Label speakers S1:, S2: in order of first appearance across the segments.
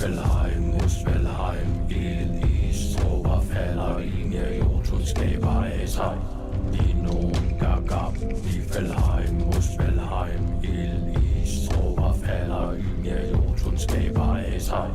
S1: Niflheim, Muspelheim, ild, is, tråber falder ind, Jotun skaber af sig. Dinon, Gagab, Niflheim, Muspelheim, ild, is, tråber falder ind, Jotun skaber af sig.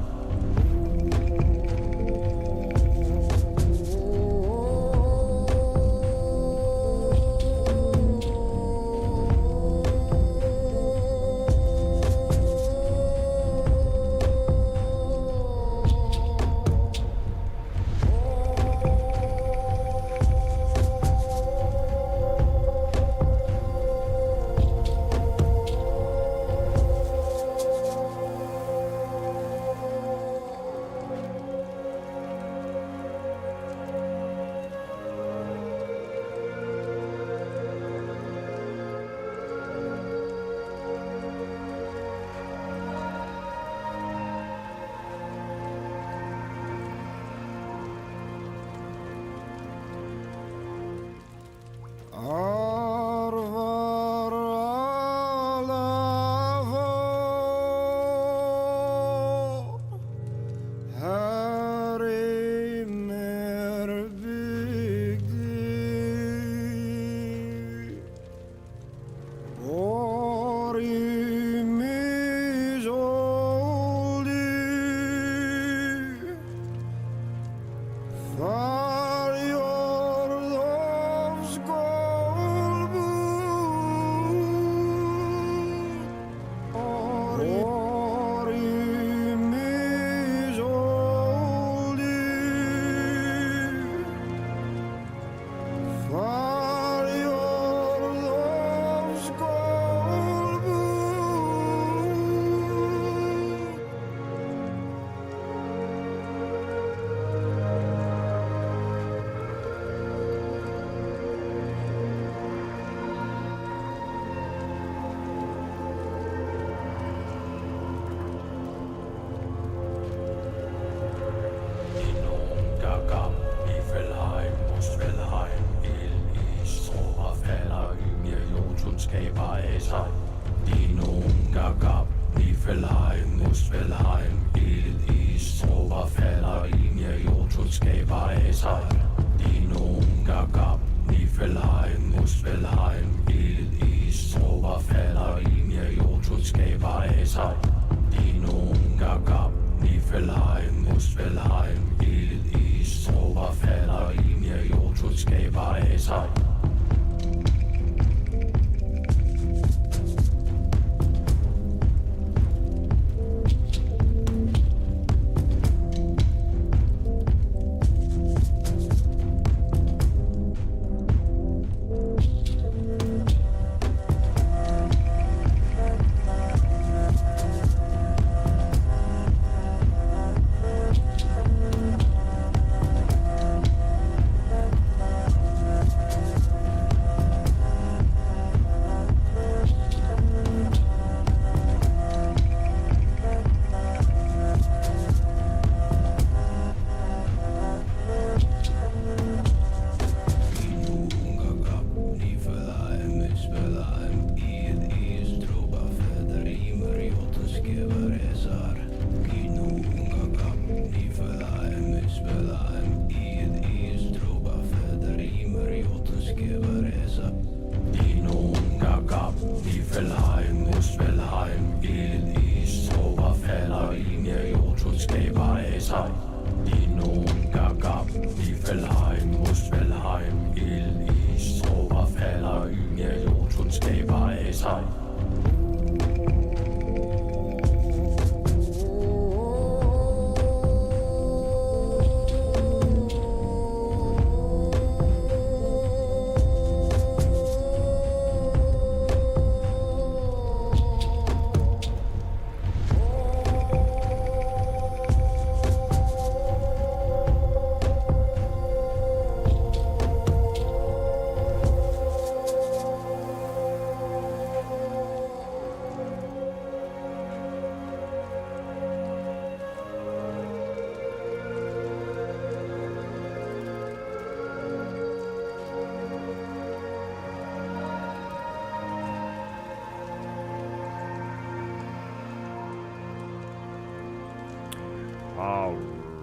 S2: All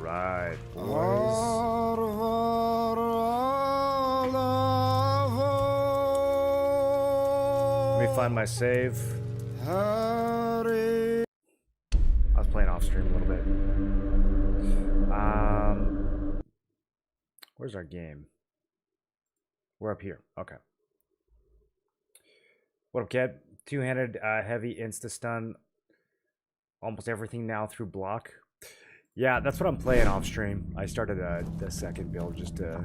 S2: right, boys. Let me find my save. I was playing off stream a little bit. Where's our game? We're up here. Okay. What up, Ked? Two-handed, heavy insta-stun. Almost everything now through block. Yeah, that's what I'm playing off stream. I started the second build just to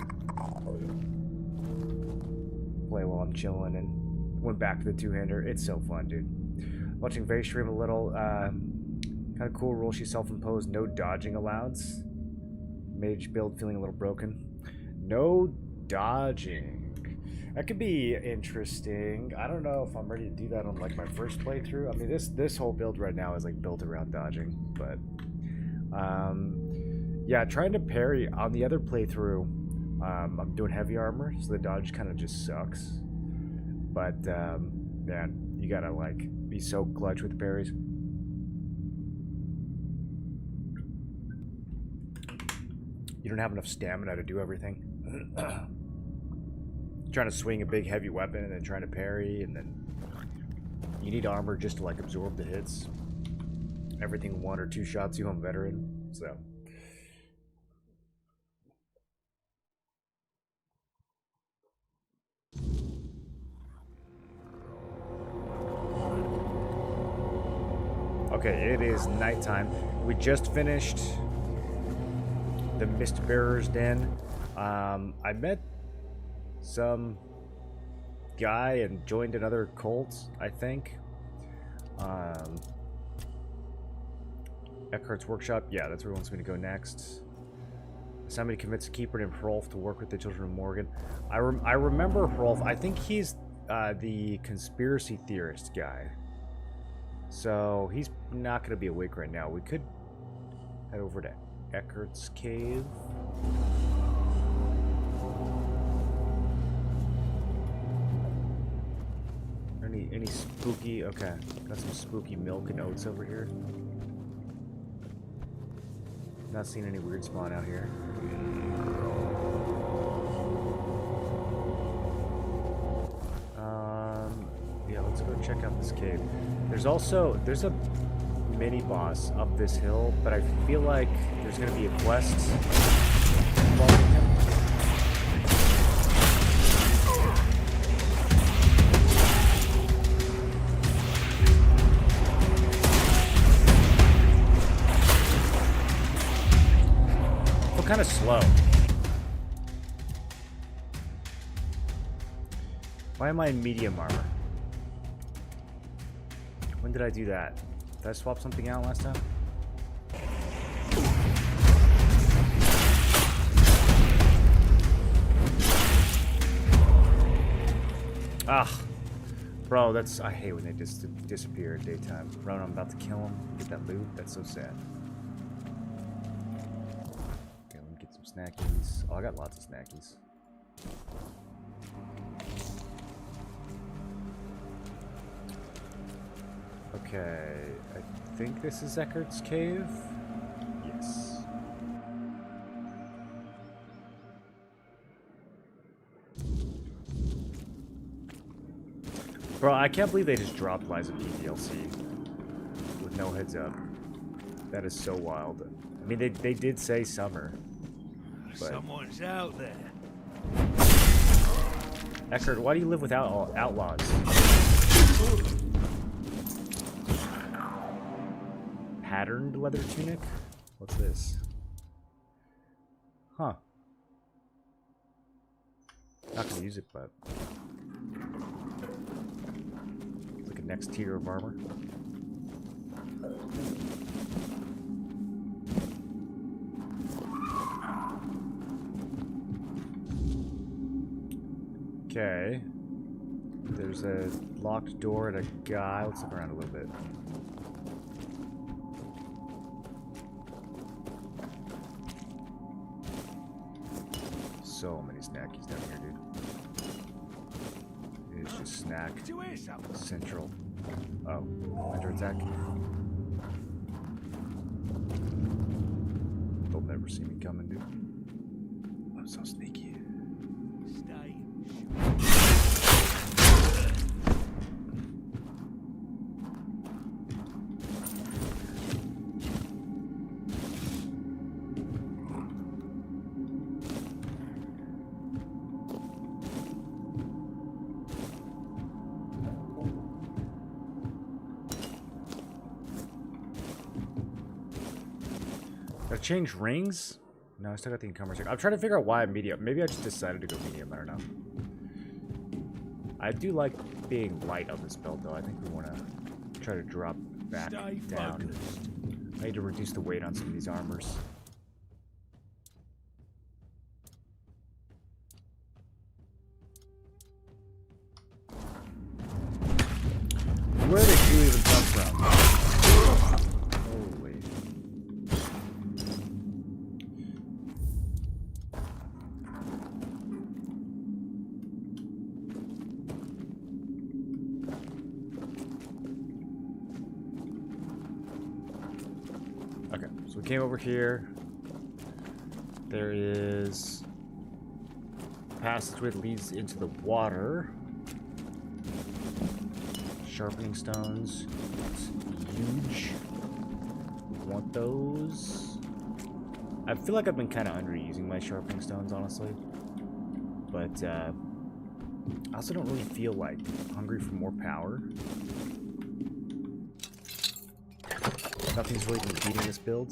S2: play while I'm chilling and went back to the two-hander. It's so fun, dude. Watching Vay stream a little. Kind of cool rule she self-imposed. No dodging allowance. Mage build feeling a little broken. No dodging. That could be interesting. I don't know if I'm ready to do that on like my first playthrough. I mean, this whole build right now is like built around dodging, but yeah, trying to parry on the other playthrough. I'm doing heavy armor, so the dodge kind of just sucks. But man, you gotta like be so clutch with the parries. You don't have enough stamina to do everything. Trying to swing a big heavy weapon and then trying to parry, and then you need armor just to like absorb the hits. Everything 1 or 2 shots you, I'm a veteran, so. Okay, it is nighttime. We just finished the Mistbearer's Den. I met some guy and joined another cult, I think. Eckhart's workshop. Yeah, that's where he wants me to go next. Somebody convinced a keeper named Hrolf to work with the Children of Morgan. I remember Hrolf. I think he's the conspiracy theorist guy. So he's not going to be awake right now. We could head over to Eckhart's cave. Any spooky? Okay, got some spooky milk and oats over here. Not seeing any weird spawn out here. Yeah, let's go check out this cave. There's a mini boss up this hill, but I feel like there's gonna be a quest involving him. Kind of slow. Why am I in medium armor? When did I do that? Did I swap something out last time? Ah, bro, that's, I hate when they just disappear at daytime. Bro, I'm about to kill him, get that loot. That's so sad. Snackies. Oh, I got lots of snackies. Okay, I think this is Eckhart's cave. Yes. Bro, I can't believe they just dropped Liza P DLC with no heads up. That is so wild. I mean, they did say summer. But
S3: someone's out there.
S2: Eckhart, why do you live without outlaws? Patterned leather tunic? What's this? Huh. Not gonna use it, but it's like a next tier of armor. Okay. There's a locked door and a guy. Let's look around a little bit. So many snackies down here, dude. It's just snack central. Oh, under attack. never see me coming, dude. I'm so sneaky.
S3: Stay.
S2: Did I change rings? No, I still got the encumber check. I'm trying to figure out why I'm medium. Maybe I just decided to go medium. I don't know. I do like being light on this belt, though. I think we want to try to drop back down.
S3: Focused.
S2: I need to reduce the weight on some of these armors. Where did you even come from? Holy. Okay, so we came over here. There is a passageway that leads into the water. Sharpening stones. It's huge. We want those. I feel like I've been kind of underusing my sharpening stones, honestly. But I also don't really feel like hungry for more power. Nothing's really been beating this build.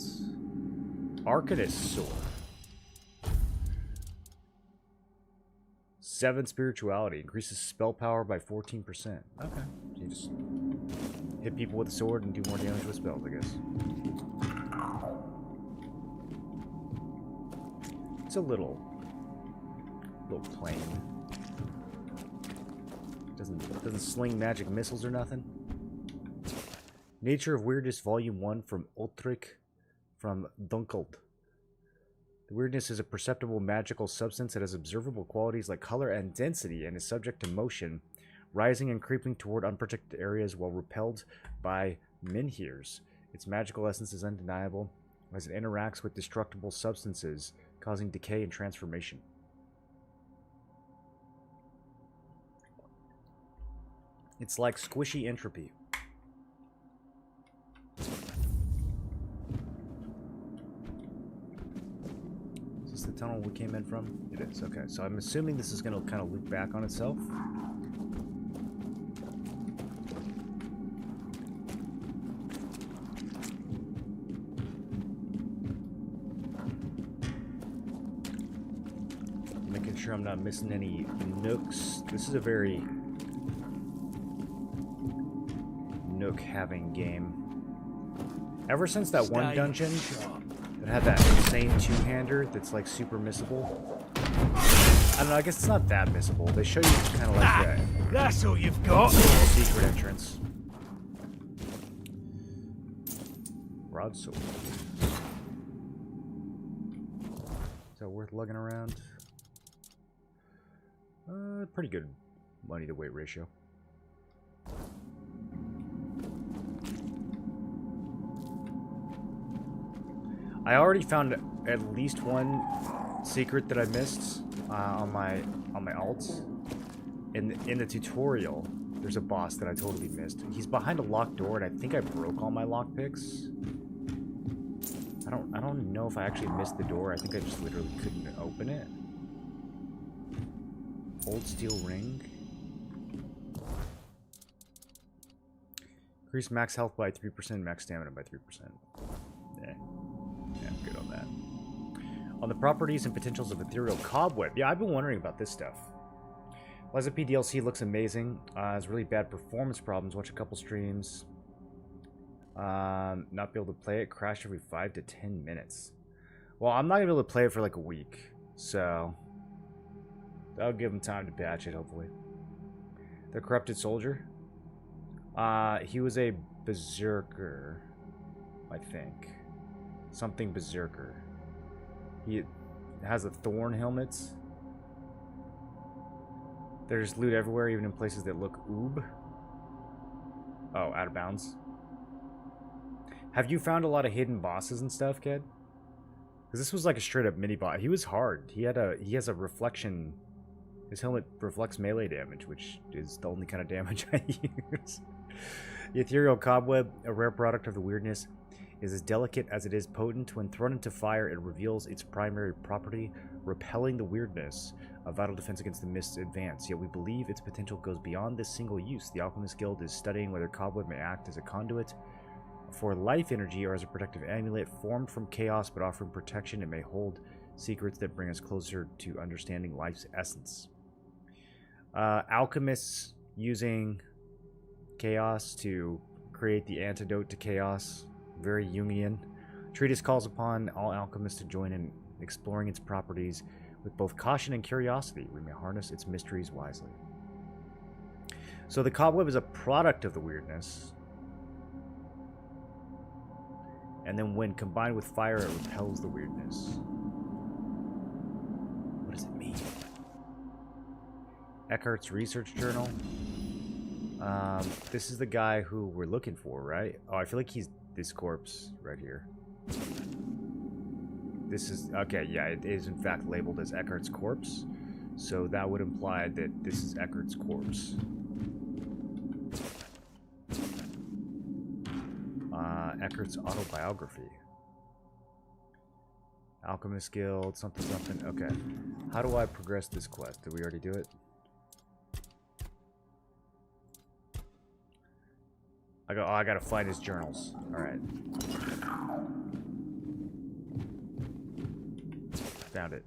S2: Arcanist Sword. 7 spirituality. Increases spell power by 14%. Okay. So you just hit people with a sword and do more damage with spells, I guess. It's a little plain. Doesn't sling magic missiles or nothing. Nature of Weirdness Volume 1 from Ultrich from Dunkeld. The weirdness is a perceptible magical substance that has observable qualities like color and density and is subject to motion, rising and creeping toward unprotected areas while repelled by menhirs. Its magical essence is undeniable as it interacts with destructible substances, causing decay and transformation. It's like squishy entropy. Is this the tunnel we came in from? It is. Okay, so I'm assuming this is going to kind of loop back on itself. Making sure I'm not missing any nooks. This is a very nook-having game. Ever since that one dungeon that had that insane two-hander that's like super missable. I don't know, I guess it's not that missable. They show you kind of like that.
S3: That's all you've got.
S2: Secret entrance. Broadsword. Is that worth lugging around? Pretty good money to weight ratio. I already found at least one secret that I missed on my alts. In the tutorial, there's a boss that I totally missed. He's behind a locked door, and I think I broke all my lockpicks. I don't know if I actually missed the door. I think I just literally couldn't open it. Old steel ring. Increase max health by 3%, max stamina by 3%. Yeah, I'm good on that. On the properties and potentials of Ethereal Cobweb. Yeah, I've been wondering about this stuff. Liza P DLC looks amazing. Has really bad performance problems. Watch a couple streams. Not be able to play it. Crash every 5 to 10 minutes. Well, I'm not going to be able to play it for like a week. So, that'll give them time to patch it, hopefully. The Corrupted Soldier. He was a berserker, I think. Something berserker. He has a thorn helmet. There's loot everywhere, even in places that look oob. Oh, out of bounds. Have you found a lot of hidden bosses and stuff, kid? Because Because this was like a straight up mini bot. He was hard. He has a reflection. His helmet reflects melee damage, which is the only kind of damage I use. The ethereal cobweb, a rare product of the weirdness, is as delicate as it is potent. When thrown into fire, it reveals its primary property, repelling the weirdness, a vital defense against the mist's advance. Yet we believe its potential goes beyond this single use. The Alchemist Guild is studying whether cobweb may act as a conduit for life energy or as a protective amulet formed from chaos but offering protection. It may hold secrets that bring us closer to understanding life's essence. Alchemists using chaos to create the antidote to chaos. Very Jungian. Treatise calls upon all alchemists to join in exploring its properties with both caution and curiosity. We may harness its mysteries wisely. So the cobweb is a product of the weirdness. And then when combined with fire, it repels the weirdness. What does it mean? Eckhart's research journal. This is the guy who we're looking for, right? Oh, I feel like he's this corpse right here. This is... Okay, yeah, it is in fact labeled as Eckhart's corpse. So that would imply that this is Eckhart's corpse. Eckhart's autobiography. Alchemist Guild, something, something. Okay. How do I progress this quest? Did we already do it? I gotta find his journals. Alright. Found it.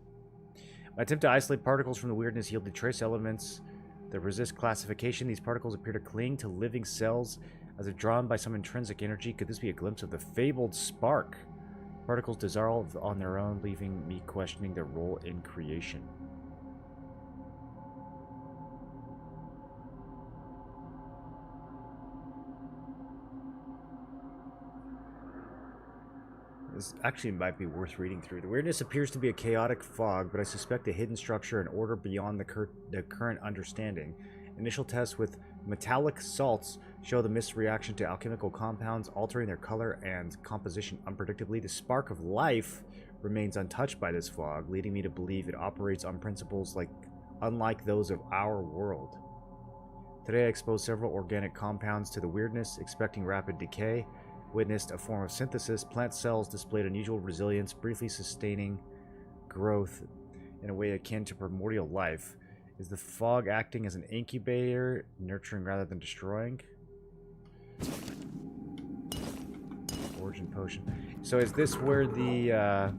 S2: My attempt to isolate particles from the weirdness yielded trace elements that resist classification. These particles appear to cling to living cells as if drawn by some intrinsic energy. Could this be a glimpse of the fabled spark? Particles dissolve on their own, leaving me questioning their role in creation. This actually might be worth reading through. The weirdness appears to be a chaotic fog, but I suspect a hidden structure and order beyond the current understanding. Initial tests with metallic salts show the mist's reaction to alchemical compounds, altering their color and composition unpredictably. The spark of life remains untouched by this fog, leading me to believe it operates on principles unlike those of our world. Today I exposed several organic compounds to the weirdness, expecting rapid decay. Witnessed a form of synthesis. Plant cells displayed unusual resilience, briefly sustaining growth in a way akin to primordial life. Is the fog acting as an incubator, nurturing rather than destroying? Origin potion. So is this where the,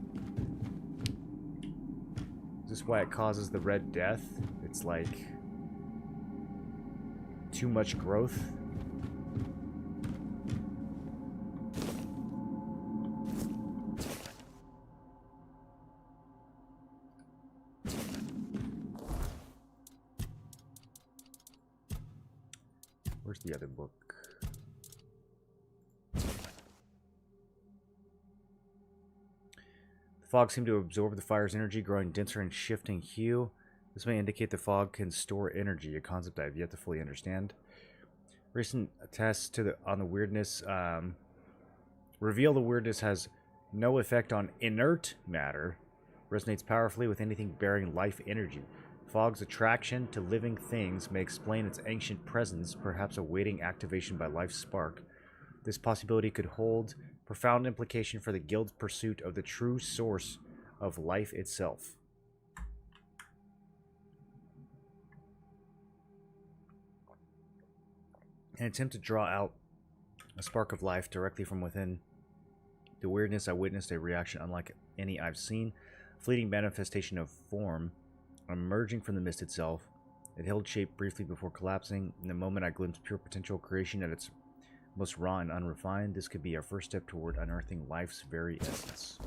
S2: is this why it causes the Red Death? It's like too much growth? Where's the other book? The fog seemed to absorb the fire's energy, growing denser and shifting hue. This may indicate the fog can store energy, a concept I have yet to fully understand. Recent tests on the weirdness reveal the weirdness has no effect on inert matter, resonates powerfully with anything bearing life energy. Fog's attraction to living things may explain its ancient presence, perhaps awaiting activation by life's spark. This possibility could hold profound implication for the Guild's pursuit of the true source of life itself. An attempt to draw out a spark of life directly from within the weirdness, I witnessed a reaction unlike any I've seen. A fleeting manifestation of form emerging from the mist itself. It held shape briefly before collapsing. In the moment I glimpsed pure potential creation at its most raw and unrefined. This could be our first step toward unearthing life's very essence.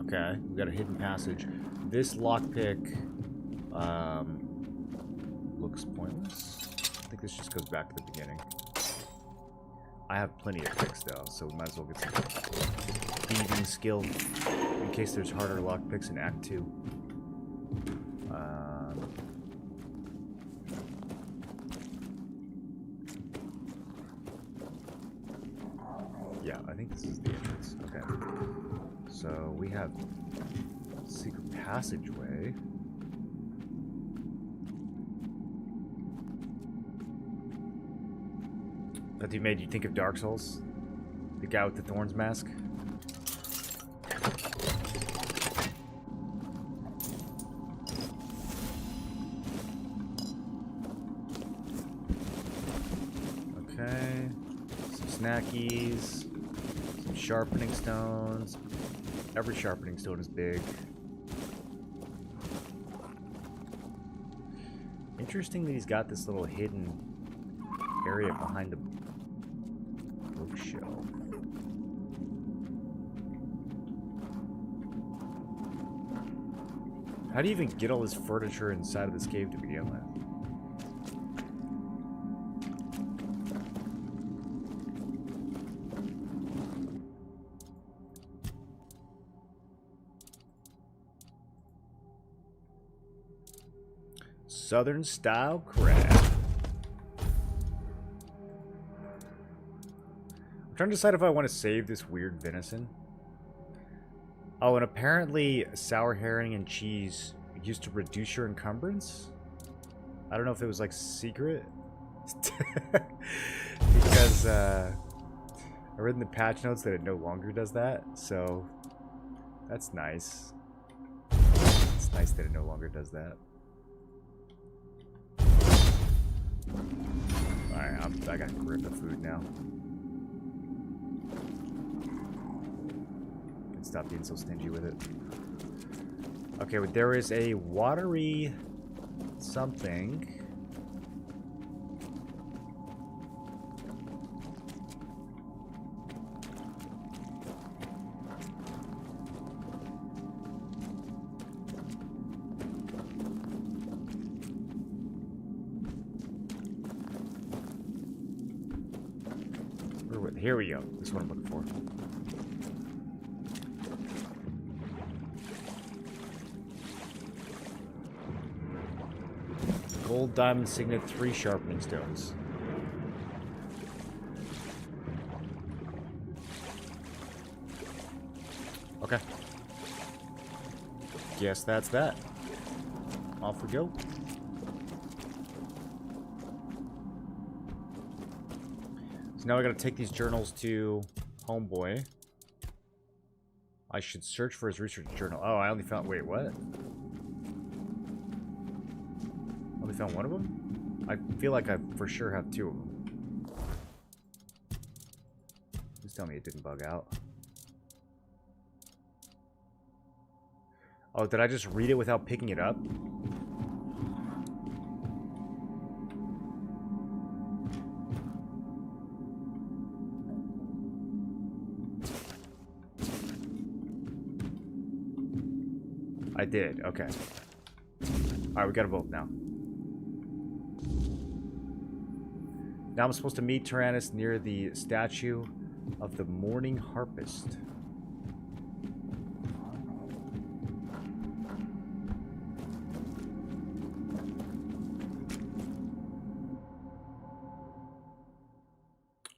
S2: Okay, we got a hidden passage. This lockpick looks pointless. I think this just goes back to the beginning. I have plenty of picks though, so we might as well get some thieving skill in case there's harder lockpicks in Act 2. Yeah, I think this is the entrance. Okay. So we have secret passageway. That dude made you think of Dark Souls? The guy with the thorns mask? Okay. Some snackies. Some sharpening stones. Every sharpening stone is big. Interesting that he's got this little hidden area behind the bookshelf. How do you even get all this furniture inside of this cave to begin with? Southern style crab. I'm trying to decide if I want to save this weird venison. Oh, and apparently sour herring and cheese used to reduce your encumbrance? I don't know if it was like secret. Because I read in the patch notes that it no longer does that, so that's nice. It's nice that it no longer does that. Alright, I gotta grip the food now. Stop being so stingy with it. Okay, but there is a watery something. Here we go. This is what I'm looking for. Gold, diamond, signet, 3 sharpening stones. Okay. Guess that's that. Off we go. So now I gotta take these journals to Homeboy. I should search for his research journal. Oh, I only found... Wait, what? Only found one of them? I feel like I for sure have 2 of them. Please tell me it didn't bug out. Oh, did I just read it without picking it up? I did, okay. Alright, we got a vote now. Now I'm supposed to meet Tyrannus near the statue of the Morning Harpist.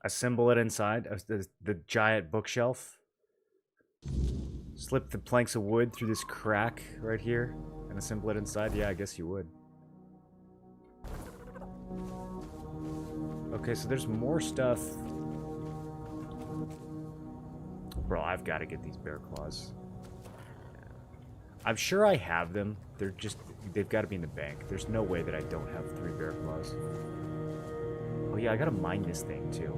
S2: Assemble it inside the giant bookshelf. Slip the planks of wood through this crack right here and assemble it inside. Yeah, I guess you would. Okay, so there's more stuff. Bro, I've got to get these bear claws. I'm sure I have them. They've got to be in the bank. There's no way that I don't have 3 bear claws. Oh yeah, I got to mine this thing too.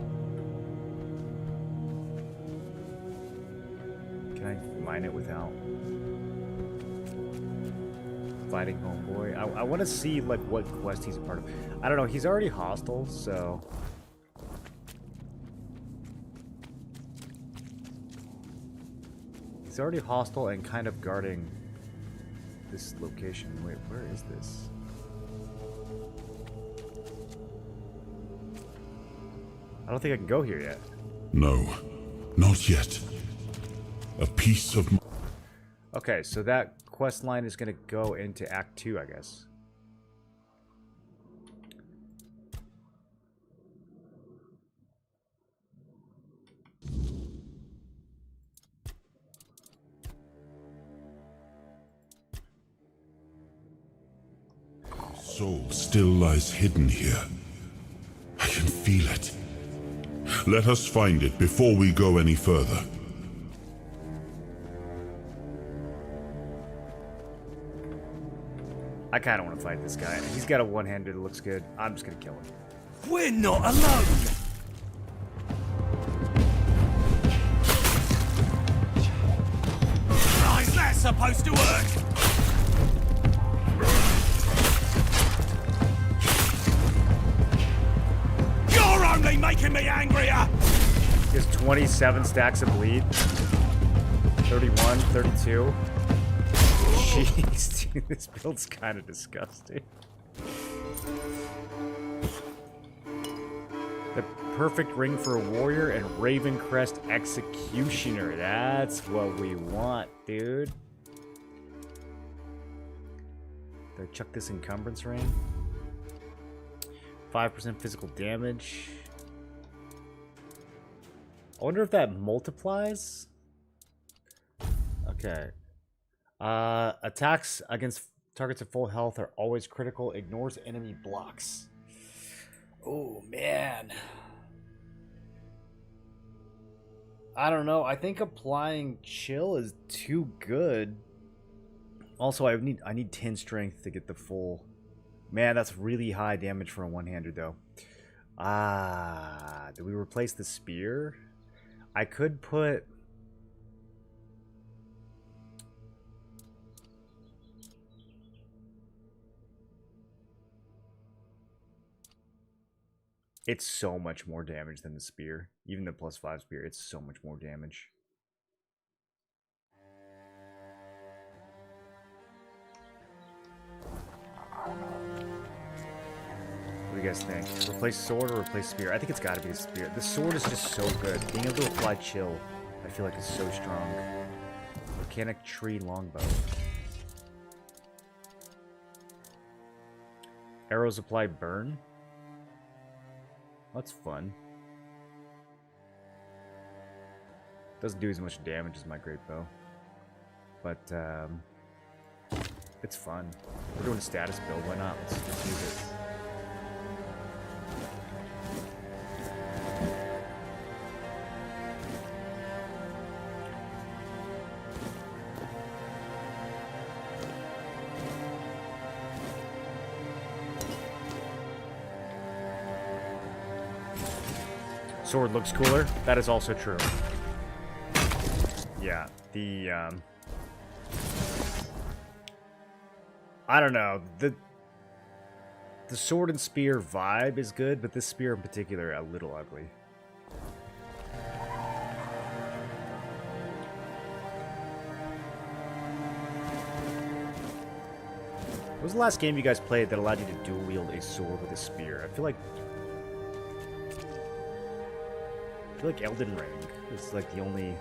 S2: Can I mine it without fighting Homeboy? I want to see like what quest he's a part of. I don't know. He's already hostile, so he's already hostile and kind of guarding this location. Wait, where is this? I don't think I can go here yet.
S4: No, not yet. A piece of...
S2: Okay, so that quest line is going to go into Act 2, I guess.
S4: Soul still lies hidden here. I can feel it. Let us find it before we go any further.
S2: I kind of want to fight this guy. He's got a one-hander that looks good. I'm just going to kill him.
S3: We're not alone! How's that supposed to work? You're only making me angrier!
S2: He has 27 stacks of bleed. 31, 32. Jeez, dude, this build's kind of disgusting. The perfect ring for a warrior and Ravencrest executioner. That's what we want, dude. Did I chuck this encumbrance ring? 5% physical damage. I wonder if that multiplies. Okay. Attacks against targets at full health are always critical. Ignores enemy blocks. Oh, man. I don't know. I think applying chill is too good. Also, I need 10 strength to get the full. Man, that's really high damage for a one-hander, though. Do we replace the spear? I could put... It's so much more damage than the spear. Even the +5 spear, it's so much more damage. What do you guys think? Replace sword or replace spear? I think it's gotta be the spear. The sword is just so good. Being able to apply chill, I feel like is so strong. Volcanic tree longbow. Arrows apply burn. That's fun. Doesn't do as much damage as my great bow. But, it's fun. We're doing a status build, why not? Let's use it. Sword looks cooler. That is also true. Yeah, the I don't know. The sword and spear vibe is good, but this spear in particular a little ugly. What was the last game you guys played that allowed you to dual wield a sword with a spear? I feel like Elden Ring is like the only...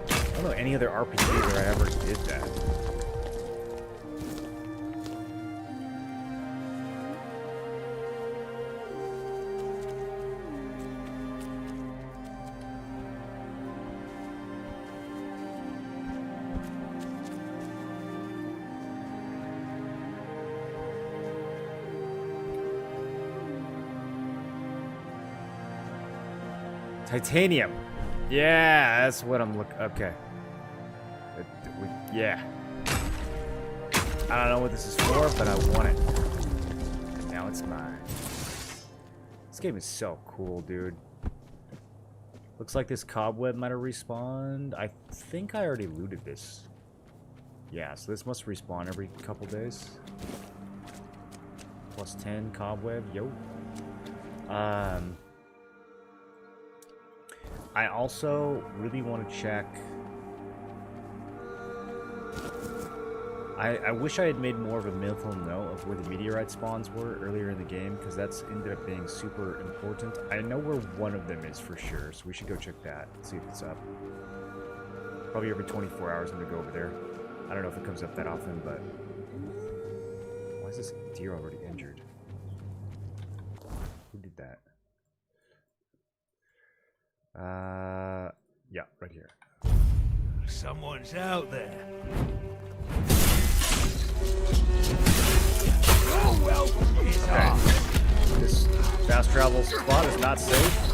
S2: I don't know any other RPG where I ever did that. Titanium. Yeah, that's what I'm looking... Okay. Yeah. I don't know what this is for, but I want it. And now it's mine. This game is so cool, dude. Looks like this cobweb might have respawned. I think I already looted this. Yeah, so this must respawn every couple days. +10 cobweb. Yo. I also really want to check... I wish I had made more of a mental note of where the meteorite spawns were earlier in the game, because that's ended up being super important. I know where one of them is for sure, so we should go check that, see if it's up. Probably every 24 hours I'm gonna go over there. I don't know if it comes up that often, but... Why is this deer already injured? Who did that? Yeah, right here.
S3: Someone's out there. Oh, well, it's
S2: Okay. This fast travel spot is not safe.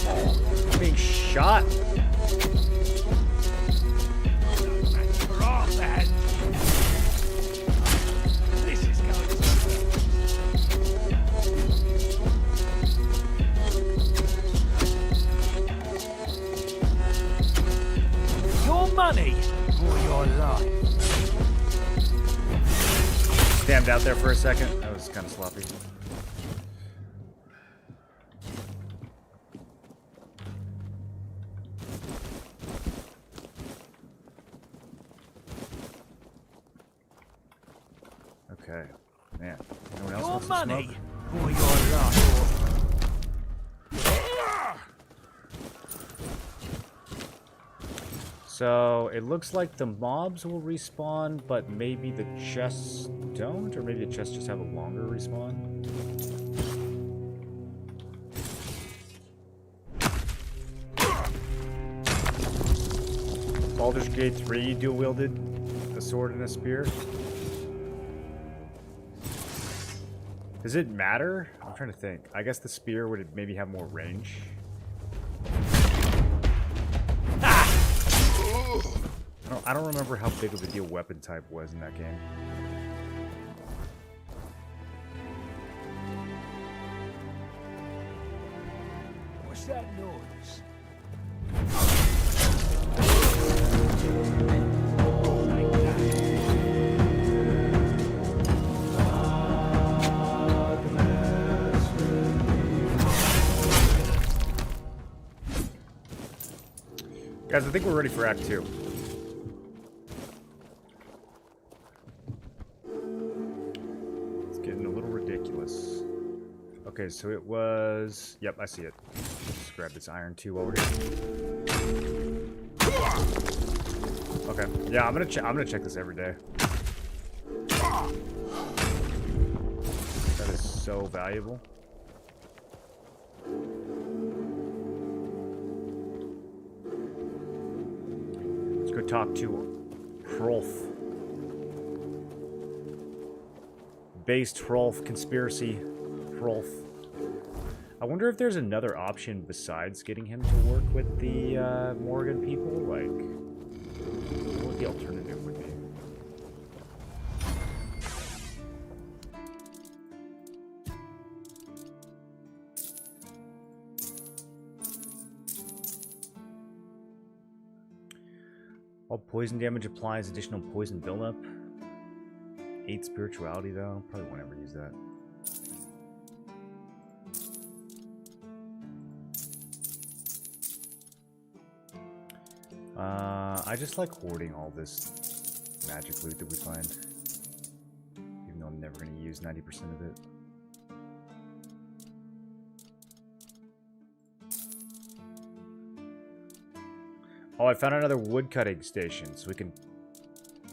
S2: I'm being shot.
S3: We're off that. This is going to your money or your life.
S2: Stamped out there for a second. That was kind of sloppy. Okay. Man. Anyone else
S3: Your
S2: wants to
S3: money
S2: smoke?
S3: or your life.
S2: So, it looks like the mobs will respawn, but maybe the chests don't? Or maybe the chests just have a longer respawn? Baldur's Gate 3 dual-wielded a sword and a spear. Does it matter? I'm trying to think. I guess the spear would maybe have more range. I don't remember how big of a deal weapon type was in that game.
S3: What's that noise?
S2: Guys, I think we're ready for Act 2. It's getting a little ridiculous. Okay, so it was... Yep, I see it. Just grab this iron too while we're here. Okay, yeah, I'm gonna check this every day. That is so valuable. Let's go talk to Hrolf. Based Hrolf, conspiracy Hrolf. I wonder if there's another option besides getting him to work with the Morgan people. Like, what the alternative would be. All poison damage applies additional poison buildup. 8 spirituality though. Probably won't ever use that. I just like hoarding all this magic loot that we find. Even though I'm never going to use 90% of it. Oh, I found another woodcutting station, so we can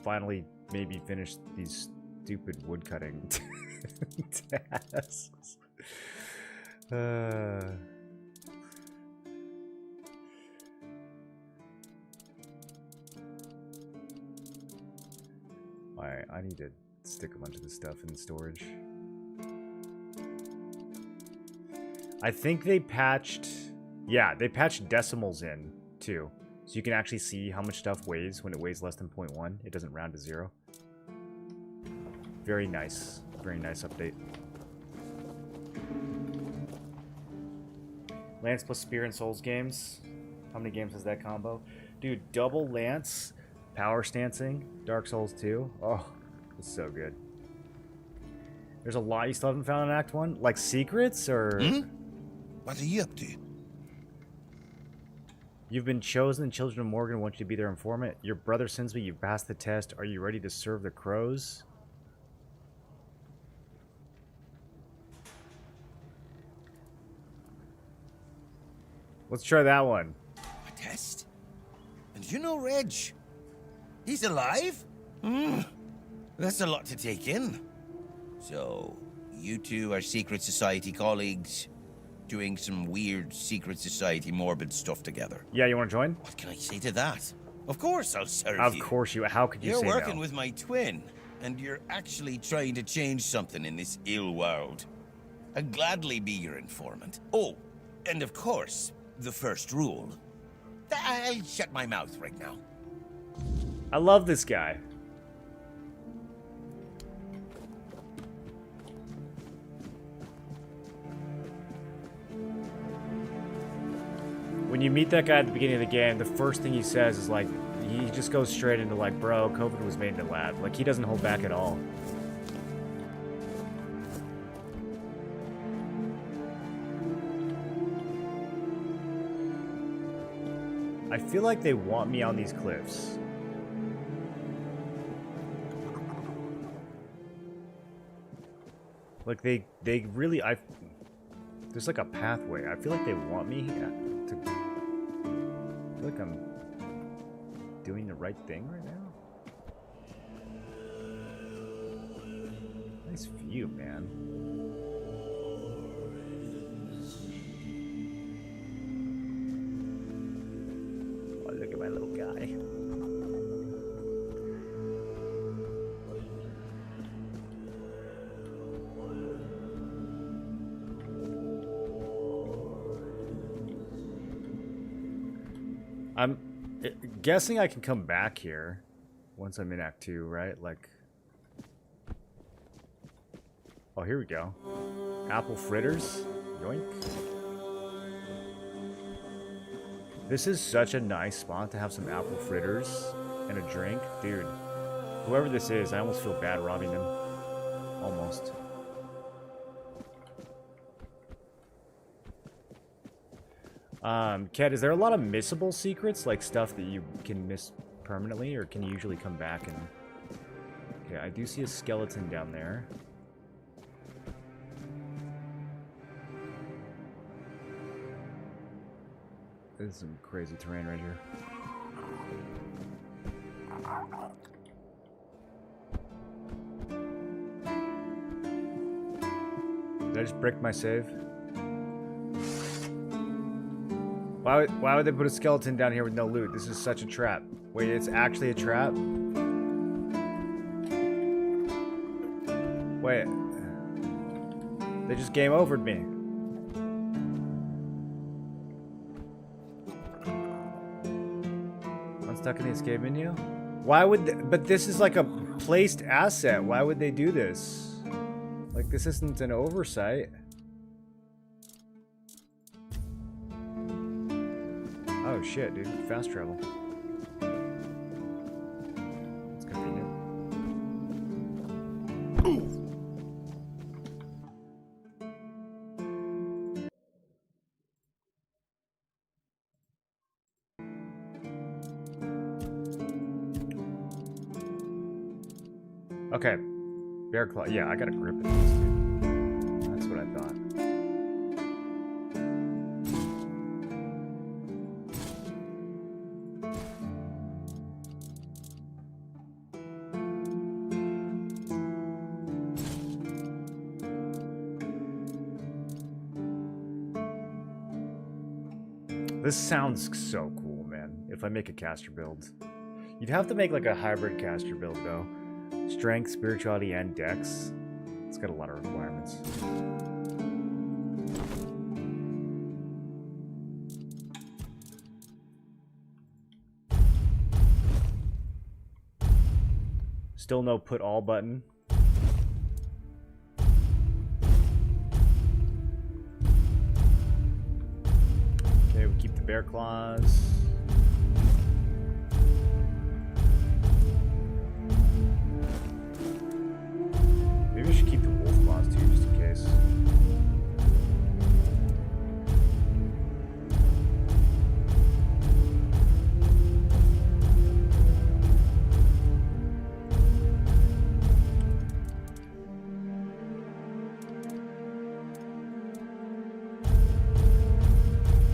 S2: finally maybe finish these stupid woodcutting tasks. Alright, I need to stick a bunch of this stuff in storage. I think they patched... Yeah, they patched decimals in, too. So you can actually see how much stuff weighs when it weighs less than 0.1. It doesn't round to 0. Very nice. Very nice update. Lance plus Spear in Souls games. How many games has that combo? Dude, double Lance, power stancing, Dark Souls 2. Oh, it's so good. There's a lot you still haven't found in Act 1? Like secrets, or...
S5: What are you up to?
S2: You've been chosen, and Children of Morgan want you to be their informant. Your brother sends me, you passed the test. Are you ready to serve the crows? Let's try that one.
S5: A test? And you know Reg? He's alive? That's a lot to take in. So, you two are secret society colleagues, doing some weird secret society morbid stuff together.
S2: Yeah, you want to join?
S5: What can I say to that? Of course I'll serve you.
S2: Of course you. How could you
S5: You're
S2: say
S5: working
S2: no?
S5: with my twin, and you're actually trying to change something in this ill world. I'd gladly be your informant. Oh, and of course, the first rule. I'll shut my mouth right now.
S2: I love this guy. When you meet that guy at the beginning of the game, the first thing he says is like, he just goes straight into like, bro, COVID was made in the lab. Like, he doesn't hold back at all. I feel like they want me on these cliffs. Like, they really, there's like a pathway. I feel like they want me to, I feel like I'm doing the right thing right now. Nice view, man. Oh, look at my little guy. I'm guessing I can come back here once I'm in Act 2, right? Like, oh, here we go. Apple fritters. Yoink. This is such a nice spot to have some apple fritters and a drink. Dude, whoever this is, I almost feel bad robbing them. Almost. Kat, is there a lot of missable secrets? Like stuff that you can miss permanently? Or can you usually come back and... Okay, I do see a skeleton down there. This is some crazy terrain right here. Did I just brick my save? Why would they put a skeleton down here with no loot? This is such a trap. Wait, it's actually a trap? Wait. They just game overed me. Unstuck in the escape menu? Why would they, but this is like a placed asset. Why would they do this? Like, this isn't an oversight. Oh shit, dude. Fast travel. It's convenient. Okay. Bear claw. Yeah, I got a grip in this, dude. That's what I thought. This sounds so cool, man. If I make a caster build. You'd have to make like a hybrid caster build, though. Strength, spirituality, and dex. It's got a lot of requirements. Still no put all button. Okay, we keep the bear claws. Maybe we should keep the wolf claws too, just in case.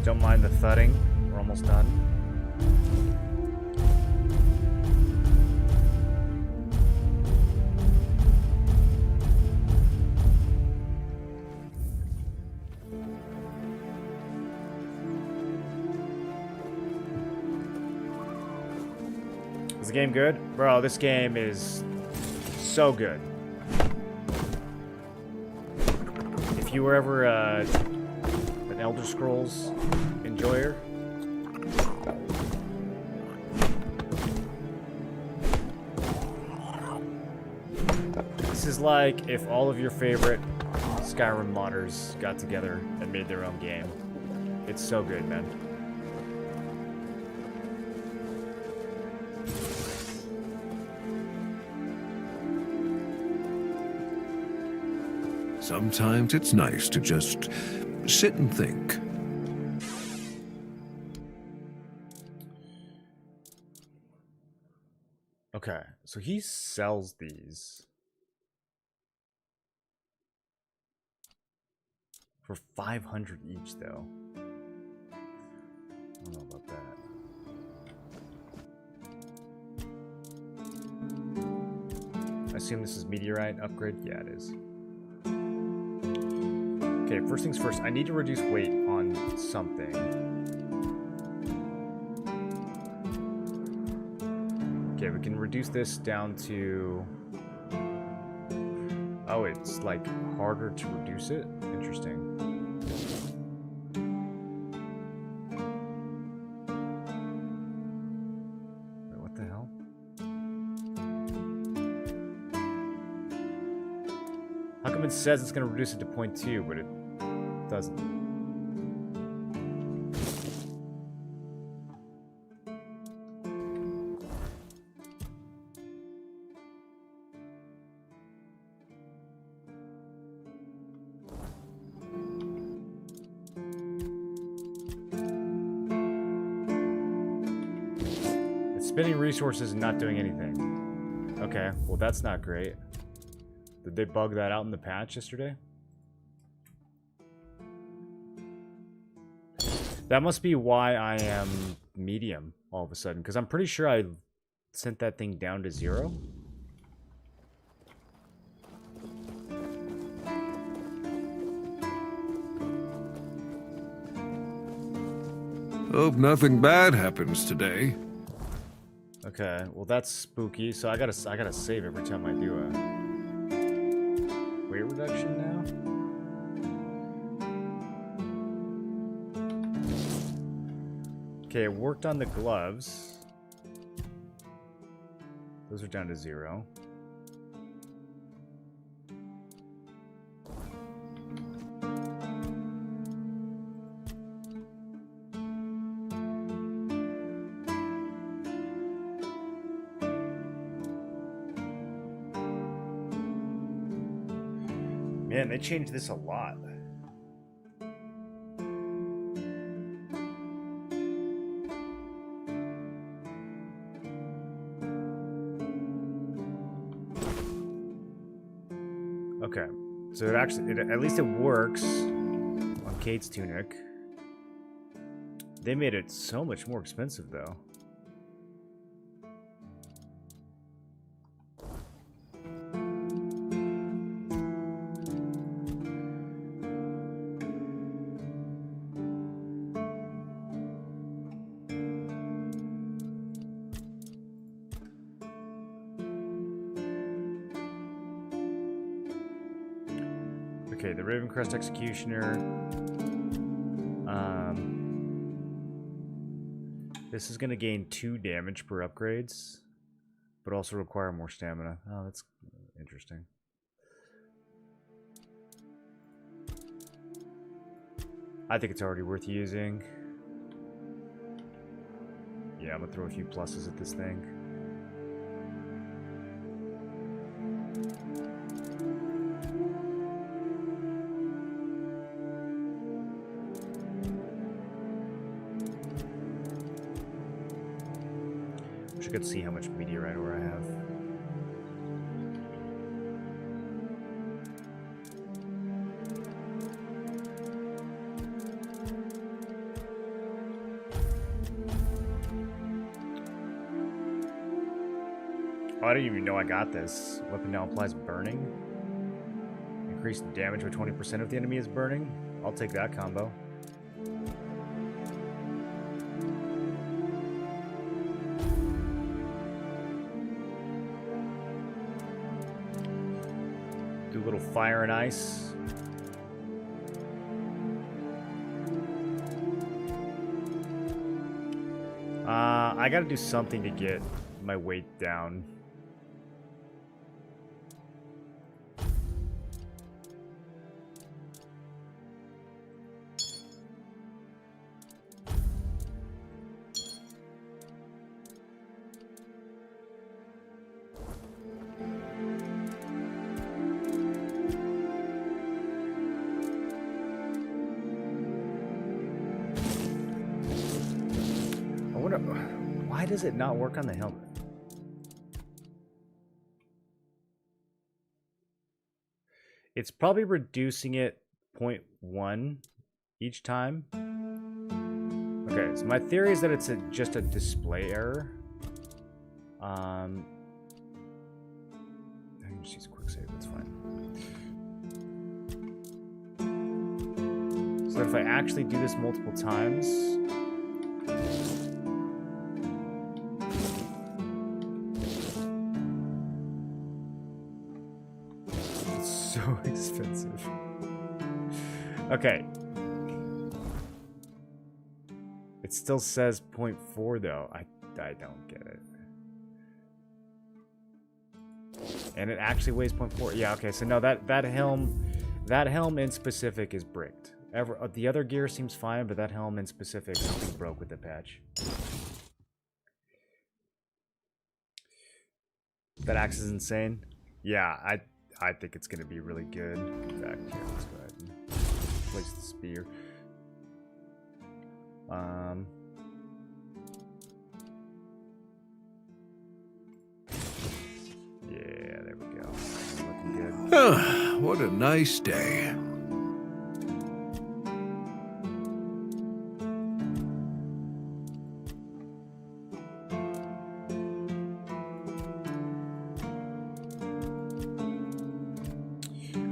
S2: Don't mind the thudding. We're almost done. Is the game good? Bro, this game is so good. If you were ever an Elder Scrolls enjoyer, this is like if all of your favorite Skyrim modders got together and made their own game. It's so good, man.
S6: Sometimes it's nice to just sit and think.
S2: Okay, so he sells these for 500 each, though. I don't know about that. I assume this is Meteorite upgrade? Yeah, it is. Okay, first things first, I need to reduce weight on something. Okay, we can reduce this down to... Oh, it's like harder to reduce it? Interesting. Wait, what the hell? How come it says it's going to reduce it to 0.2, but it doesn't? It's spending resources and not doing anything. Okay, well that's not great. Did they bug that out in the patch yesterday? That must be why I am medium all of a sudden, because I'm pretty sure I sent that thing down to 0.
S6: Hope nothing bad happens today.
S2: Okay, well that's spooky. So I gotta save every time I do a weight reduction now. Okay, it worked on the gloves. Those are down to 0. Man, they changed this a lot. Okay, so it actually, at least it works on Kate's tunic. They made it so much more expensive, though. Okay, the Ravencrest Executioner. This is going to gain 2 damage per upgrades, but also require more stamina. Oh, that's interesting. I think it's already worth using. Yeah, I'm going to throw a few pluses at this thing. I could see how much meteorite ore I have. Oh, I didn't even know I got this. Weapon now applies burning. Increased damage with 20% if the enemy is burning. I'll take that combo. a little fire and ice. I gotta do something to get my weight down. Why does it not work on the helmet? It's probably reducing it 0.1 each time. Okay, so my theory is that it's just a display error. I can just use a quick save, that's fine. So if I actually do this multiple times, so expensive. Okay. It still says 0.4 though. I don't get it. And it actually weighs 0.4. Yeah, okay. So no, that helm in specific is bricked. The other gear seems fine, but that helm in specific, something broke with the patch. That axe is insane. Yeah, I think it's gonna be really good. In fact, here, let's go ahead and place the spear. Yeah, there we go. Looking good.
S6: What a nice day.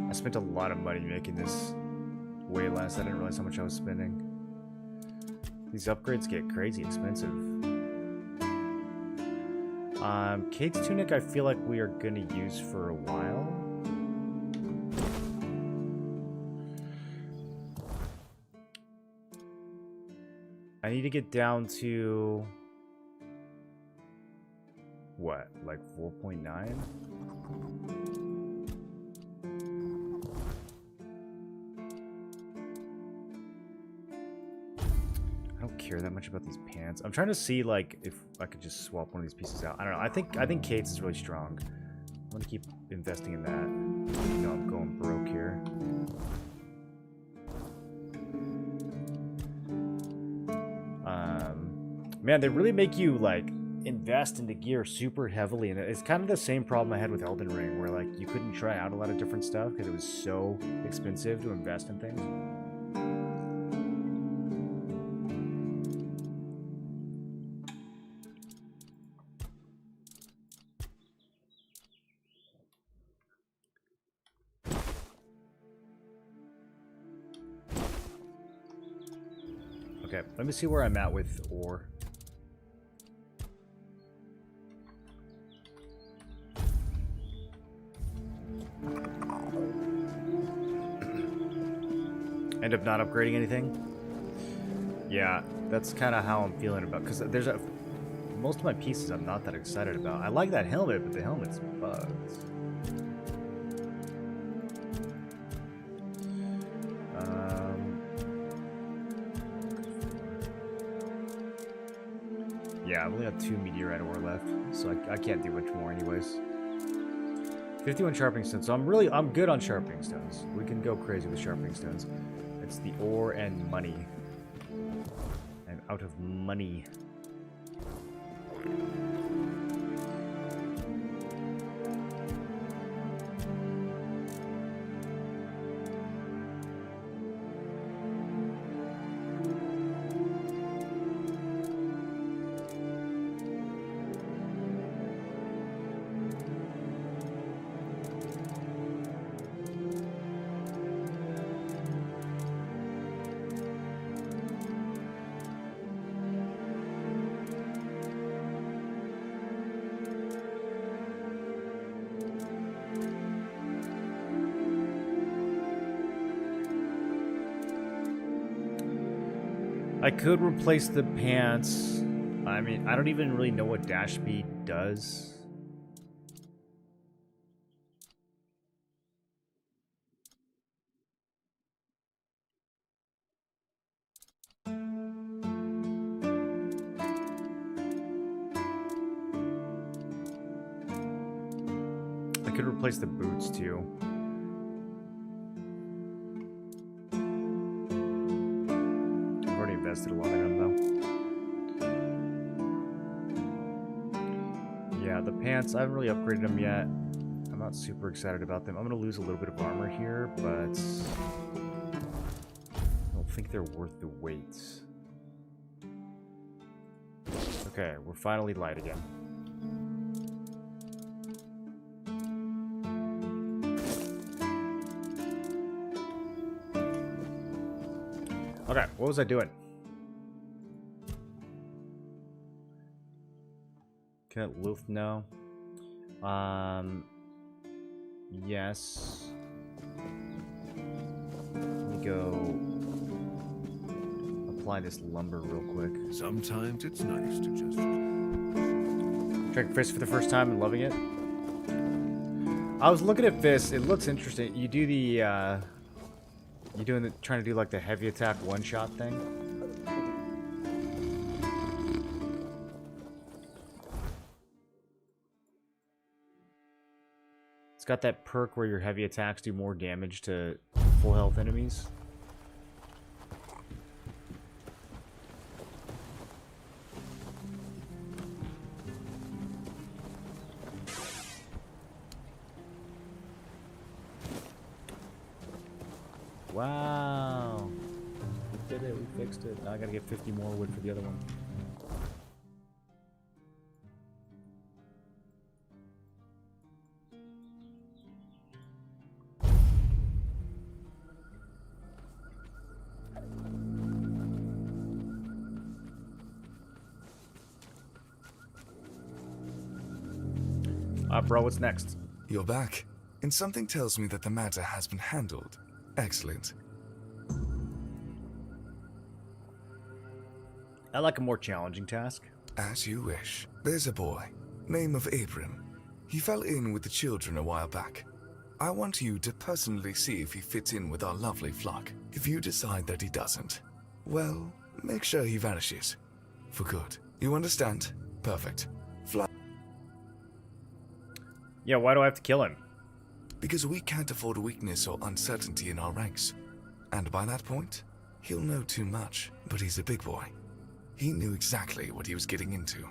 S2: I spent a lot of money making this way less. I didn't realize how much I was spending. These upgrades get crazy expensive. Kate's tunic I feel like we are gonna use for a while. I need to get down to what, like 4.9? Care that much about these pants. I'm trying to see like if I could just swap one of these pieces out. I don't know. I think Kate's is really strong. I'm gonna keep investing in that. You know, I'm going broke here. Man, they really make you like invest into gear super heavily, and it's kind of the same problem I had with Elden Ring, where like you couldn't try out a lot of different stuff because it was so expensive to invest in things. Okay, let me see where I'm at with ore. End up not upgrading anything? Yeah, that's kind of how I'm feeling about, because there's most of my pieces I'm not that excited about. I like that helmet, but the helmet's bugs. Yeah, I've only got 2 meteorite ore left, so I can't do much more anyways. 51 sharpening stones, so I'm good on sharpening stones. We can go crazy with sharpening stones. It's the ore and money. I'm out of money. I could replace the pants. I mean, I don't even really know what dash speed does. I could replace the boots too. I've already invested a lot in them though. Yeah, the pants, I haven't really upgraded them yet. I'm not super excited about them. I'm going to lose a little bit of armor here, but I don't think they're worth the weight. Okay, we're finally light again. Okay, what was I doing? Can it Luth? No. Yes. Let me go apply this lumber real quick.
S6: Sometimes it's nice to just...
S2: Trying Fist for the first time and loving it. I was looking at Fist. It looks interesting. You do the, trying to do like the heavy attack one-shot thing? It's got that perk where your heavy attacks do more damage to full health enemies. Wow. We did it, we fixed it. Now I gotta get 50 more wood for the other one. Bro, what's next?
S7: You're back, and something tells me that the matter has been handled. Excellent.
S2: I like a more challenging task.
S7: As you wish. There's a boy, name of Abram. He fell in with the children a while back. I want you to personally see if he fits in with our lovely flock. If you decide that he doesn't, well, make sure he vanishes. For good. You understand? Perfect. Fly.
S2: Yeah, why do I have to kill him?
S7: Because we can't afford weakness or uncertainty in our ranks. And by that point, he'll know too much, but he's a big boy. He knew exactly what he was getting into.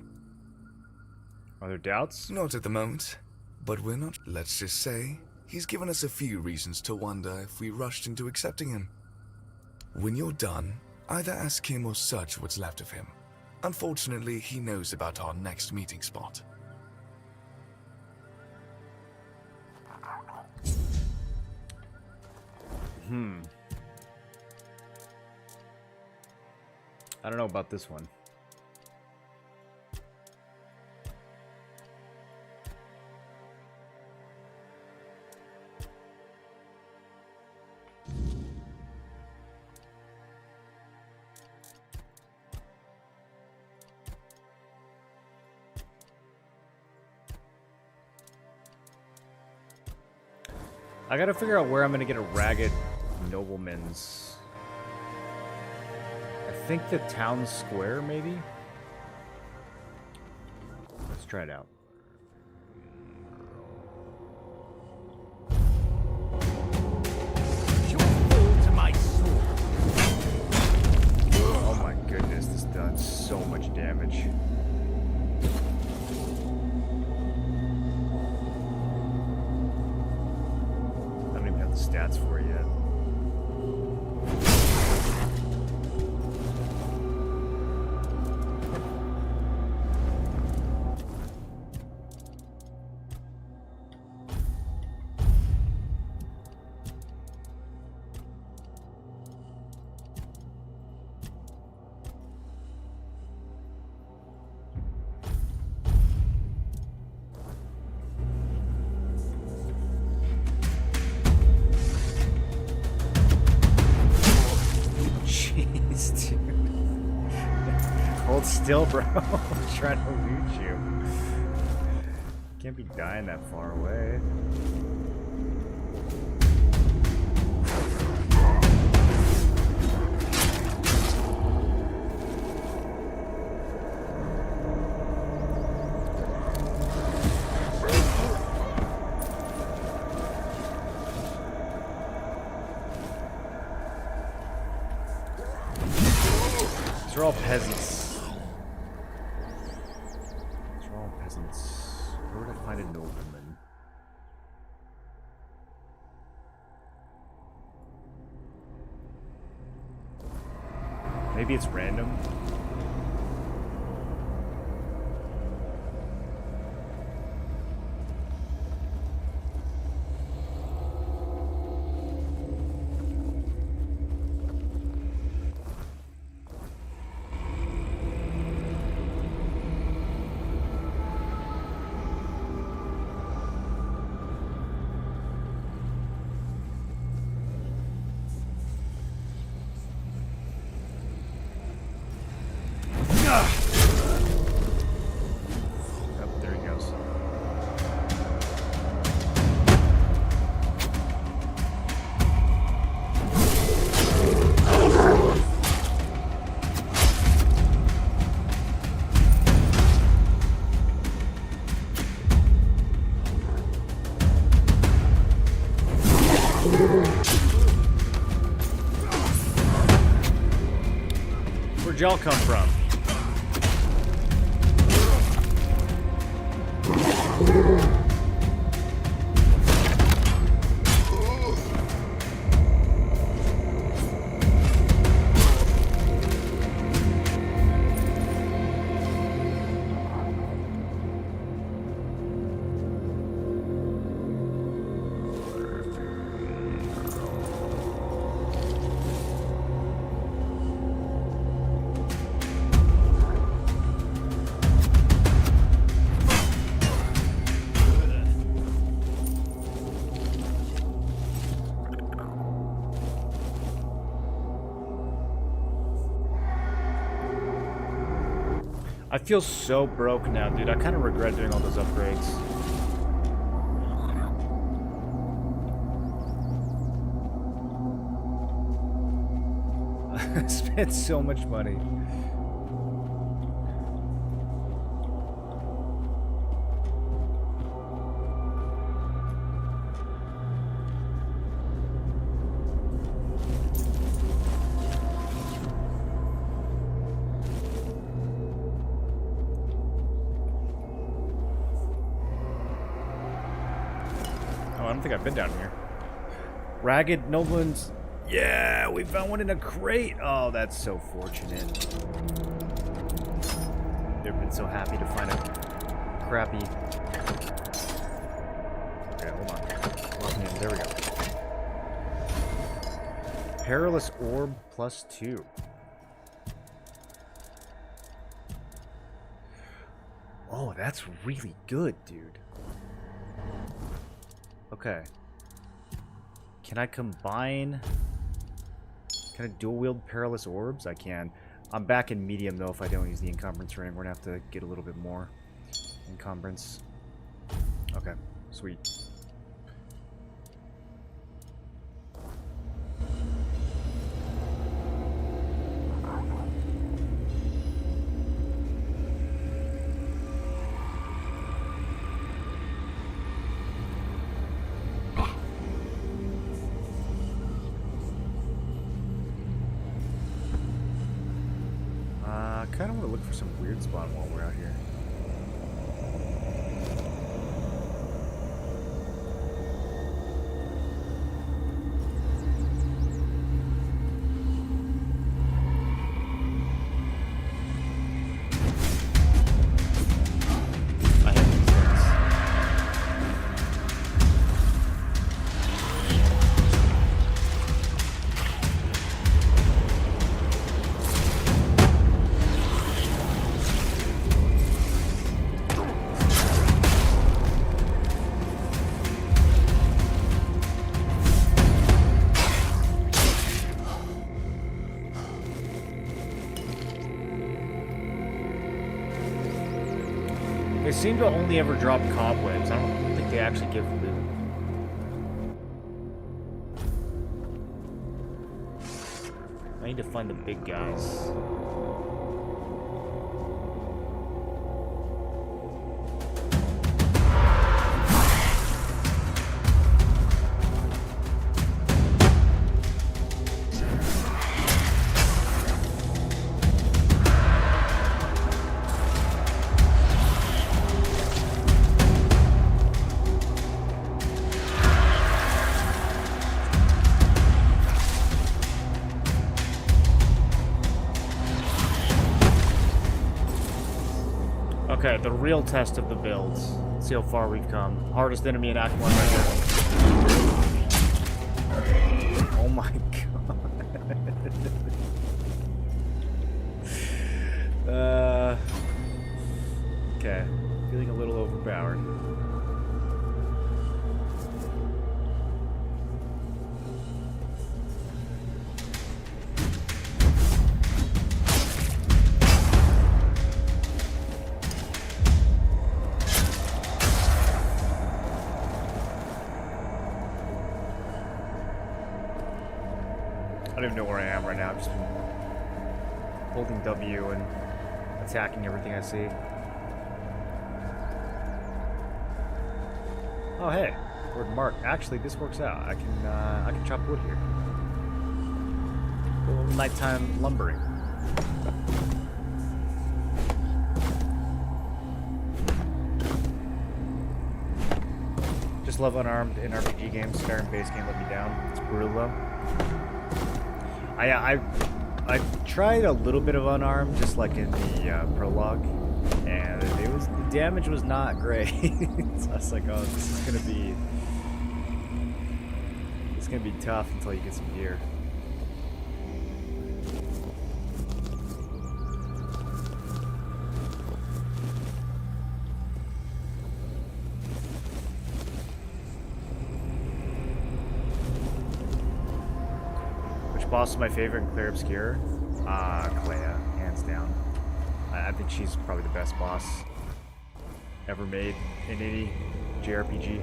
S2: Are there doubts?
S7: Not at the moment, but we're not. Let's just say, he's given us a few reasons to wonder if we rushed into accepting him. When you're done, either ask him or search what's left of him. Unfortunately, he knows about our next meeting spot.
S2: I don't know about this one. I gotta figure out where I'm gonna get a ragged nobleman's. I think the town square, maybe? Let's try it out.
S3: To my sword.
S2: Oh my goodness, this does so much damage. I don't even have the stats for it yet. Hold still, bro. I'm trying to loot you. Can't be dying that far away. They're all peasants. They're all peasants. Where would I find a nobleman? Maybe it's random. Where'd y'all come from? I feel so broke now, dude. I kind of regret doing all those upgrades. I spent so much money. I don't think I've been down here. Ragged nobleman's. Yeah, we found one in a crate. Oh, that's so fortunate. They've been so happy to find a crappy. Okay, hold on. There we go. Perilous orb +2. Oh, that's really good, dude. Okay. Can I combine... Can I dual wield perilous orbs? I can. I'm back in medium though if I don't use the encumbrance ring. We're gonna have to get a little bit more encumbrance. Okay, sweet. I kind of want to look for some weird spot while we're out here. I hate these things. They seem to only ever drop cobwebs. I don't think they actually give loot. I need to find the big guys. Okay, the real test of the builds. Let's see how far we've come. Hardest enemy in Act 1 right here. Oh my god. Okay. Feeling a little overpowered. I don't even know where I am right now. I've just been holding W and attacking everything I see. Oh hey, word mark. Actually, this works out. I can chop wood here. A little nighttime lumbering. Just love unarmed in RPG games. Skyrim base can't let me down. It's brutal though. I tried a little bit of unarmed, just like in the prologue, and the damage was not great. So I was like, oh, this is gonna be tough until you get some gear. Boss is my favorite in Clear Obscure. Clea, hands down. I think she's probably the best boss ever made in any JRPG.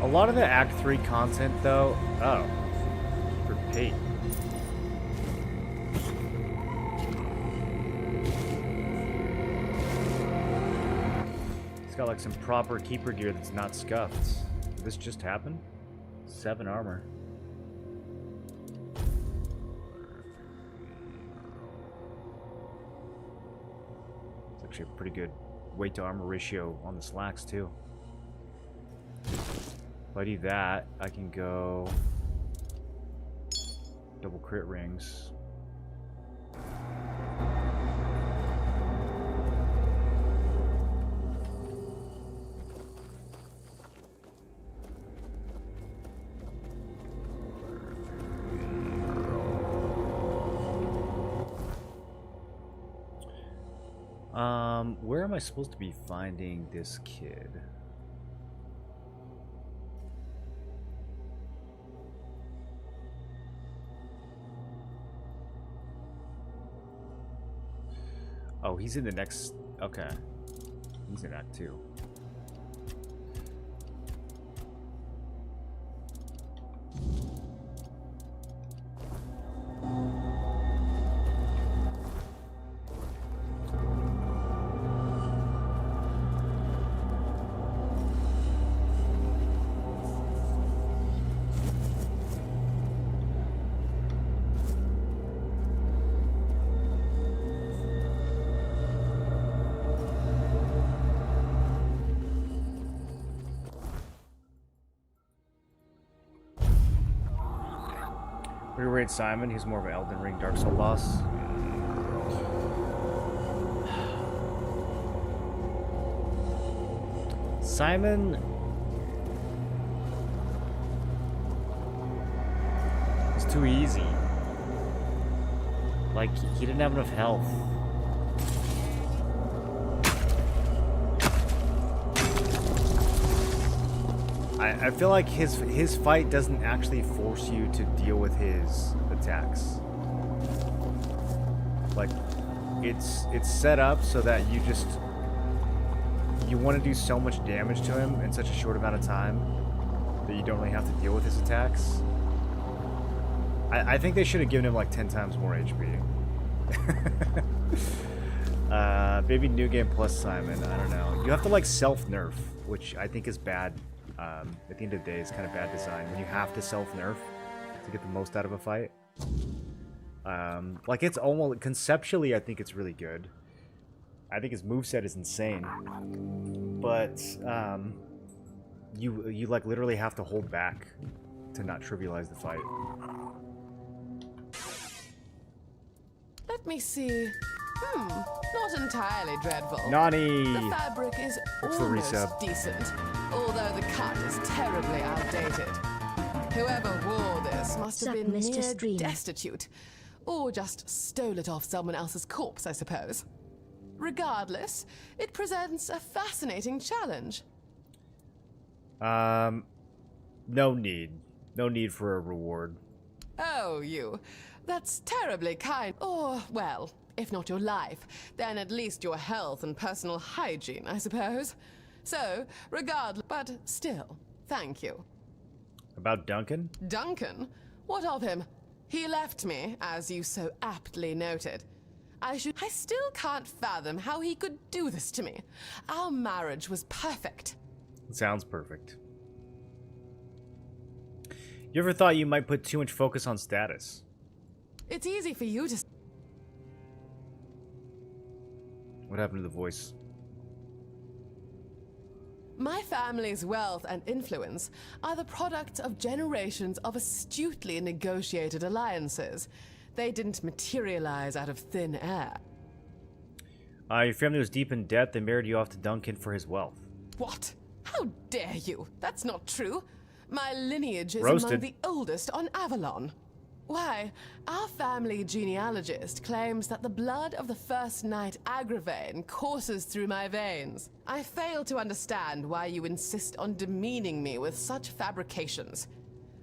S2: A lot of the Act 3 content, though... Oh. For Pate. He's got, like, some proper Keeper gear that's not scuffed. Did this just happen? 7 armor. It's actually a pretty good weight to armor ratio on the slacks, too. If I do that, I can go double crit rings. Where am I supposed to be finding this kid? Oh, he's in the next... Okay. He's in Act 2. Rearrayed Simon, he's more of an Elden Ring Dark Soul boss. Simon... it's too easy. Like, he didn't have enough health. I feel like his fight doesn't actually force you to deal with his attacks. Like, it's set up so that you want to do so much damage to him in such a short amount of time that you don't really have to deal with his attacks. I think they should have given him like 10 times more HP. Maybe New Game Plus Simon, I don't know. You have to like self-nerf, which I think is bad. At the end of the day, it's kind of bad design when you have to self-nerf to get the most out of a fight. Like, it's almost conceptually, I think it's really good. I think his moveset is insane, but you like literally have to hold back to not trivialize the fight.
S8: Let me see. Not entirely dreadful.
S2: Nani!
S8: The fabric is almost decent, although the cut is terribly outdated. Whoever wore this must have been near destitute, or just stole it off someone else's corpse, I suppose. Regardless, it presents a fascinating challenge.
S2: No need. No need for a reward.
S8: Oh, you. That's terribly kind. Or, well, if not your life, then at least your health and personal hygiene, I suppose. So, regardless, but still, thank you.
S2: About Duncan?
S8: Duncan? What of him? He left me, as you so aptly noted. I still can't fathom how he could do this to me. Our marriage was perfect.
S2: Sounds perfect. You ever thought you might put too much focus on status?
S8: It's easy for you to...
S2: What happened to the voice?
S8: My family's wealth and influence are the product of generations of astutely negotiated alliances. They didn't materialize out of thin air.
S2: Your family was deep in debt. They married you off to Duncan for his wealth.
S8: What? How dare you? That's not true. My lineage is
S2: Roasted.
S8: among the oldest on Avalon. Why, our family genealogist claims that the blood of the first knight Agravain courses through my veins. I fail to understand why you insist on demeaning me with such fabrications.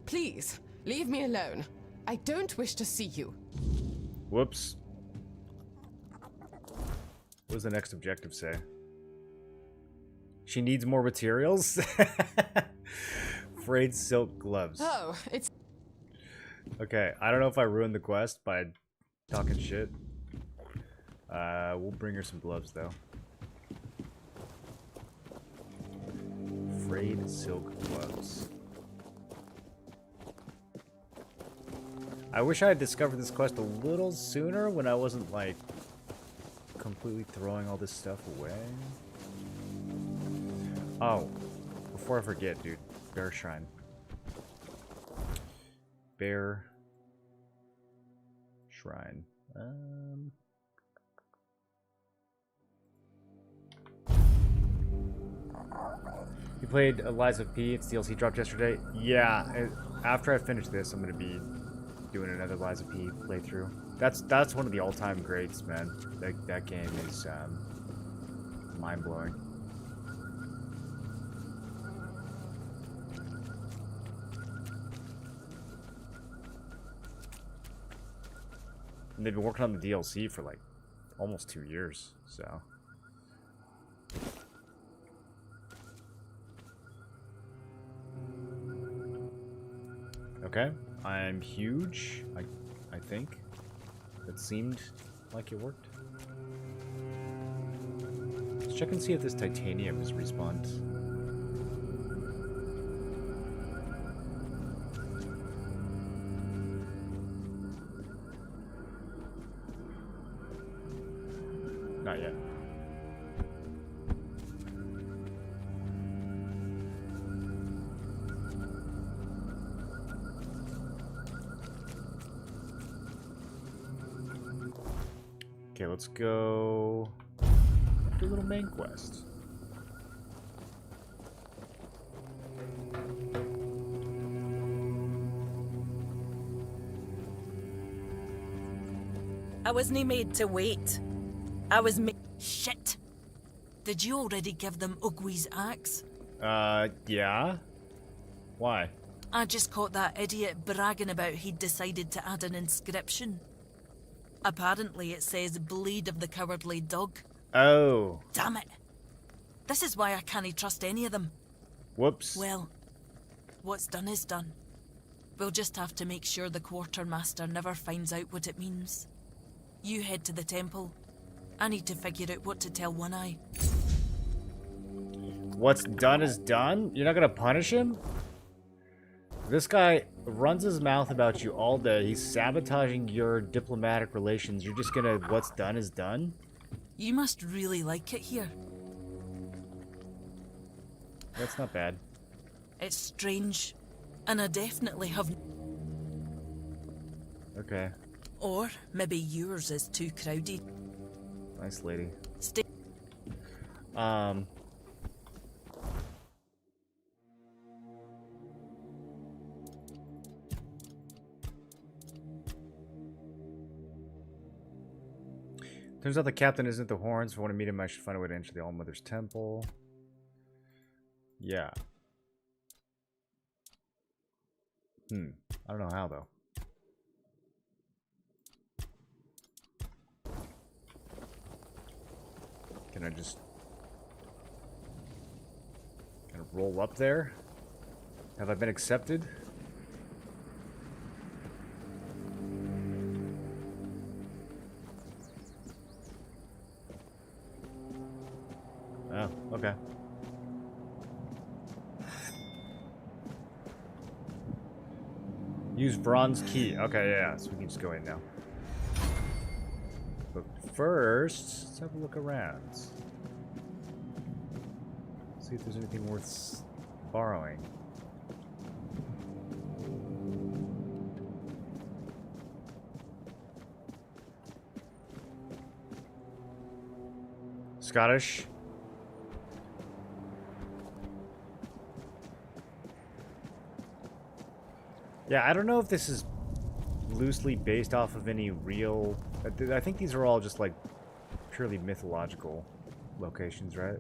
S8: Please, leave me alone. I don't wish to see you.
S2: Whoops. What does the next objective say? She needs more materials? Frayed silk gloves.
S8: Oh, it's...
S2: Okay, I don't know if I ruined the quest by talking shit. We'll bring her some gloves, though. Frayed silk gloves. I wish I had discovered this quest a little sooner when I wasn't, like, completely throwing all this stuff away. Oh, before I forget, dude. Bear Shrine. Bear Shrine. You played Eliza P. It's DLC dropped yesterday. Yeah, after I finish this, I'm gonna be doing another Eliza P. playthrough. That's one of the all-time greats, man. That game is mind-blowing. And they've been working on the DLC for like almost 2 years, so. Okay, I'm huge, I think. It seemed like it worked. Let's check and see if this titanium is respawned. Not yet. Okay, let's go do a little main quest.
S9: I wasn't made to wait. I was made... Shit! Did you already give them Ugwi's axe?
S2: Yeah. Why?
S9: I just caught that idiot bragging about he'd decided to add an inscription. Apparently it says bleed of the cowardly dog.
S2: Oh.
S9: Damn it. This is why I can't trust any of them.
S2: Whoops.
S9: Well, what's done is done. We'll just have to make sure the quartermaster never finds out what it means. You head to the temple. I need to figure out what to tell One Eye.
S2: What's done is done? You're not gonna punish him? This guy runs his mouth about you all day. He's sabotaging your diplomatic relations. You're just gonna, what's done is done?
S9: You must really like it here.
S2: That's not bad.
S9: It's strange, and I definitely have...
S2: Okay.
S9: Or maybe yours is too crowded.
S2: Nice lady.
S9: Stay...
S2: Turns out the captain isn't the horns. If I want to meet him, I should find a way to enter the All-Mother's temple. Yeah. I don't know how, though. Can I just... kind of roll up there? Have I been accepted? Oh, okay. Use bronze key. Okay, yeah, so we can just go in now. But first, let's have a look around. See if there's anything worth borrowing. Scottish. Yeah, I don't know if this is loosely based off of any real... I think these are all just, like, purely mythological locations, right?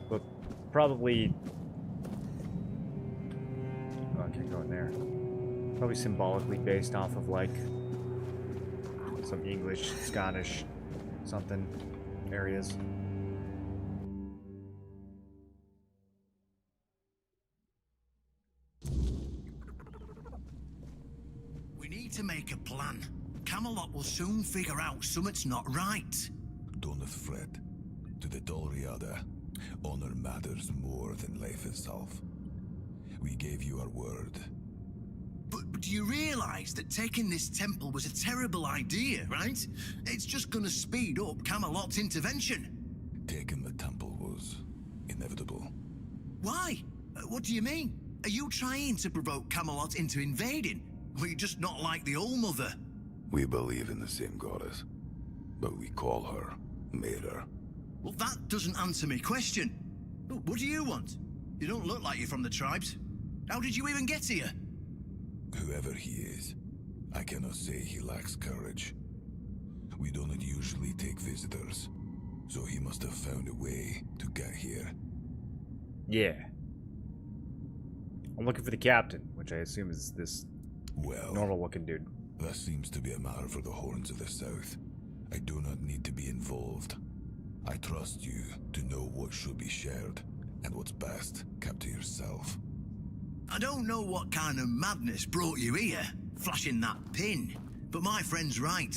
S2: But probably... oh, I can't go in there. Probably symbolically based off of, like, some English, Scottish, something areas.
S10: We need to make a plan. Camelot will soon figure out something's not right.
S11: Don't fret. To the Dolriada, honor matters more than life itself. We gave you our word.
S10: But do you realize that taking this temple was a terrible idea, right? It's just gonna speed up Camelot's intervention.
S11: Taking the temple was inevitable.
S10: Why? What do you mean? Are you trying to provoke Camelot into invading? Or are you just not like the Old Mother?
S11: We believe in the same goddess, but we call her Mera.
S10: Well, that doesn't answer my question. What do you want? You don't look like you're from the tribes. How did you even get here?
S11: Whoever he is, I cannot say he lacks courage. We do not usually take visitors, so he must have found a way to get here.
S2: Yeah. I'm looking for the captain, which I assume is this normal-looking dude.
S11: That seems to be a matter for the Horns of the South. I do not need to be involved. I trust you to know what should be shared, and what's best kept to yourself.
S10: I don't know what kind of madness brought you here, flashing that pin, but my friend's right.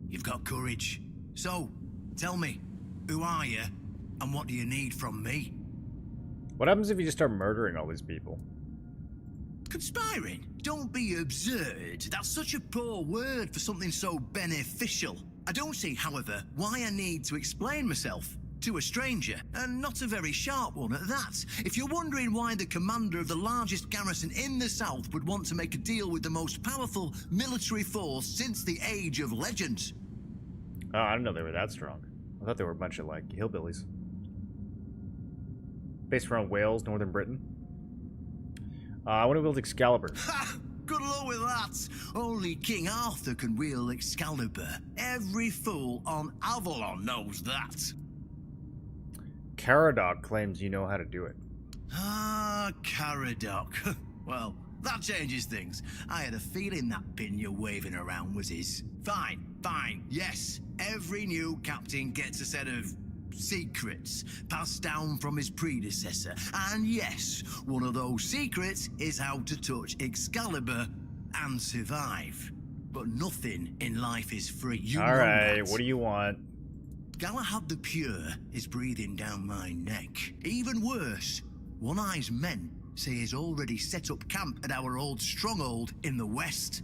S10: You've got courage. So, tell me, who are you, and what do you need from me?
S2: What happens if you just start murdering all these people?
S10: Conspiring? Don't be absurd. That's such a poor word for something so beneficial. I don't see, however, why I need to explain myself to a stranger, and not a very sharp one at that. If you're wondering why the commander of the largest garrison in the south would want to make a deal with the most powerful military force since the Age of Legends.
S2: Oh, I didn't know they were that strong. I thought they were a bunch of, like, hillbillies. Based around Wales, northern Britain. I want to wield Excalibur.
S10: Ha! Good luck with that. Only King Arthur can wield Excalibur. Every fool on Avalon knows that.
S2: Caradoc claims you know how to do it.
S10: Ah, Caradoc. Well, that changes things. I had a feeling that pin you're waving around was his. Fine, fine, yes. Every new captain gets a set of secrets passed down from his predecessor. And yes, one of those secrets is how to touch Excalibur and survive. But nothing in life is free. You know
S2: Alright,
S10: that.
S2: what do you want?
S10: Galahad the Pure is breathing down my neck. Even worse, One Eye's men say he's already set up camp at our old stronghold in the west.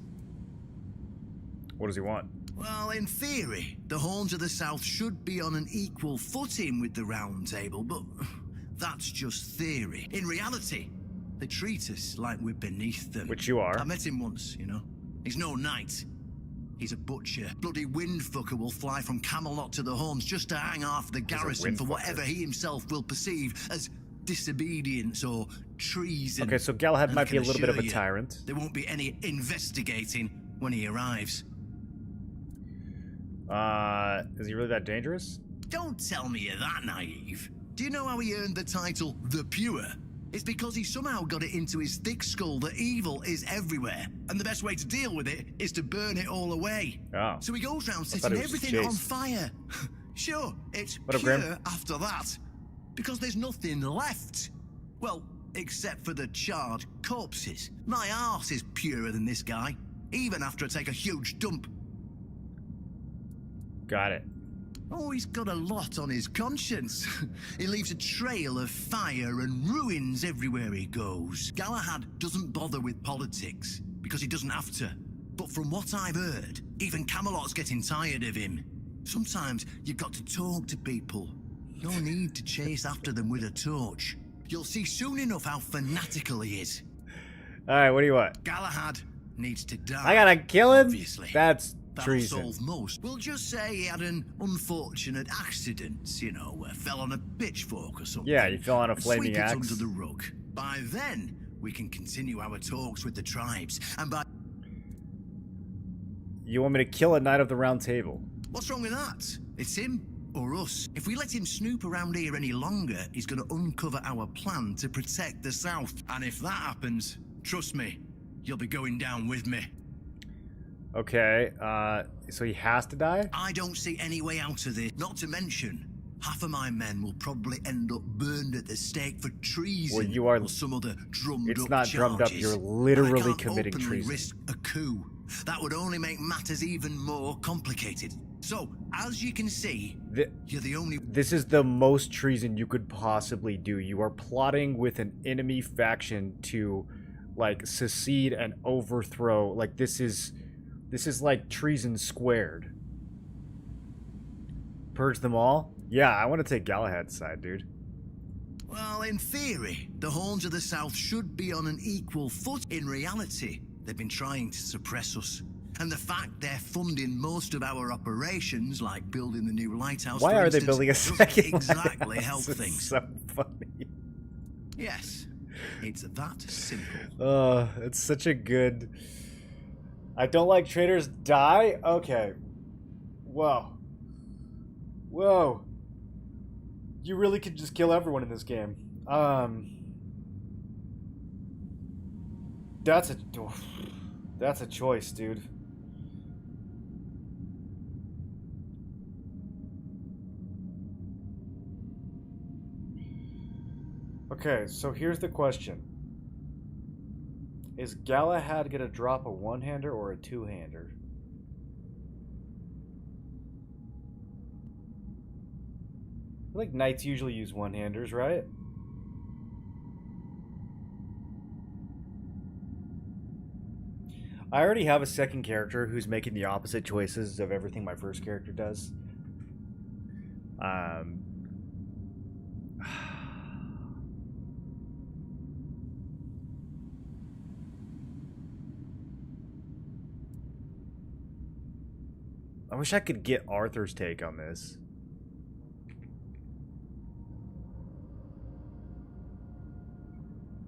S2: What does he want?
S10: Well, in theory, the Horns of the South should be on an equal footing with the Round Table, but that's just theory. In reality, they treat us like we're beneath them.
S2: Which you are.
S10: I met him once, you know. He's no knight. He's a butcher. Bloody windfucker will fly from Camelot to the Horns just to hang off the garrison for whatever he himself will perceive as disobedience or treason.
S2: Okay, so Galahad
S10: And
S2: might
S10: I
S2: be a
S10: can
S2: little bit of a
S10: assure you,
S2: tyrant.
S10: There won't be any investigating when he arrives.
S2: Is he really that dangerous?
S10: Don't tell me you're that naive. Do you know how he earned the title The Pure? It's because he somehow got it into his thick skull that evil is everywhere, and the best way to deal with it is to burn it all away.
S2: Oh.
S10: So he goes round
S2: I thought
S10: setting
S2: it was
S10: everything on
S2: Jace.
S10: fire. Sure, it's
S2: What up,
S10: pure
S2: Grim?
S10: after that, because there's nothing left. Well, except for the charred corpses. My arse is purer than this guy, even after I take a huge dump.
S2: Got it.
S10: Oh, he's got a lot on his conscience. He leaves a trail of fire and ruins everywhere he goes. Galahad doesn't bother with politics, because he doesn't have to. But from what I've heard, even Camelot's getting tired of him. Sometimes you've got to talk to people. No need to chase after them with a torch. You'll see soon enough how fanatical he is.
S2: Alright, what do you want?
S10: Galahad needs to die.
S2: I gotta kill him?
S10: Obviously.
S2: That's
S10: That'll
S2: treason.
S10: solve most. We'll just say he had an unfortunate accident, you know, fell on a pitchfork or something.
S2: Yeah, he fell on a
S10: And
S2: flaming
S10: sweep it
S2: axe.
S10: under the rug. By then, we can continue our talks with the tribes. And by...
S2: You want me to kill a Knight of the Round Table?
S10: What's wrong with that? It's him or us. If we let him snoop around here any longer, he's going to uncover our plan to protect the South. And if that happens, trust me, you'll be going down with me.
S2: Okay, so he has to die?
S10: I don't see any way out of this. Not to mention, half of my men will probably end up burned at the stake for treason.
S2: Well, you are...
S10: or some other drummed
S2: It's
S10: up
S2: not drummed up,
S10: charges.
S2: you're
S10: And I
S2: literally
S10: can't
S2: committing
S10: openly
S2: treason.
S10: risk a coup. That would only make matters even more complicated. So, as you can see, you're the only...
S2: This is the most treason you could possibly do. You are plotting with an enemy faction to, like, secede and overthrow. Like, this is like treason squared. Purge them all? Yeah, I want to take Galahad's side, dude.
S10: Well, in theory, the Horns of the South should be on an equal foot. In reality, they've been trying to suppress us. And the fact they're funding most of our operations, like building the new lighthouse,
S2: Why
S10: for
S2: are they
S10: instance,
S2: building a
S10: doesn't
S2: second
S10: exactly
S2: lighthouse?
S10: help
S2: It's
S10: things.
S2: so funny.
S10: Yes, it's that simple.
S2: It's such a good... I don't like traitors die? Okay. Whoa. Whoa. You really could just kill everyone in this game. That's a choice, dude. Okay, so here's the question. Is Galahad gonna drop a one-hander or a two-hander? I feel like knights usually use one-handers, right? I already have a second character who's making the opposite choices of everything my first character does. I wish I could get Arthur's take on this.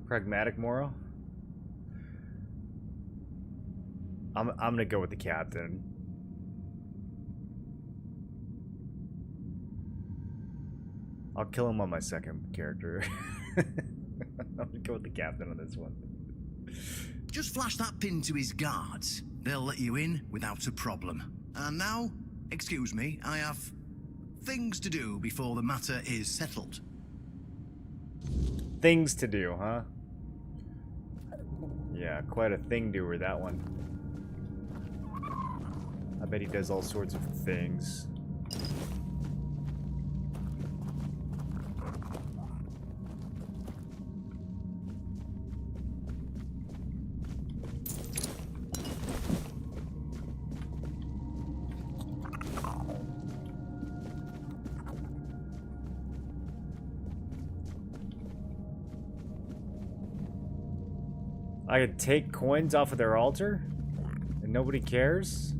S2: Pragmatic moral? I'm gonna go with the captain. I'll kill him on my second character. I'm gonna go with the captain on this one.
S10: Just flash that pin to his guards. They'll let you in without a problem. And now, excuse me, I have things to do before the matter is settled.
S2: Things to do, huh? Yeah, quite a thing doer, that one. I bet he does all sorts of things. I could take coins off of their altar? And nobody cares?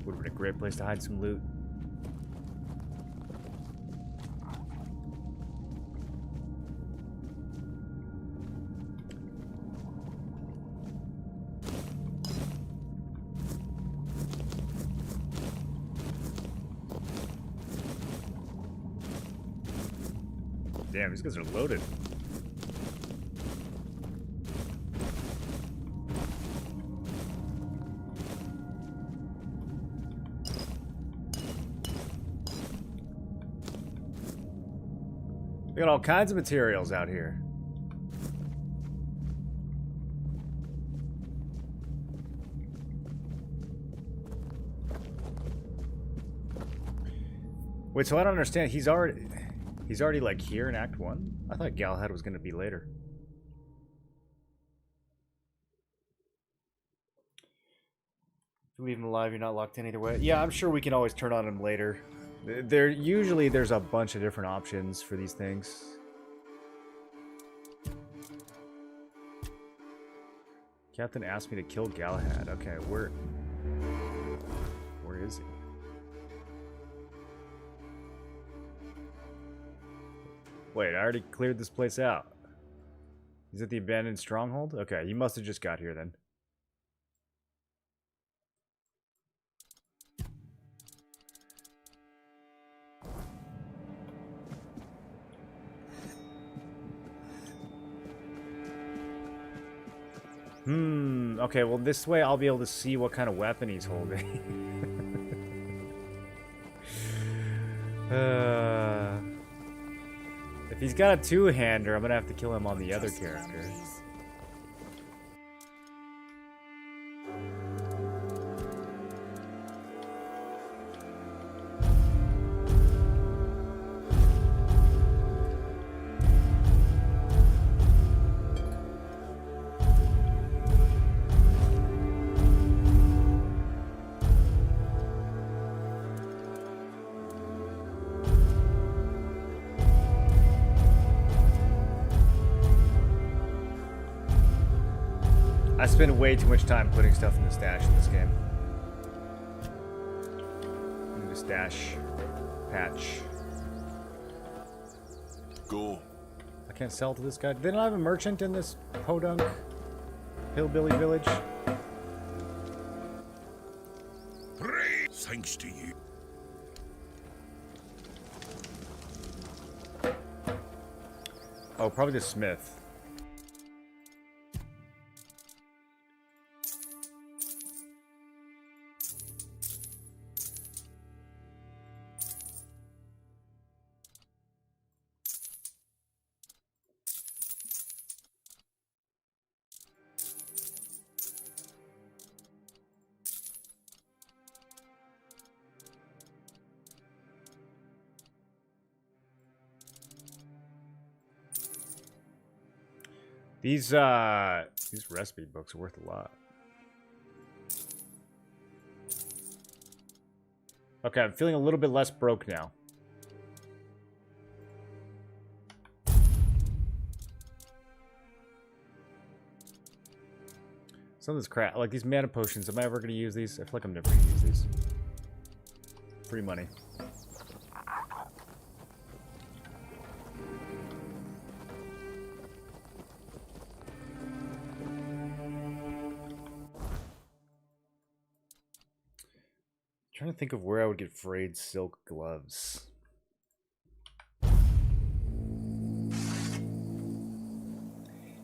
S2: Would have been a great place to hide some loot. Damn, these guys are loaded. We got all kinds of materials out here. Wait, so I don't understand. He's already like here in Act 1? I thought Galahad was gonna be later. If you leave him alive, you're not locked in either way. Yeah, I'm sure we can always turn on him later. Usually there's a bunch of different options for these things. Captain asked me to kill Galahad. Okay, where is he? Wait, I already cleared this place out. Is it the abandoned stronghold? Okay, he must have just got here then. Okay, well this way I'll be able to see what kind of weapon he's holding. If he's got a two-hander, I'm gonna have to kill him on the other character. I spend way too much time putting stuff in the stash in this game. In the stash patch.
S11: Go.
S2: I can't sell to this guy. They don't have a merchant in this podunk hillbilly village.
S11: Thanks to you.
S2: Oh, probably the smith. These recipe books are worth a lot. Okay, I'm feeling a little bit less broke now. Some of this crap, like these mana potions, am I ever going to use these? I feel like I'm never going to use these. Free money. Trying to think of where I would get frayed silk gloves.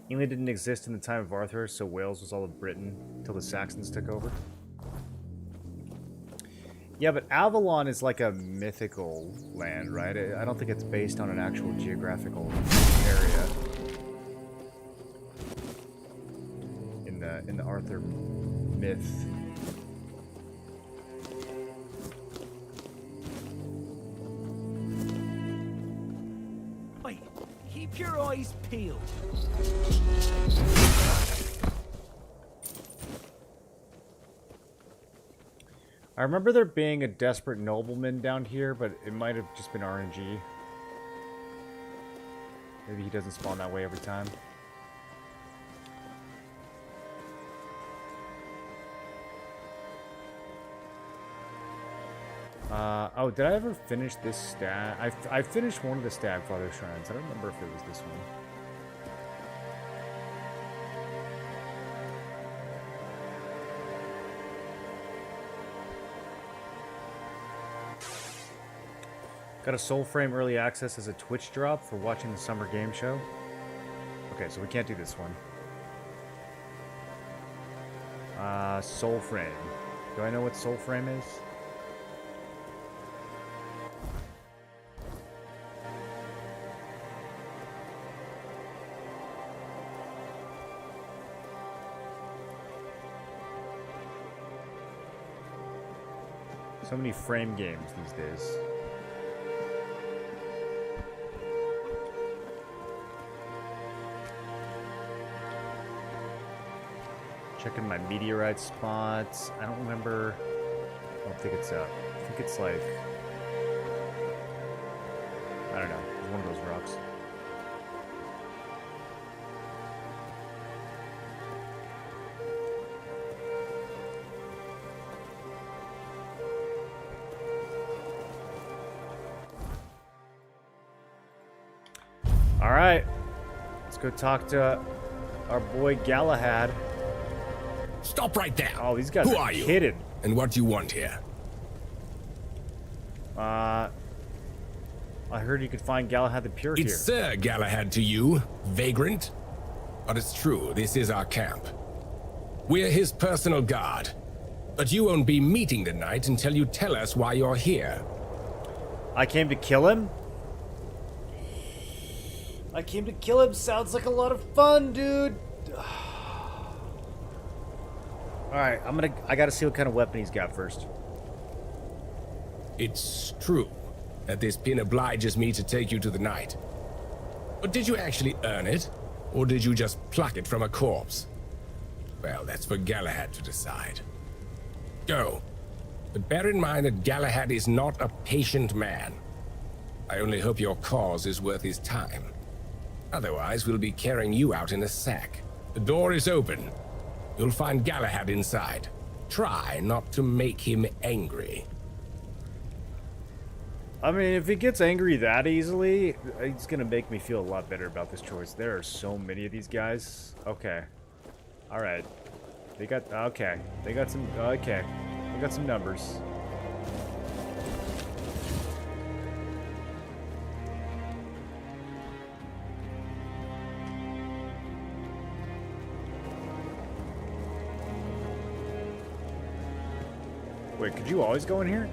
S2: England didn't exist in the time of Arthur, so Wales was all of Britain until the Saxons took over. Yeah, but Avalon is like a mythical land, right? I don't think it's based on an actual geographical area in the Arthur myth.
S3: Wait, keep your eyes peeled.
S2: I remember there being a desperate nobleman down here, but it might have just been RNG. Maybe he doesn't spawn that way every time. Oh, did I ever finish this stag? I finished one of the Stagfather shrines. I don't remember if it was this one. Got a Soul Frame early access as a Twitch drop for watching the summer game show. Okay, so we can't do this one. Soul Frame. Do I know what Soul Frame is? So many frame games these days. Checking my meteorite spots. I don't remember. I don't think it's up. I think it's like, I don't know. It's one of those rocks. All right, let's go talk to our boy Galahad.
S12: Stop right there.
S2: Oh, these guys are kidding.
S12: And what do you want here?
S2: I heard you could find Galahad the Pure here.
S12: It's Sir Galahad to you, vagrant. But it's true, this is our camp. We're his personal guard. But you won't be meeting tonight until you tell us why you're here.
S2: I came to kill him? I came to kill him. Sounds like a lot of fun, dude. Alright, I gotta see what kind of weapon he's got first.
S12: It's true that this pin obliges me to take you to the night. But did you actually earn it? Or did you just pluck it from a corpse? Well, that's for Galahad to decide. Go. But bear in mind that Galahad is not a patient man. I only hope your cause is worth his time. Otherwise, we'll be carrying you out in a sack. The door is open. You'll find Galahad inside. Try not to make him angry.
S2: I mean, if he gets angry that easily, it's gonna make me feel a lot better about this choice. There are so many of these guys. Okay. Alright. They got... Okay. They got some... Okay. They got some numbers. Wait, could you always go in here?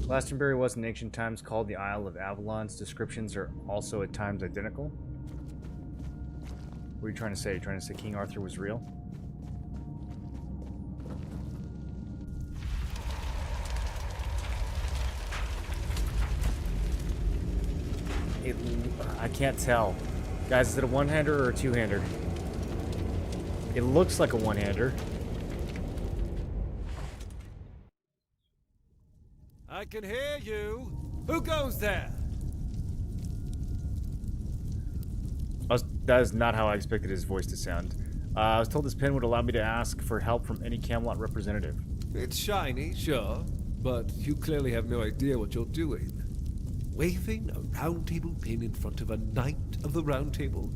S2: Glastonbury was in ancient times called the Isle of Avalon's descriptions are also at times identical. What are you trying to say? Are you trying to say King Arthur was real? I can't tell. Guys, is it a one-hander or a two-hander? It looks like a one-hander.
S3: I can hear you. Who goes there?
S2: That is not how I expected his voice to sound. I was told this pin would allow me to ask for help from any Camelot representative.
S6: It's shiny, sure, but you clearly have no idea what you're doing. Waving a round table pin in front of a knight of the round table?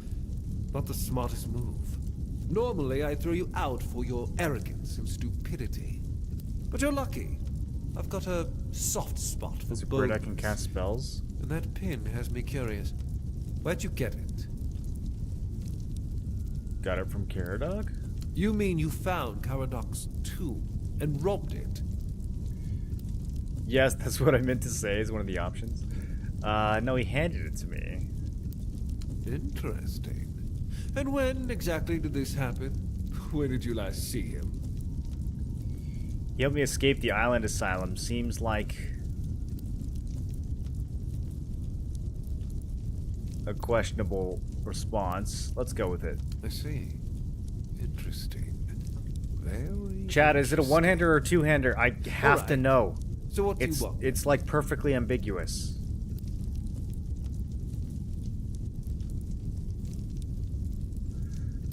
S6: Not the smartest move. Normally, I'd throw you out for your arrogance and stupidity. But you're lucky. I've got a soft spot for
S2: Is it
S6: boldness.
S2: weird I can cast spells?
S6: And that pin has me curious. Where'd you get it?
S2: Got it from Caradog?
S6: You mean you found Caradog's tomb and robbed it?
S2: Yes, that's what I meant to say is one of the options. No, he handed it to me.
S6: Interesting. And when exactly did this happen? Where did you last see him?
S2: He helped me escape the island asylum. Seems like a questionable response. Let's go with it.
S6: I see. Interesting. Very
S2: Chad, is it a one-hander or a two-hander? I have to know.
S6: So what do
S2: It's
S6: you want?
S2: it's like perfectly ambiguous.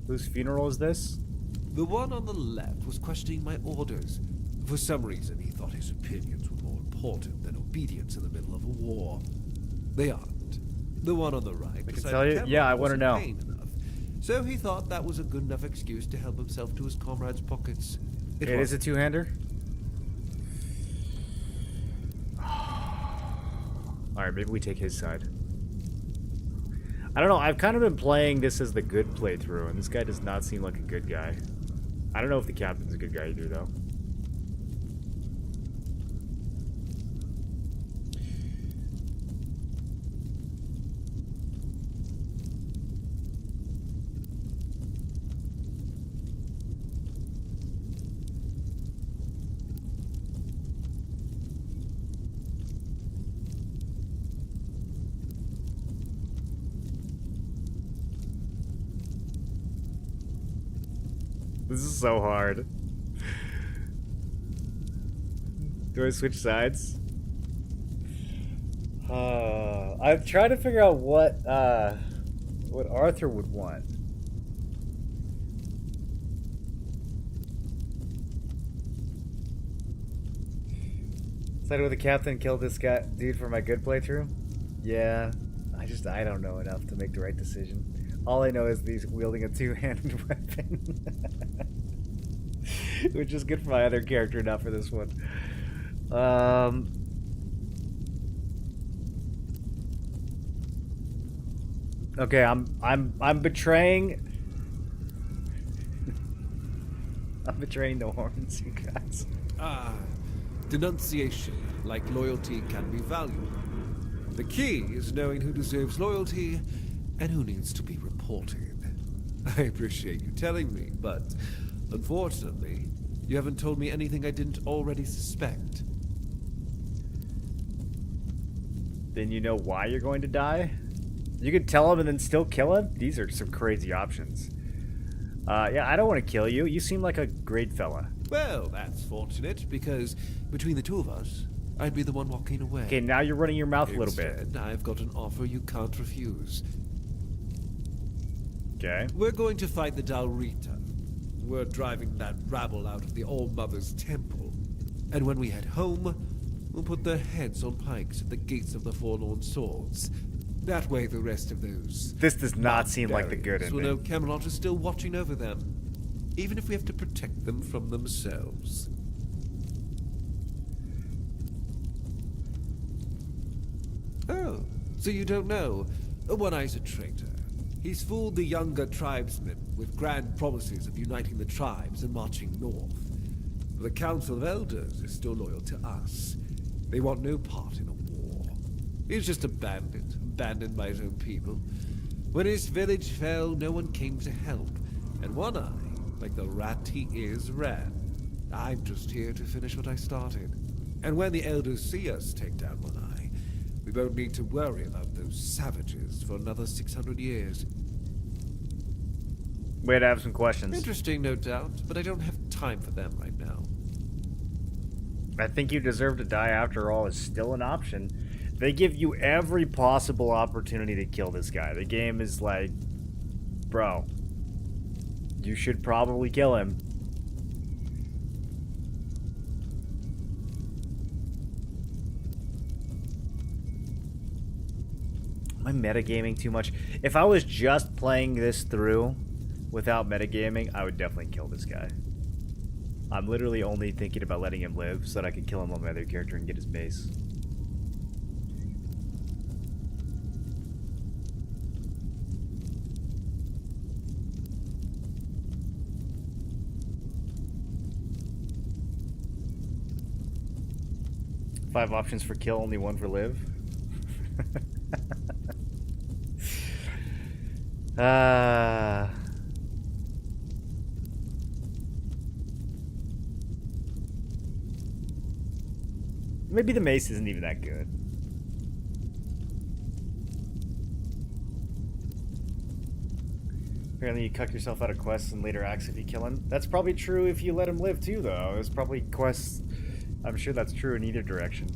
S2: Whose funeral is this?
S6: The one on the left was questioning my orders. For some reason, he thought his opinions were more important than obedience in the middle of a war. They aren't. The one on the right.
S2: I can
S6: decided
S2: tell you.
S6: Cameron
S2: Yeah, I want to
S6: wasn't
S2: know.
S6: paying enough. So he thought that was a good enough excuse to help himself to his comrades' pockets.
S2: It is a two-hander? Alright, maybe we take his side. I don't know, I've kind of been playing this as the good playthrough, and this guy does not seem like a good guy. I don't know if the captain's a good guy either, though. This is so hard. Do I switch sides? I'm trying to figure out what Arthur would want. Sided with the captain, killed this guy dude for my good playthrough? Yeah. I don't know enough to make the right decision. All I know is that he's wielding a two-handed weapon. Which is good for my other character, not for this one. Okay, I'm betraying I'm betraying the horns, you guys.
S6: Denunciation, like loyalty, can be valuable. The key is knowing who deserves loyalty and who needs to be reported. I appreciate you telling me, but unfortunately, you haven't told me anything I didn't already suspect.
S2: Then you know why you're going to die? You could tell him and then still kill him? These are some crazy options. Yeah, I don't want to kill you. You seem like a great fella.
S6: Well, that's fortunate, because between the two of us, I'd be the one walking away.
S2: Okay, now you're running your mouth a little bit.
S6: Instead, I've got an offer you can't refuse.
S2: Okay.
S6: We're going to fight the Dalrita. We're driving that rabble out of the All-Mother's temple. And when we head home, we'll put their heads on pikes at the gates of the Forlorn Swords. That way the rest of those...
S2: This does not seem like the good
S6: will know
S2: ending.
S6: Camelot is still watching over them, even if we have to protect them from themselves. Oh, so you don't know? One-Eye's a traitor. He's fooled the younger tribesmen with grand promises of uniting the tribes and marching north. The Council of Elders is still loyal to us. They want no part in a war. He's just a bandit, abandoned by his own people. When his village fell, no one came to help. And One-Eye, like the rat he is, ran. I'm just here to finish what I started. And when the Elders see us take down One-Eye, we won't need to worry about those savages for another 600 years.
S2: Wait, I have some questions.
S6: Interesting, no doubt, but I don't have time for them right now.
S2: I think you deserve to die after all is still an option. They give you every possible opportunity to kill this guy. The game is like Bro. You should probably kill him. Am I metagaming too much? If I was just playing this through without metagaming, I would definitely kill this guy. I'm literally only thinking about letting him live so that I can kill him on my other character and get his base. Five options for kill, only one for live. Maybe the mace isn't even that good. Apparently you cuck yourself out of quests and later acts if you kill him. That's probably true if you let him live too, though. There's probably quests... I'm sure that's true in either direction.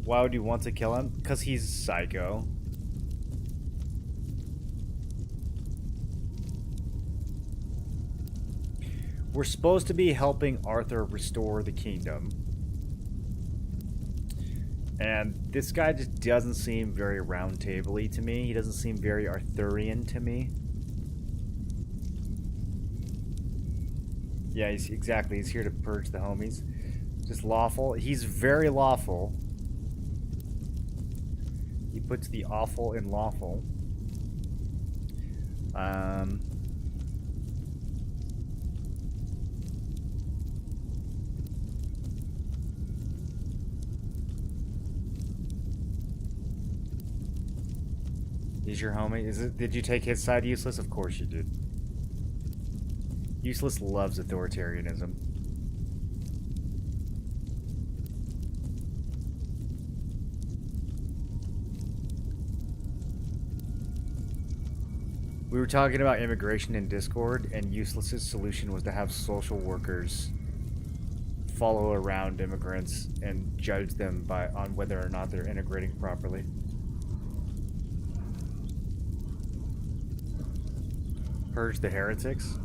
S2: Why would you want to kill him? Because he's psycho. We're supposed to be helping Arthur restore the kingdom. And this guy just doesn't seem very round table-y to me. He doesn't seem very Arthurian to me. Yeah, exactly. He's here to purge the homies. Just lawful. He's very lawful. He puts the awful in lawful. He's your homie. Is it? Did you take his side, Useless? Of course you did. Useless loves authoritarianism. We were talking about immigration in Discord, and Useless's solution was to have social workers follow around immigrants and judge them on whether or not they're integrating properly. Purge the heretics?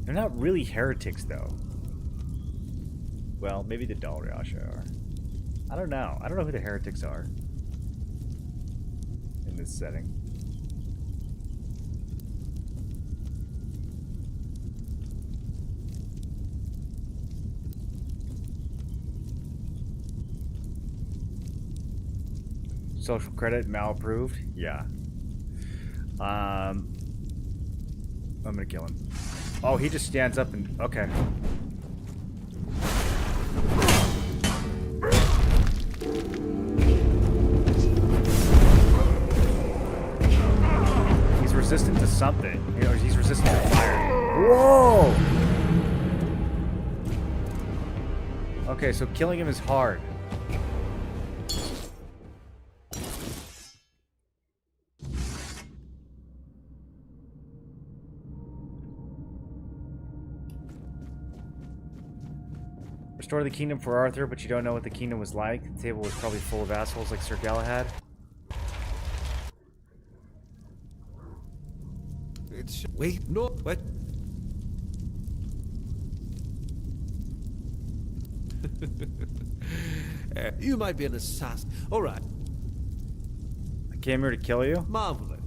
S2: They're not really heretics, though. Well, maybe the Dalriasha are. I don't know. I don't know who the heretics are in this setting. Social credit, malapproved? Yeah. I'm gonna kill him. Oh, he just stands up and... Okay. He's resistant to something. You know, he's resistant to fire. Whoa! Okay, so killing him is hard. Restore the kingdom for Arthur, but you don't know what the kingdom was like. The table was probably full of assholes like Sir Galahad.
S6: Wait, no, what? You might be an assassin. All right.
S2: I came here to kill you?
S6: Marvelous.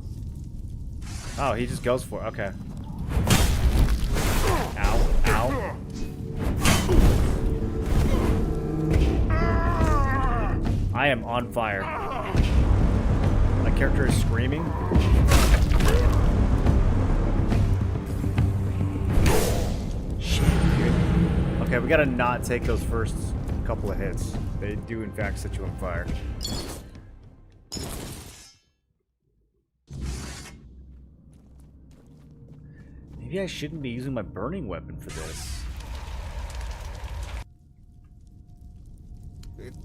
S2: Oh, he just goes for it. Okay. Ow. Ow. I am on fire. My character is screaming. Shit, dude. Okay, we gotta not take those first couple of hits. They do, in fact, set you on fire. Maybe I shouldn't be using my burning weapon for this.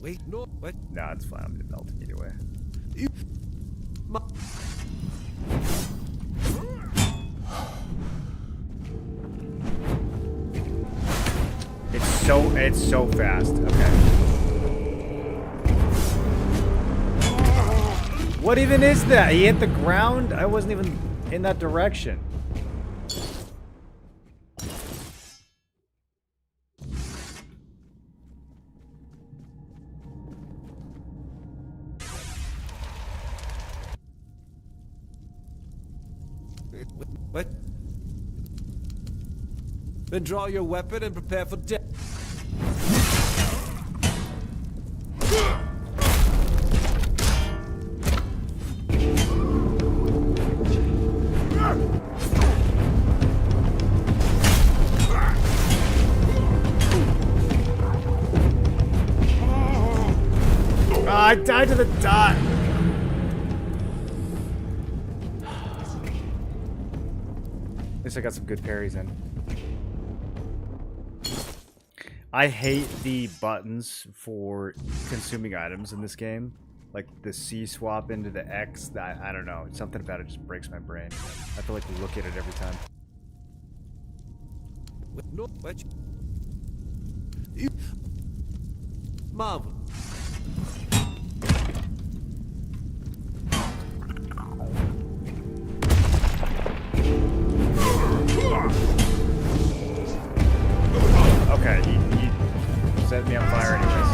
S6: Wait, no, what?
S2: Nah, it's fine. I'm gonna melt him either way. It's so fast. Okay. What even is that? He hit the ground? I wasn't even in that direction.
S6: What? Then draw your weapon and prepare for death.
S2: I died to the dot. At least I got some good parries in. I hate the buttons for consuming items in this game. Like the C swap into the X. I don't know. Something about it just breaks my brain. I have to like look at it every time.
S6: No, what? Marvel.
S2: Okay, he set me on fire anyways.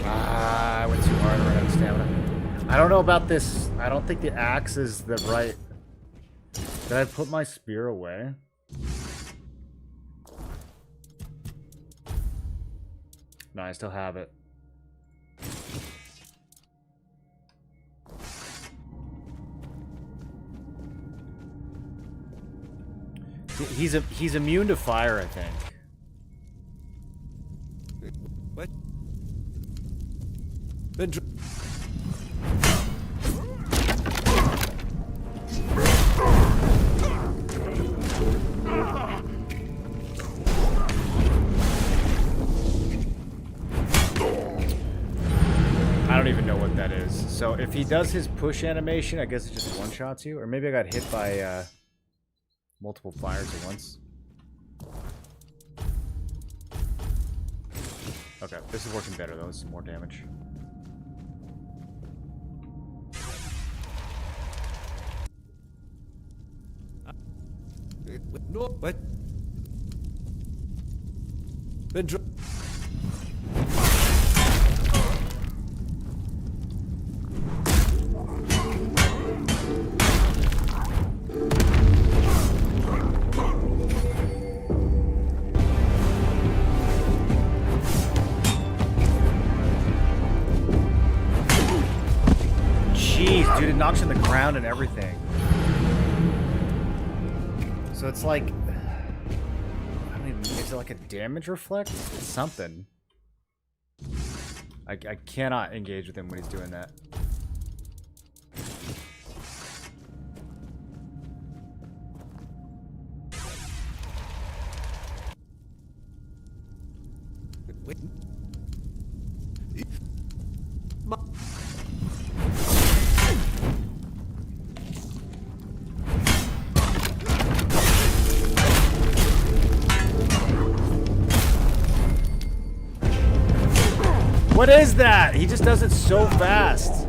S2: I went too hard and ran out of stamina. I don't know about this. I don't think the axe is the right... Did I put my spear away? No, I still have it. He's immune to fire, I think.
S6: What? Then
S2: I don't even know what that is. So if he does his push animation, I guess it just one-shots you. Or maybe I got hit by multiple fires at once. Okay, this is working better though. This is more damage.
S6: No, what? Then
S2: Jeez, dude, it knocks on the ground and everything. So it's like, I don't even, is it like a damage reflect? It's something. I cannot engage with him when he's doing that.
S6: Wait.
S2: What is that? He just does it so fast.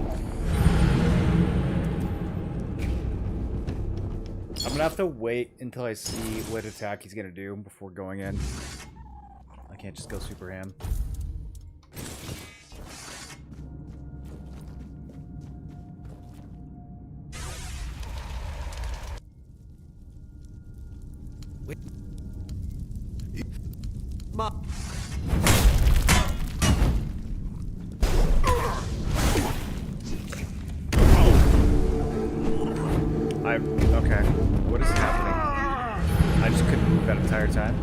S2: I'm gonna have to wait until I see what attack he's gonna do before going in. I can't just go super ham.
S6: Wait.
S2: Okay. What is happening? I just couldn't move that entire time.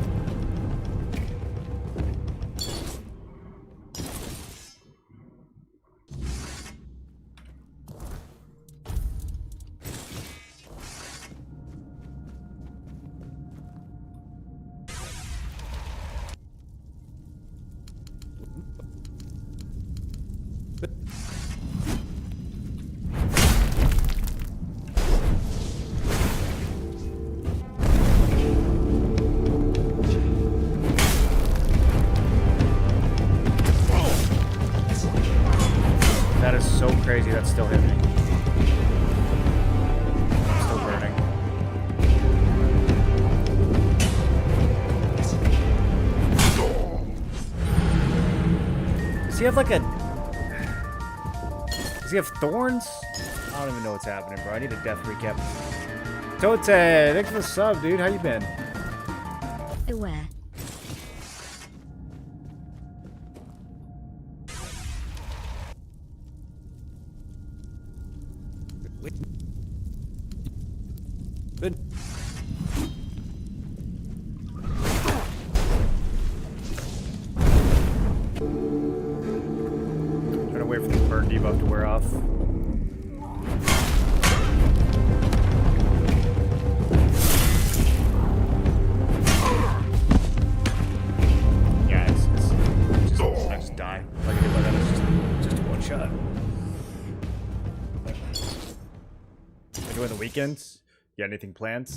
S2: crazy, that's still hitting me. I'm still burning. Does he have like a... Does he have thorns? I don't even know what's happening, bro. I need a death recap. Tote, thanks for the sub, dude. How you been?
S13: Aware.
S2: Trying to wait for this burn debuff to wear off. Yeah, it's just, I just die. If I get hit by that, it's just one shot. Enjoying the weekends? You got anything planned?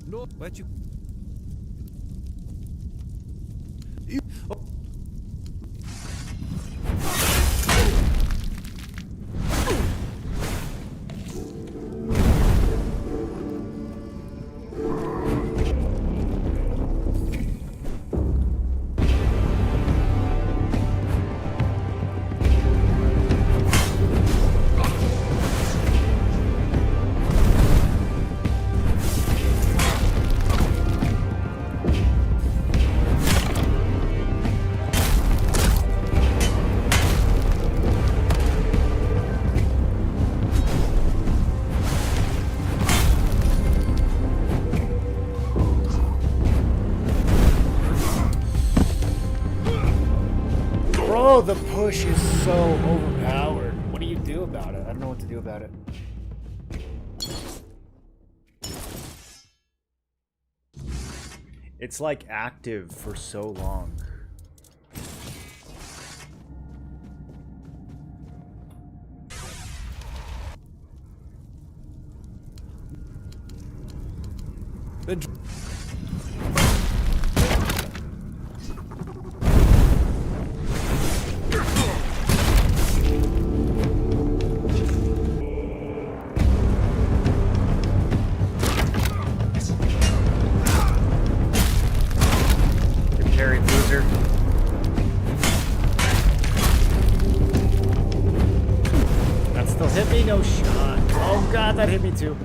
S6: No, where'd you... Oh.
S2: Bro, the push is so overpowered. What do you do about it? I don't know what to do about it. It's like active for so long. No shot. Oh god, that hit me too.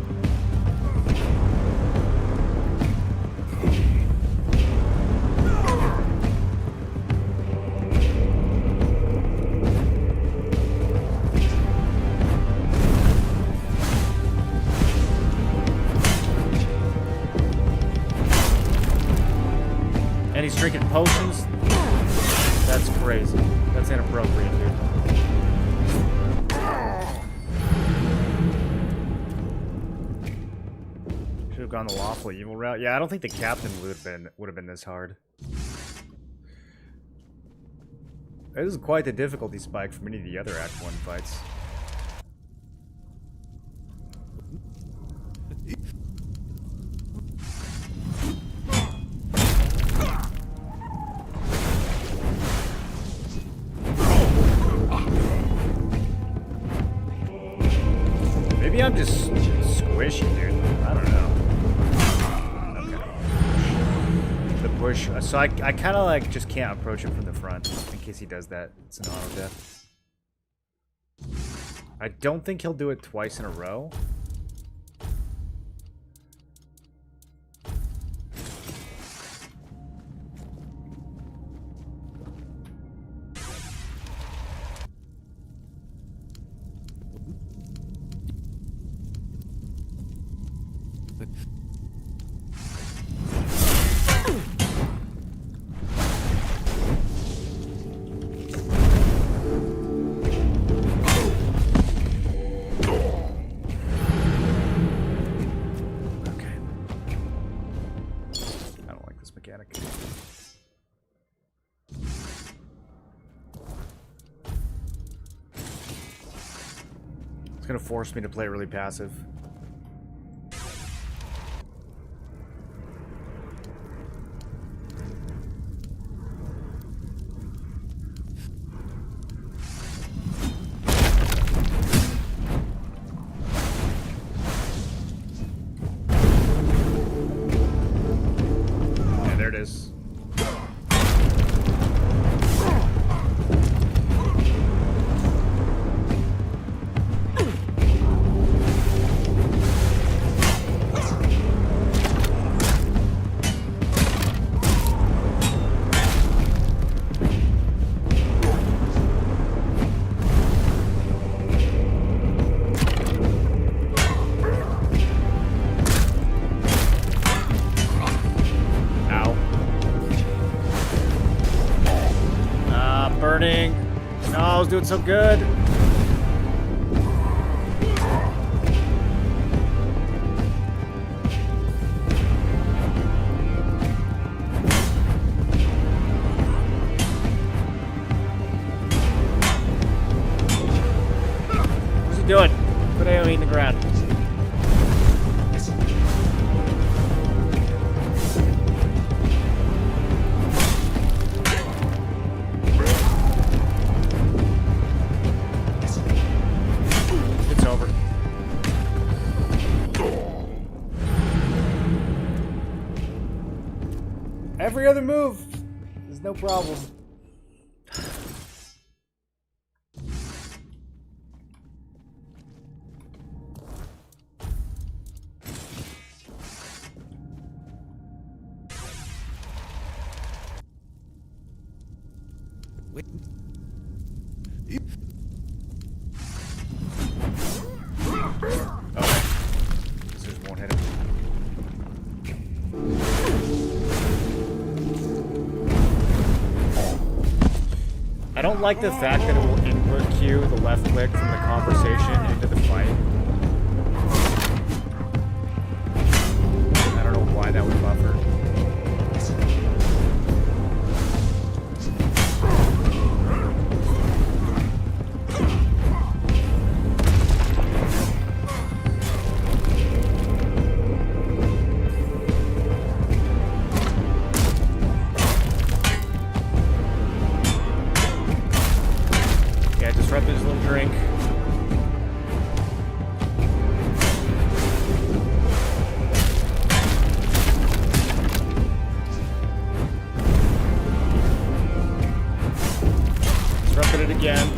S2: And he's drinking potions? That's crazy. That's inappropriate, dude. Gone the lawful evil route. Yeah, I don't think the captain would have been this hard. This is quite the difficulty spike from any of the other Act 1 fights. Maybe I'm just squishy, dude. I don't know. Push. So I kind of like just can't approach him from the front in case he does that. It's an auto death. I don't think he'll do it twice in a row. gonna force me to play really passive. Yeah, there it is. Burning. No, I was doing so good. What's he doing? Put AoE in the ground. Every other move is no problem. Okay. Scissors won't hit him. I don't like the fact that it will input cue the left click from the conversation into the fight. I don't know why that would buffer. Disrupt his little drink. Disrupted it again.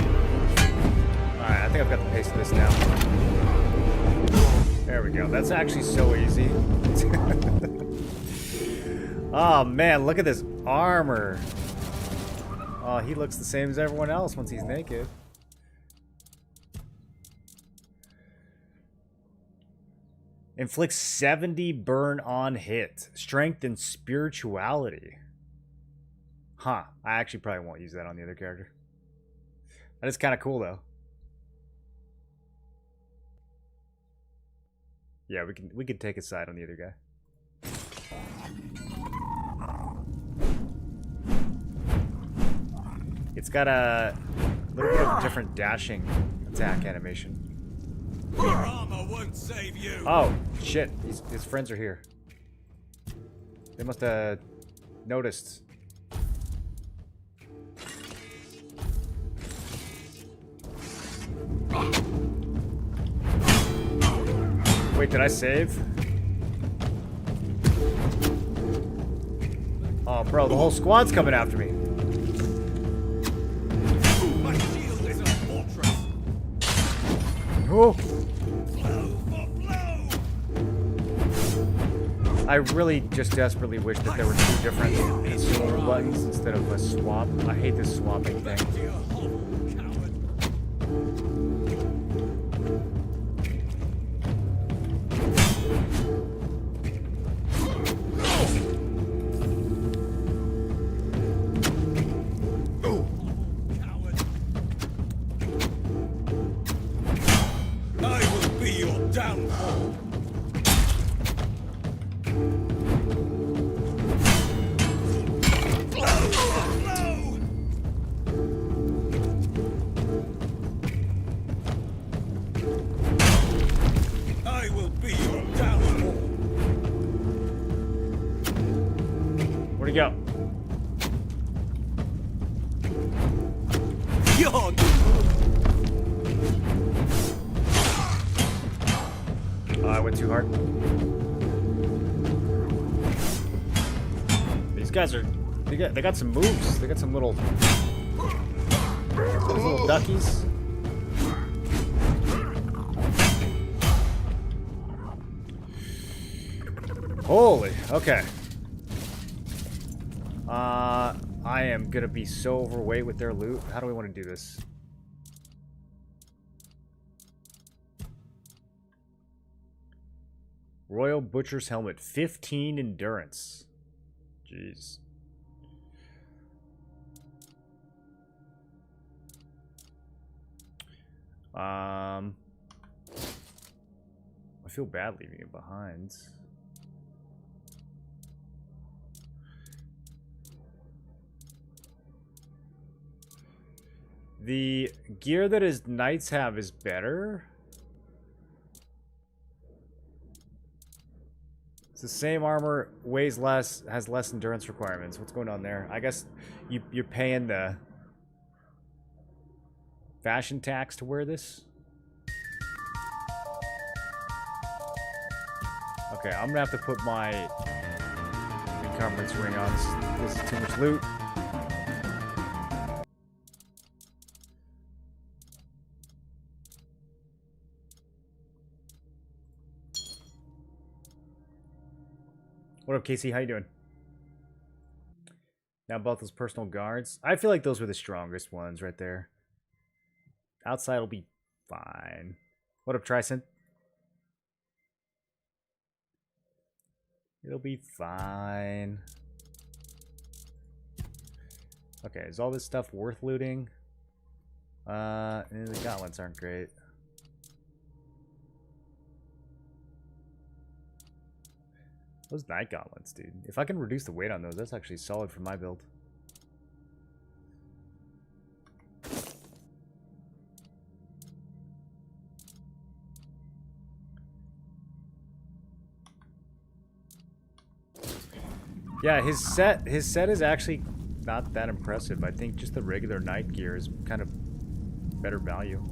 S2: Alright, I think I've got the pace of this now. There we go. That's actually so easy. Oh man, look at this armor. Oh, he looks the same as everyone else once he's naked. Inflicts 70 burn on hit. Strength and spirituality. Huh. I actually probably won't use that on the other character. That is kind of cool though. Yeah, we can take a side on the other guy. It's got a little bit of a different dashing attack animation.
S3: Your armor won't save you.
S2: Oh, shit. His friends are here. They must have noticed. Wait, did I save? Oh, bro, the whole squad's coming after me.
S3: My shield is a fortress.
S2: Oh. I really just desperately wish that there were two different consumable buttons instead of a swap. I hate this swapping thing. go.
S10: Yawn!
S2: I went too hard. These guys are... They got some moves. They got some little... Those little duckies. Holy, okay. I am gonna be so overweight with their loot. How do we want to do this? Royal Butcher's Helmet, 15 endurance. Jeez. I feel bad leaving it behind. The gear that his knights have is better. It's the same armor, weighs less, has less endurance requirements. What's going on there? I guess you're paying the fashion tax to wear this. Okay, I'm gonna have to put my encumbrance ring on. This is too much loot. What up, Casey? How you doing? Now both those personal guards. I feel like those were the strongest ones right there. Outside will be fine. What up, Tricent? It'll be fine. Okay, is all this stuff worth looting? And the gauntlets aren't great. Those night gauntlets, dude. If I can reduce the weight on those, that's actually solid for my build. Yeah, his set is actually not that impressive. I think just the regular night gear is kind of better value.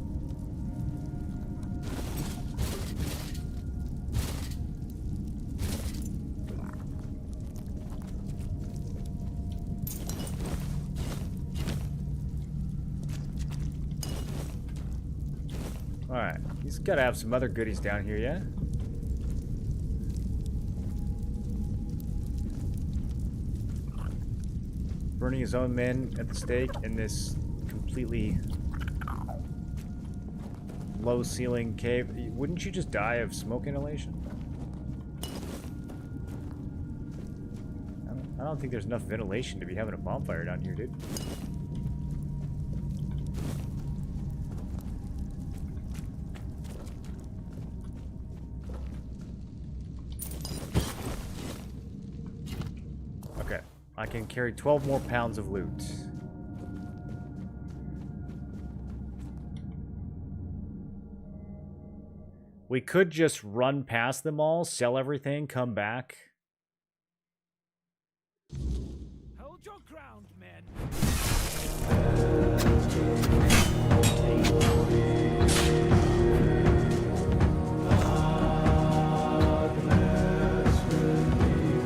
S2: Alright, he's got to have some other goodies down here, yeah? Burning his own men at the stake in this completely low-ceiling cave. Wouldn't you just die of smoke inhalation? I don't think there's enough ventilation to be having a bonfire down here, dude. I can carry 12 more pounds of loot. We could just run past them all, sell everything, come back.
S3: Hold your ground, men.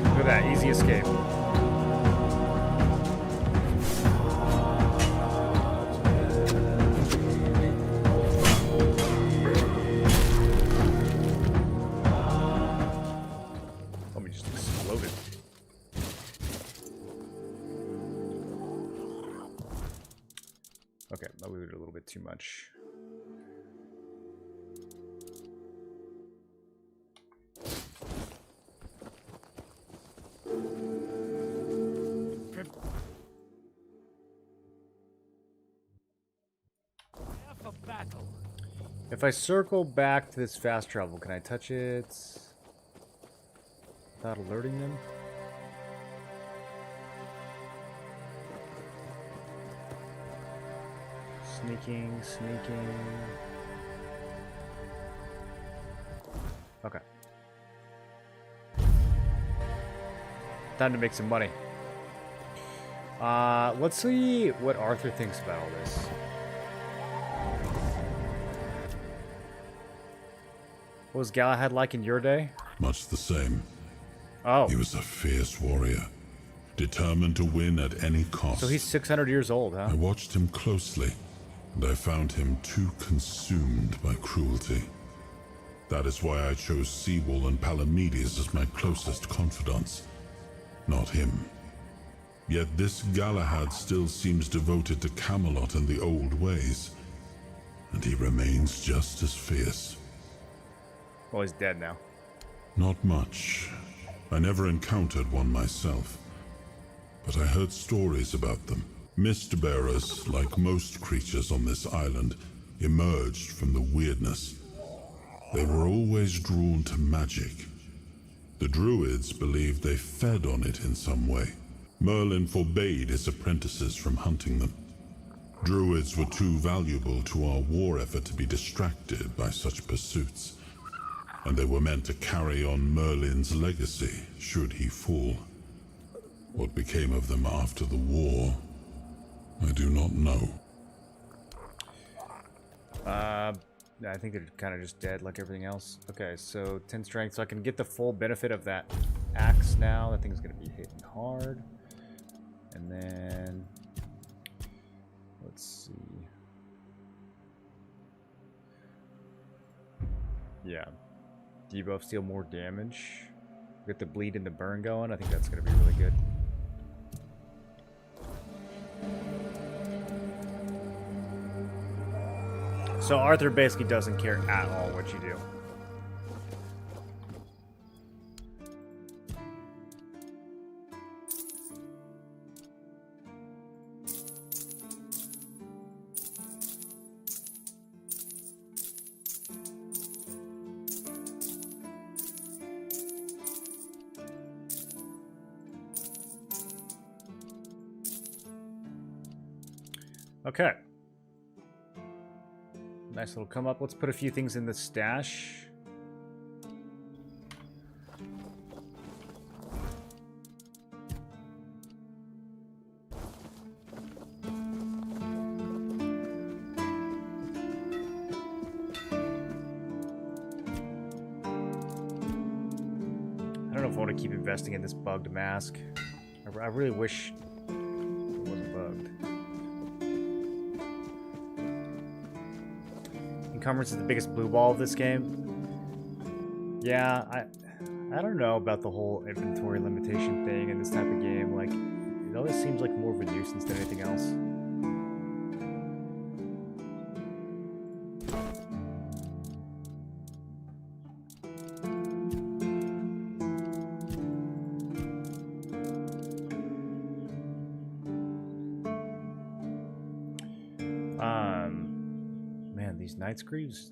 S2: Look at that, easy escape. Okay, I looted a little bit too much. If I circle back to this fast travel, can I touch it without alerting them? Sneaking. Okay. Time to make some money. Let's see what Arthur thinks about all this. What was Galahad like in your day?
S4: Much the same.
S2: Oh.
S4: He was a fierce warrior, determined to win at any cost.
S2: So he's 600 years old, huh?
S4: I watched him closely, and I found him too consumed by cruelty. That is why I chose Seawall and Palamedes as my closest confidants, not him. Yet this Galahad still seems devoted to Camelot and the old ways, and he remains just as fierce.
S2: Well, he's dead now.
S4: Not much. I never encountered one myself, but I heard stories about them. Mist bearers, like most creatures on this island, emerged from the weirdness. They were always drawn to magic. The druids believed they fed on it in some way. Merlin forbade his apprentices from hunting them. Druids were too valuable to our war effort to be distracted by such pursuits, and they were meant to carry on Merlin's legacy should he fall. What became of them after the war, I do not know.
S2: I think they're kind of just dead like everything else. Okay, so 10 strength, so I can get the full benefit of that axe now. That thing's going to be hitting hard. And then, let's see. Yeah. Debuff, deal more damage. Get the bleed and the burn going. I think that's going to be really good. So Arthur basically doesn't care at all what you do. Okay. Nice little come up. Let's put a few things in the stash. I don't know if I want to keep investing in this bugged mask. I really wish it wasn't bugged. Encumbrance is the biggest blue ball of this game. Yeah, I don't know about the whole inventory limitation thing in this type of game. Like, it always seems like more of a nuisance than anything else. Man, these Night Screeves.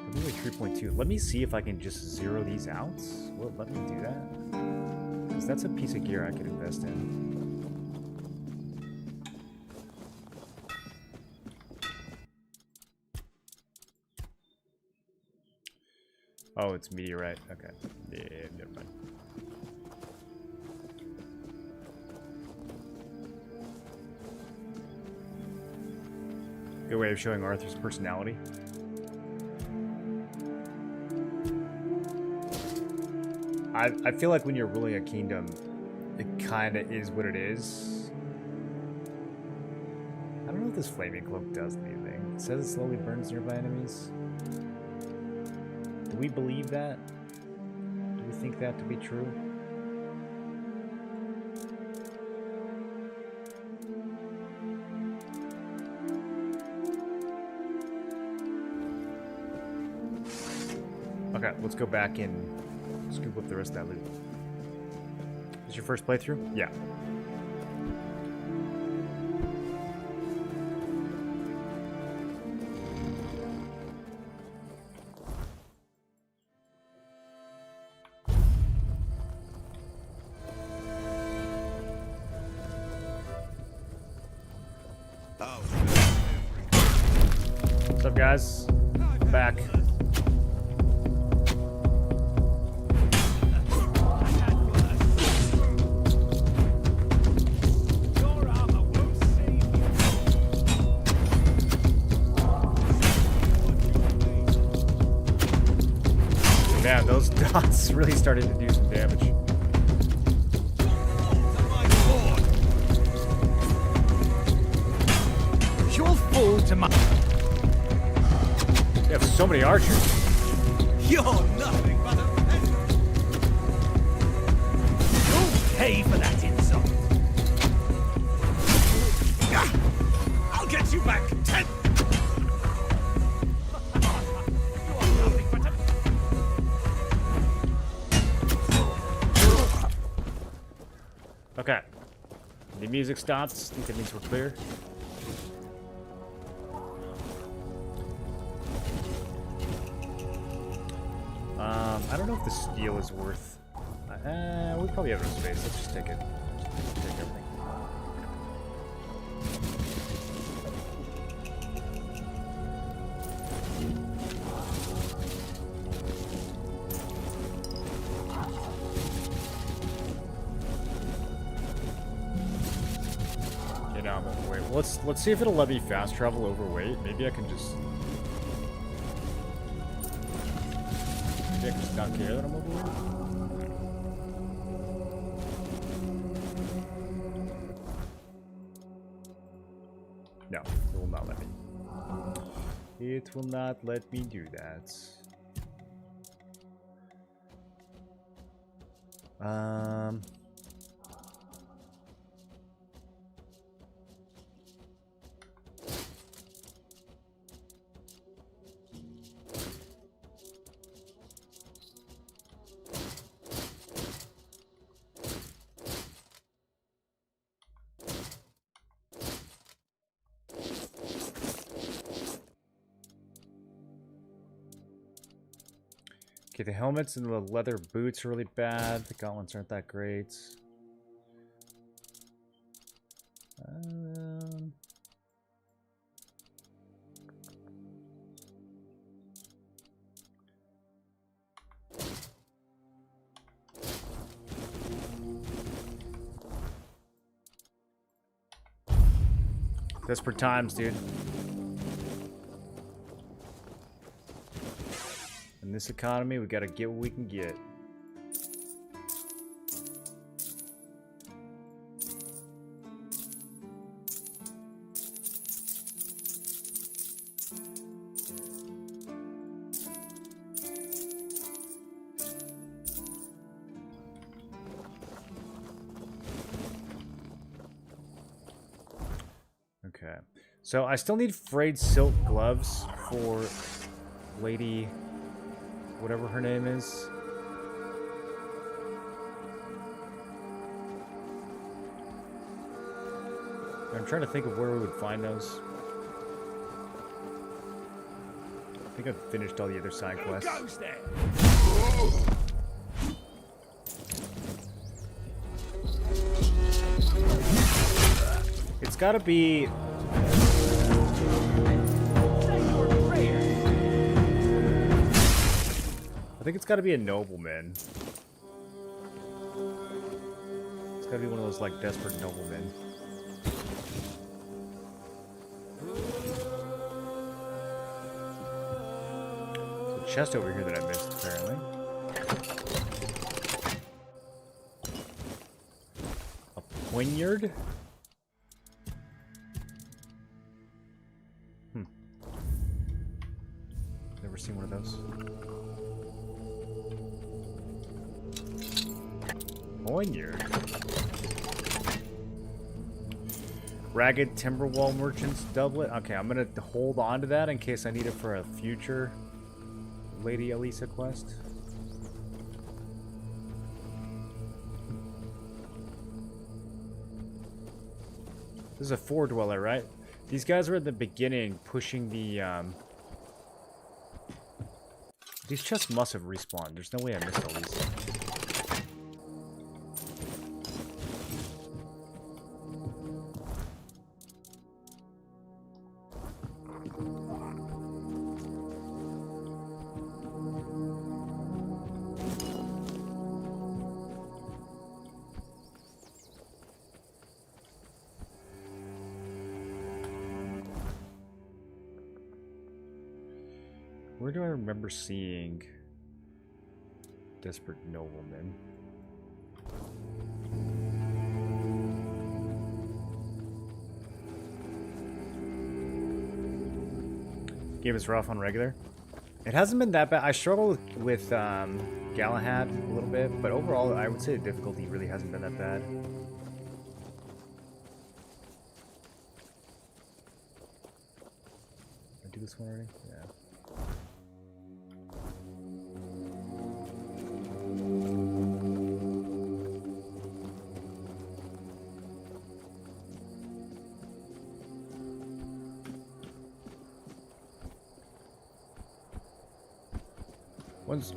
S2: Probably 3.2. Let me see if I can just zero these out. Well, let me do that. Because that's a piece of gear I could invest in. Oh, it's meteorite. Okay. Yeah, never mind. Good way of showing Arthur's personality. I feel like when you're ruling a kingdom, it kind of is what it is. I don't know if this flaming cloak does anything. It says it slowly burns nearby enemies. Do we believe that? Do we think that to be true? Okay, let's go back and scoop up the rest of that loot. Is this your first playthrough? Yeah. What's up, guys? I'm back. Man, those dots really started to do some damage.
S3: You'll fall to my...
S2: You have so many archers.
S3: You're nothing but a peasant. You'll pay for that insult. I'll get you back, Ted. You are nothing but a...
S2: Okay. The music stops. I think that means we're clear. I don't know if the steel is worth... we probably have enough space. Let's just take it. Take everything. Okay, now I'm overweight. Let's see if it'll let me fast travel overweight. Maybe I can just... Maybe I can just not care that I'm overweight. No, it will not let me. It will not let me do that. Okay, the helmets and the leather boots are really bad. The gauntlets aren't that great. Desperate times, dude. In this economy, we gotta get what we can get. Okay, so I still need frayed silk gloves for Lady... whatever her name is. I'm trying to think of where we would find those. I think I've finished all the other side quests.
S3: Who goes there?
S2: It's gotta be... I think it's gotta be a nobleman. It's gotta be one of those, like, desperate noblemen. There's a chest over here that I missed, apparently. A poignard? Never seen one of those. Poignard. Ragged Timberwall Merchant's doublet. Okay, I'm gonna hold on to that in case I need it for a future Lady Elisa quest. This is a Four Dweller, right? These guys were at the beginning pushing the These chests must have respawned. There's no way I missed all these. Where do I remember seeing... Desperate nobleman. Game is rough on regular. It hasn't been that bad. I struggle with Galahad a little bit, but overall, I would say the difficulty really hasn't been that bad. Did I do this one already? Yeah.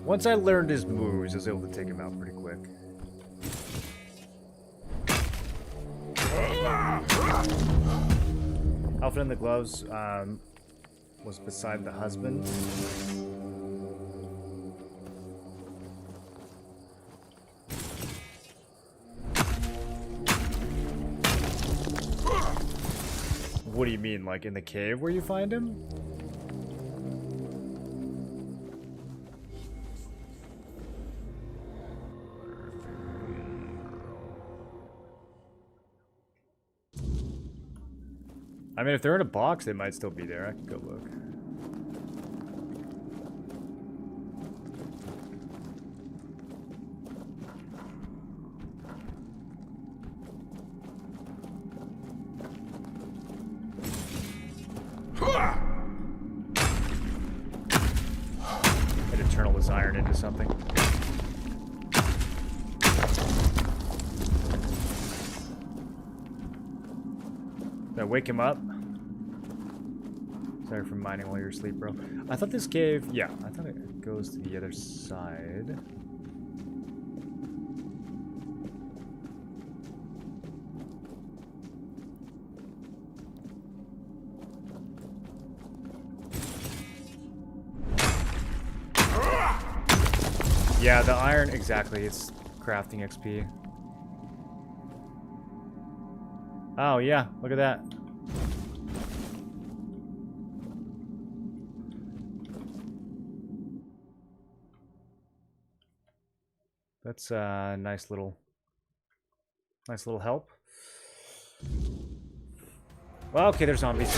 S2: Once I learned his moves, I was able to take him out pretty quick. Outfit in the gloves was beside the husband. What do you mean, like in the cave where you find him? I mean, if they're in a box, they might still be there. I can go look. I'd turn this iron into something. Did I wake him up? Sorry for mining while you're asleep, bro. I thought this cave... Yeah, I thought it goes to the other side. Yeah, the iron... Exactly, it's crafting XP. Oh, yeah, look at that. That's a nice little help. Well, okay, there's zombies.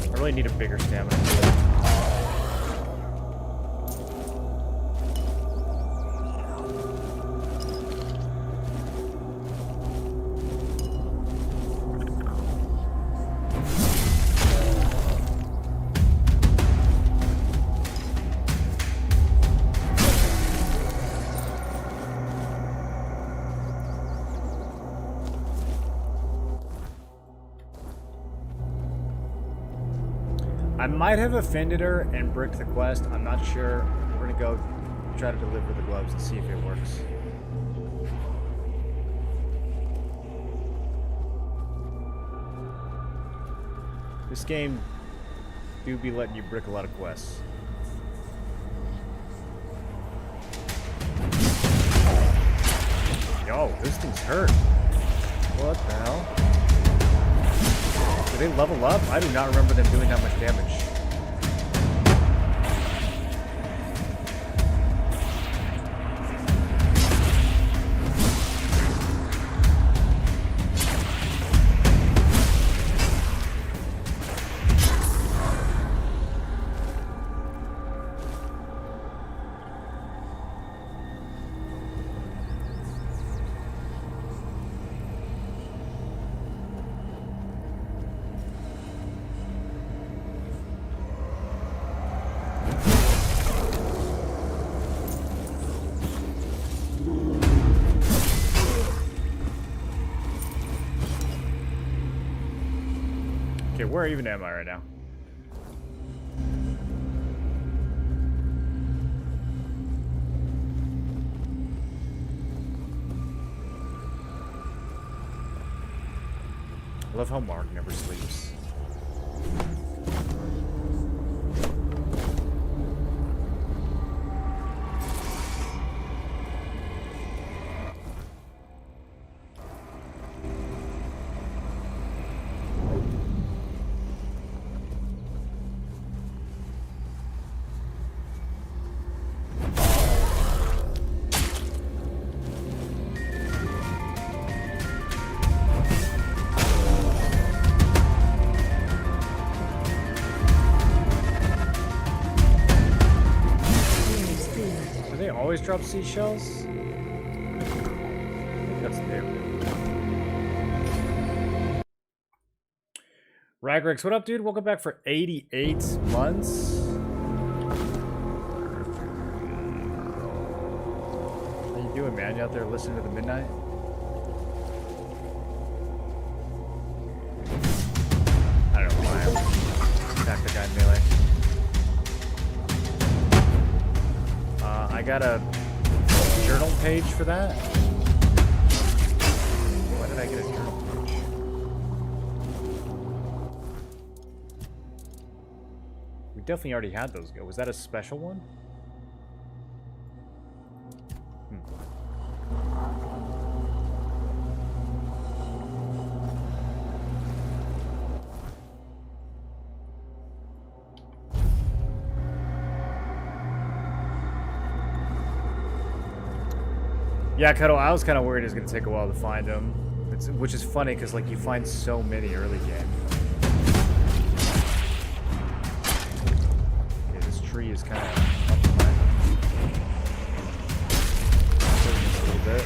S2: I really need a bigger stamina. I might have offended her and bricked the quest. I'm not sure. We're gonna go try to deliver the gloves and see if it works. This game do be letting you brick a lot of quests. Yo, this thing's hurt. What the hell? Do they level up? I do not remember them doing that much damage. Okay, where even am I right now? I love how Mark never sleeps. drop seashells? I think that's new. Ragrix, what up, dude? Welcome back for 88 months. How you doing, man? You out there listening to the midnight? I don't know why I attacked the guy in melee. I got a journal page for that. Why did I get a journal page? We definitely already had those go. Was that a special one? Yeah, Cuddle, I was kind of worried it was going to take a while to find them. Which is funny, because, like, you find so many early game. Okay, this tree is kind of up in my... a little bit.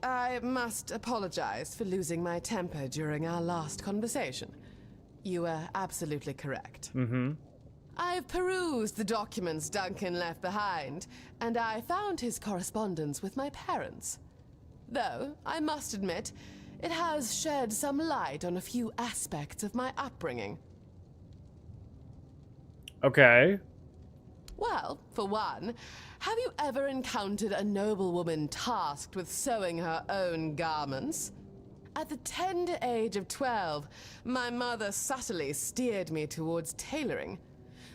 S8: I must apologize for losing my temper during our last conversation. You were absolutely correct.
S2: Mm-hmm.
S8: I've perused the documents Duncan left behind, and I found his correspondence with my parents. Though, I must admit, it has shed some light on a few aspects of my upbringing.
S2: Okay.
S8: Well, for one, have you ever encountered a noblewoman tasked with sewing her own garments? At the tender age of 12, my mother subtly steered me towards tailoring,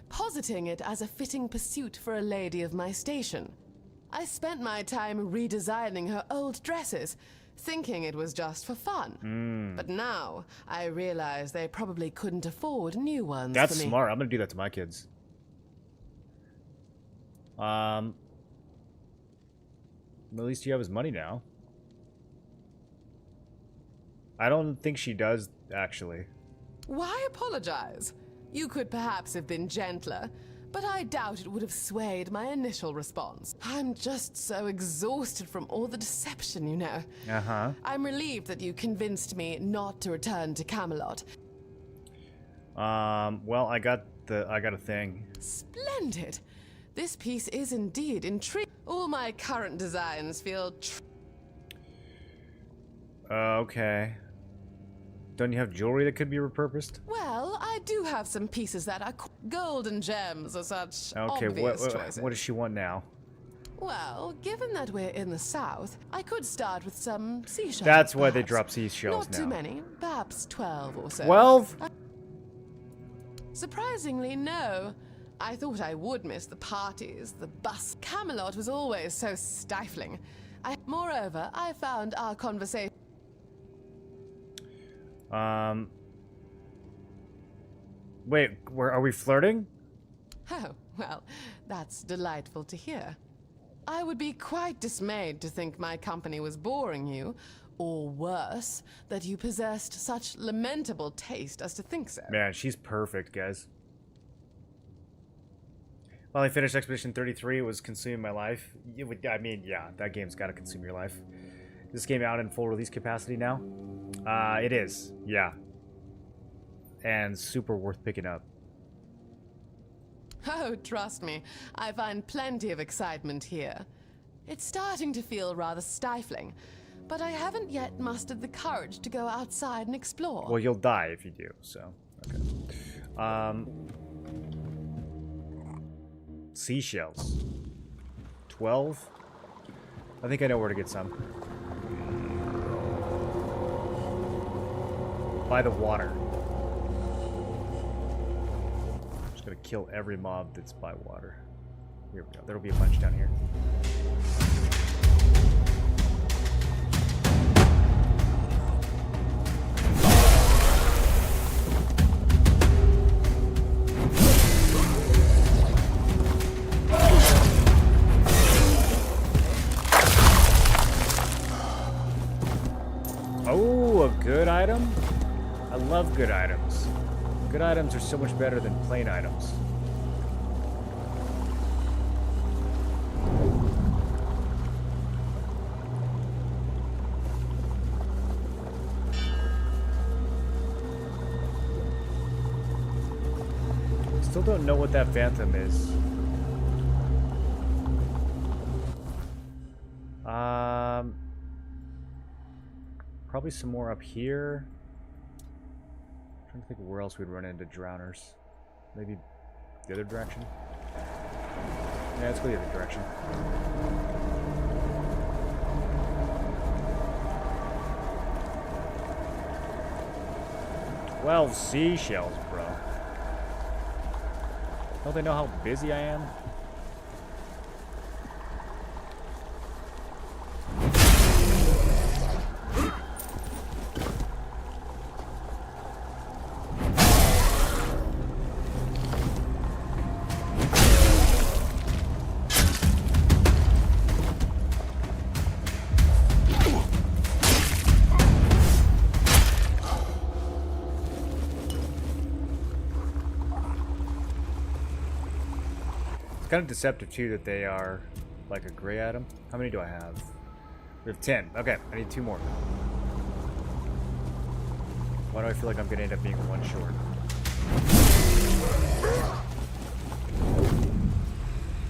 S8: positing it as a fitting pursuit for a lady of my station. I spent my time redesigning her old dresses, thinking it was just for fun. But now, I realize they probably couldn't afford new ones for me.
S2: That's smart. I'm gonna do that to my kids. At least you have his money now. I don't think she does, actually.
S8: Why apologize? You could perhaps have been gentler, but I doubt it would have swayed my initial response. I'm just so exhausted from all the deception, you know.
S2: Uh-huh.
S8: I'm relieved that you convinced me not to return to Camelot.
S2: Well, I got a thing.
S8: Splendid. This piece is indeed intriguing. All my current designs feel
S2: Okay. Don't you have jewelry that could be repurposed?
S8: well, I do have some pieces that are gold and gems are such
S2: Okay,
S8: obvious choices.
S2: what does she want now?
S8: Well, given that we're in the south, I could start with some seashells.
S2: That's why they
S8: perhaps.
S2: drop seashells
S8: Not
S2: now.
S8: too many, perhaps 12 or so.
S2: 12?
S8: Surprisingly, no. I thought I would miss the parties, the bus. Camelot was always so stifling. Moreover, I found our conversation...
S2: Wait, are we flirting?
S8: Oh, well, that's delightful to hear. I would be quite dismayed to think my company was boring you, or worse, that you possessed such lamentable taste as to think so.
S2: Man, she's perfect, guys. While I finished Expedition 33, it was consuming my life. I mean, yeah, that game's got to consume your life. Is this game out in full release capacity now? It is, yeah. And super worth picking up.
S8: Oh, trust me, I find plenty of excitement here. It's starting to feel rather stifling, but I haven't yet mustered the courage to go outside and explore.
S2: Well, you'll die if you do, so, okay. Seashells. 12? I think I know where to get some. By the water. I'm just gonna kill every mob that's by water. Here we go. There'll be a bunch down here. good item? I love good items. Good items are so much better than plain items. Still don't know what that phantom is. Probably some more up here. I'm trying to think of where else we'd run into drowners. Maybe the other direction? Yeah, let's go the other direction. 12 seashells, bro. Don't they know how busy I am? It's kind of deceptive too that they are like a gray item. How many do I have? We have 10. Okay, I need 2 more. Why do I feel like I'm gonna end up being 1 short?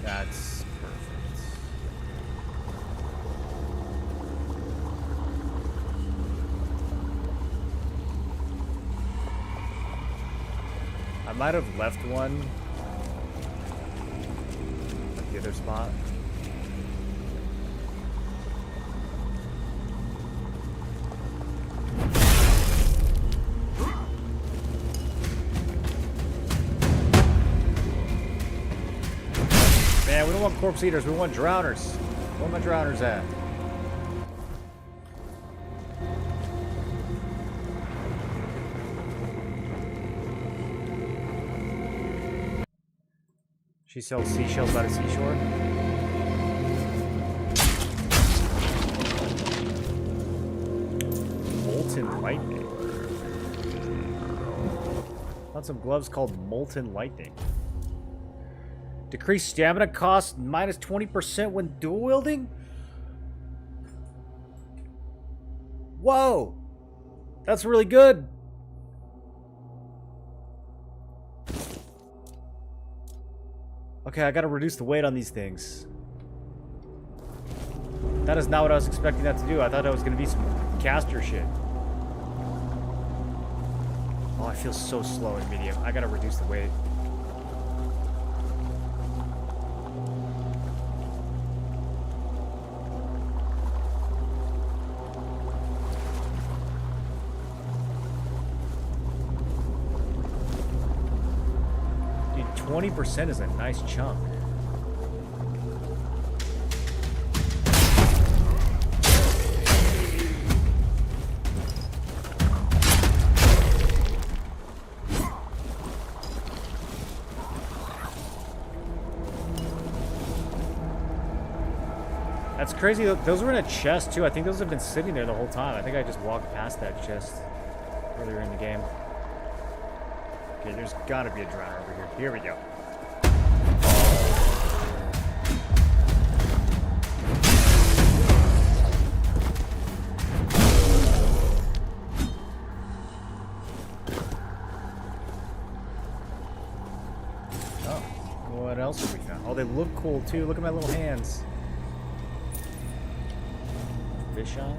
S2: That's perfect. I might have left one at the other spot. Man, we don't want corpse eaters, we want drowners. Where are my drowners at? She sells seashells by the seashore. Molten lightning. Found some gloves called Molten Lightning. Decreased stamina cost minus 20% when dual wielding? Whoa! That's really good! Okay, I gotta reduce the weight on these things. That is not what I was expecting that to do. I thought that was gonna be some caster shit. Oh, I feel so slow in medium. I gotta reduce the weight. Dude, 20% is a nice chunk. That's crazy. Those were in a chest, too. I think those have been sitting there the whole time. I think I just walked past that chest earlier in the game. Okay, there's gotta be a drowner over here. Here we go. Oh, what else have we found? Oh, they look cool, too. Look at my little hands. Fish eye?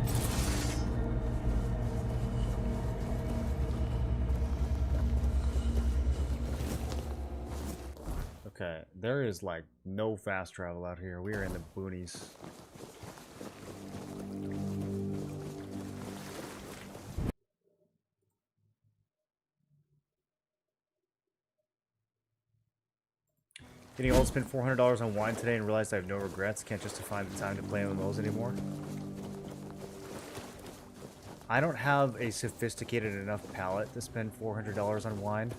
S2: Okay, there is like no fast travel out here. We are in the boonies. Getting old, spent $400 on wine today and realized I have no regrets. Can't justify the time to play MMOs anymore. I don't have a sophisticated enough palate to spend $400 on wine.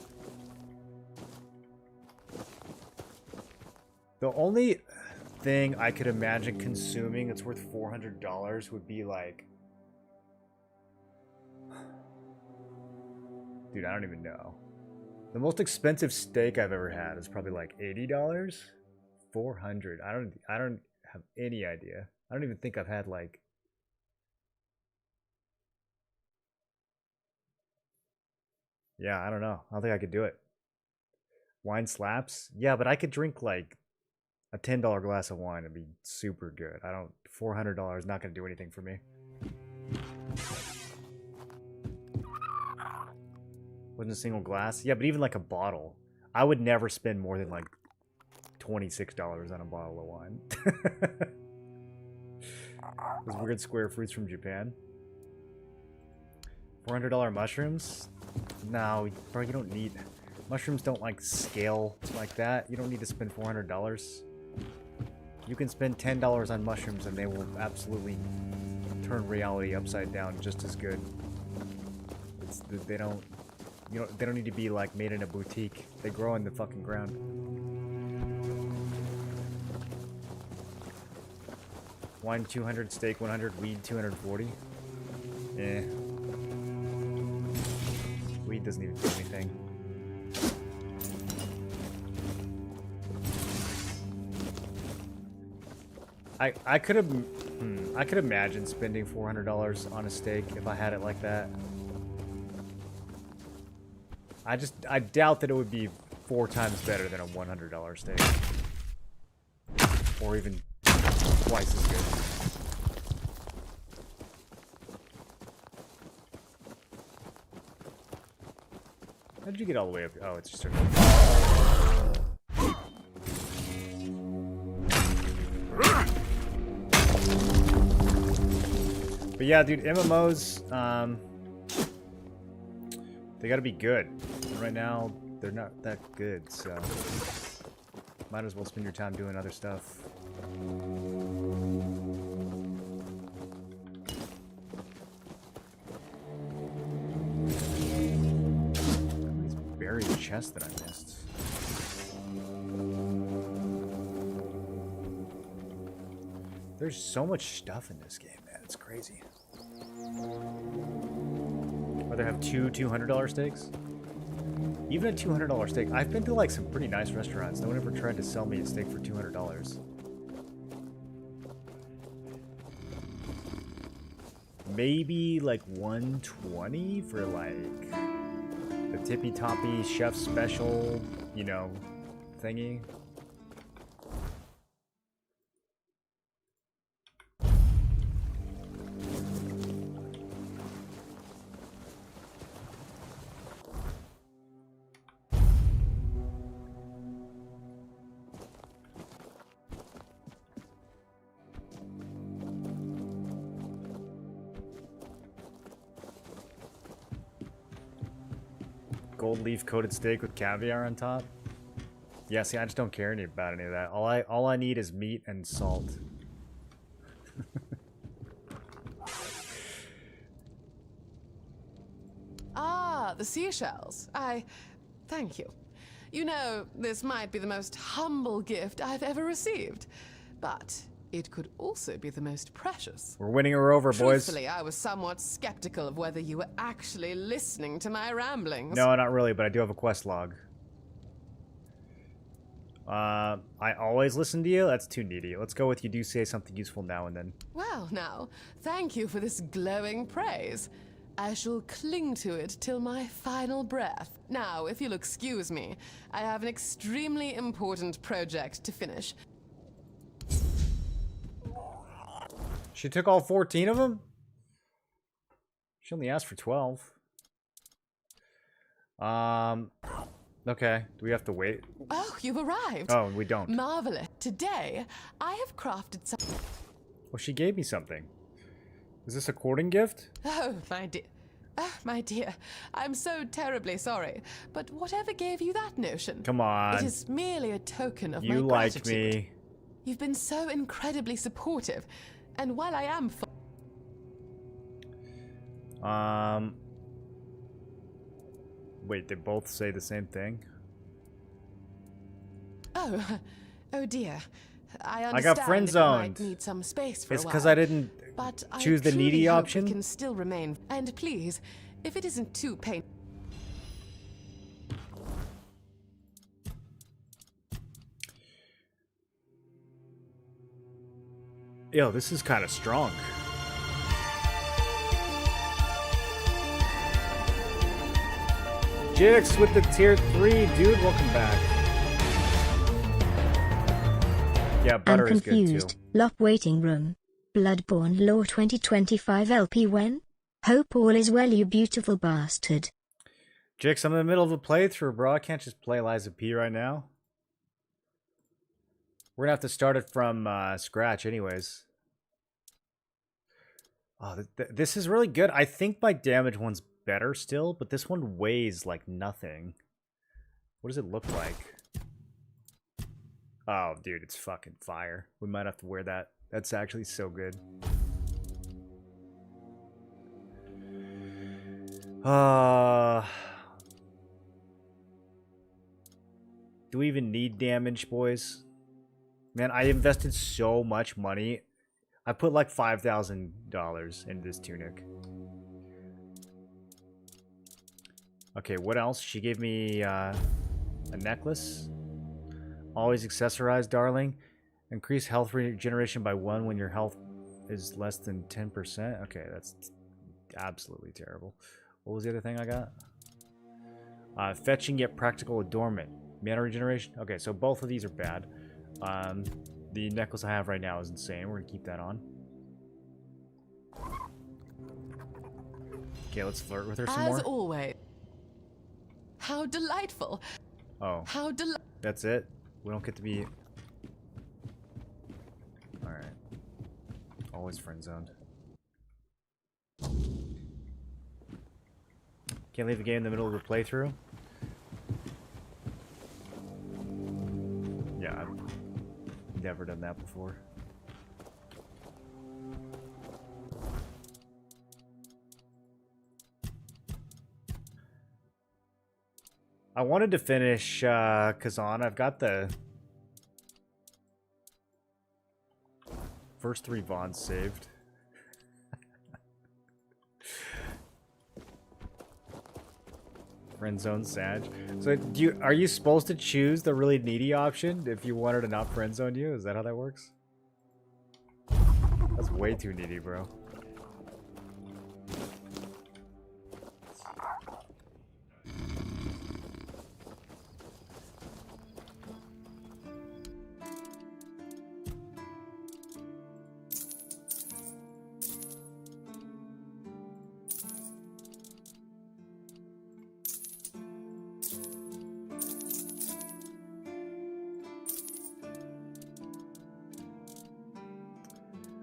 S2: The only thing I could imagine consuming that's worth $400 would be like Dude, I don't even know. The most expensive steak I've ever had is probably like $80. 400. I don't have any idea. I don't even think I've had like. Yeah, I don't know. I don't think I could do it. Wine slaps? Yeah, but I could drink like a $10 glass of wine and be super good. I don't. $400 not going to do anything for me. Wasn't a single glass? Yeah, but even like a bottle. I would never spend more than like $26 on a bottle of wine. Those weird square fruits from Japan. $400 mushrooms? No, bro, you don't need... Mushrooms don't like scale like that. You don't need to spend $400. You can spend $10 on mushrooms and they will absolutely turn reality upside down just as good. They don't need to be like made in a boutique. They grow in the fucking ground. Wine 200, steak 100, weed 240. Eh. Weed doesn't even do anything. I could imagine spending $400 on a steak if I had it like that. I doubt that it would be 4 times better than a $100 steak. Or even twice as good. How did you get all the way up? Oh, it's just But yeah, dude, MMOs, they gotta be good. And right now, they're not that good, so might as well spend your time doing other stuff. These buried chests that I missed. There's so much stuff in this game, man. It's crazy. Or they have two $200 steaks? Even a $200 steak. I've been to like some pretty nice restaurants. No one ever tried to sell me a steak for $200. Maybe like $120 for like the tippy toppy chef special, you know, thingy. Gold leaf coated steak with caviar on top. Yeah, see, I just don't care about any of that. All I need is meat and salt.
S8: Ah, the seashells. Thank you. You know, this might be the most humble gift I've ever received, but it could also be the most precious.
S2: We're winning her over, boys.
S8: Truthfully, I was somewhat skeptical of whether you were actually listening to my ramblings.
S2: No, not really, but I do have a quest log. I always listen to you? That's too needy. Let's go with you do say something useful now and then.
S8: Well, now, thank you for this glowing praise. I shall cling to it till my final breath. Now, if you'll excuse me, I have an extremely important project to finish.
S2: She took all 14 of them? She only asked for 12. Okay. Do we have to wait?
S8: Oh, you've arrived.
S2: Oh, we don't.
S8: Marvelous. Today, I have crafted some...
S2: Well, she gave me something. Is this a courting gift?
S8: Oh, my dear. Oh, my dear. I'm so terribly sorry. But whatever gave you that notion?
S2: Come on.
S8: It is merely a token of my
S2: You like
S8: gratitude.
S2: me.
S8: You've been so incredibly supportive. And while I am...
S2: Wait, they both say the same thing?
S8: Oh dear. I understand
S2: I got friend zoned.
S8: Might need some space for
S2: it's
S8: a
S2: because
S8: while,
S2: I didn't
S8: but
S2: choose the
S8: I truly
S2: needy
S8: hope
S2: option.
S8: We can still remain. And please, if it isn't too painful.
S2: Yo, this is kind of strong. Jix with the tier 3, dude. Welcome back. Yeah, butter
S13: I'm
S2: is good too.
S13: confused. Lop waiting room. Bloodborne Lore 2025 LP when? Hope all is well, you beautiful bastard.
S2: Jix, I'm in the middle of a playthrough, bro. I can't just play Liza P right now. We're gonna have to start it from scratch anyways. Oh, this is really good. I think my damage one's better still, but this one weighs like nothing. What does it look like? Oh, dude, it's fucking fire. We might have to wear that. That's actually so good. Do we even need damage, boys? Man, I invested so much money. I put like $5,000 into this tunic. Okay, what else? She gave me a necklace. Always accessorized, darling. Increase health regeneration by 1 when your health is less than 10%. Okay, that's absolutely terrible. What was the other thing I got? Fetching yet practical adornment. Mana regeneration. Okay, so both of these are bad. The necklace I have right now is insane. We're gonna keep that on. Okay, let's flirt with her some more.
S8: As always. How delightful.
S2: Oh.
S8: How
S2: That's it? We don't get to be... Alright. Always friend zoned. Can't leave a game in the middle of a playthrough? Yeah, I've never done that before. I wanted to finish Kazan. I've got the first 3 Vons saved. Friend zone Sag. So are you supposed to choose the really needy option if you want her to not friend zone you? Is that how that works? That's way too needy, bro.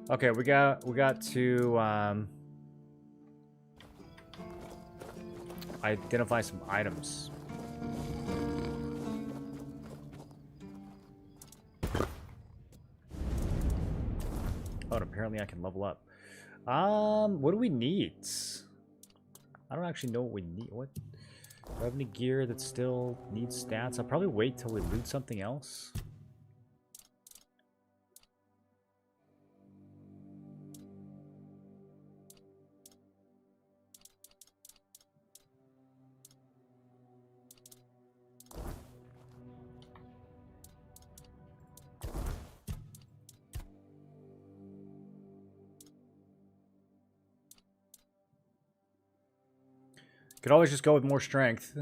S2: Okay, we got to identify some items. Oh, and apparently I can level up. What do we need? I don't actually know what we need. What? Do I have any gear that still needs stats? I'll probably wait till we loot something else. Could always just go with more strength.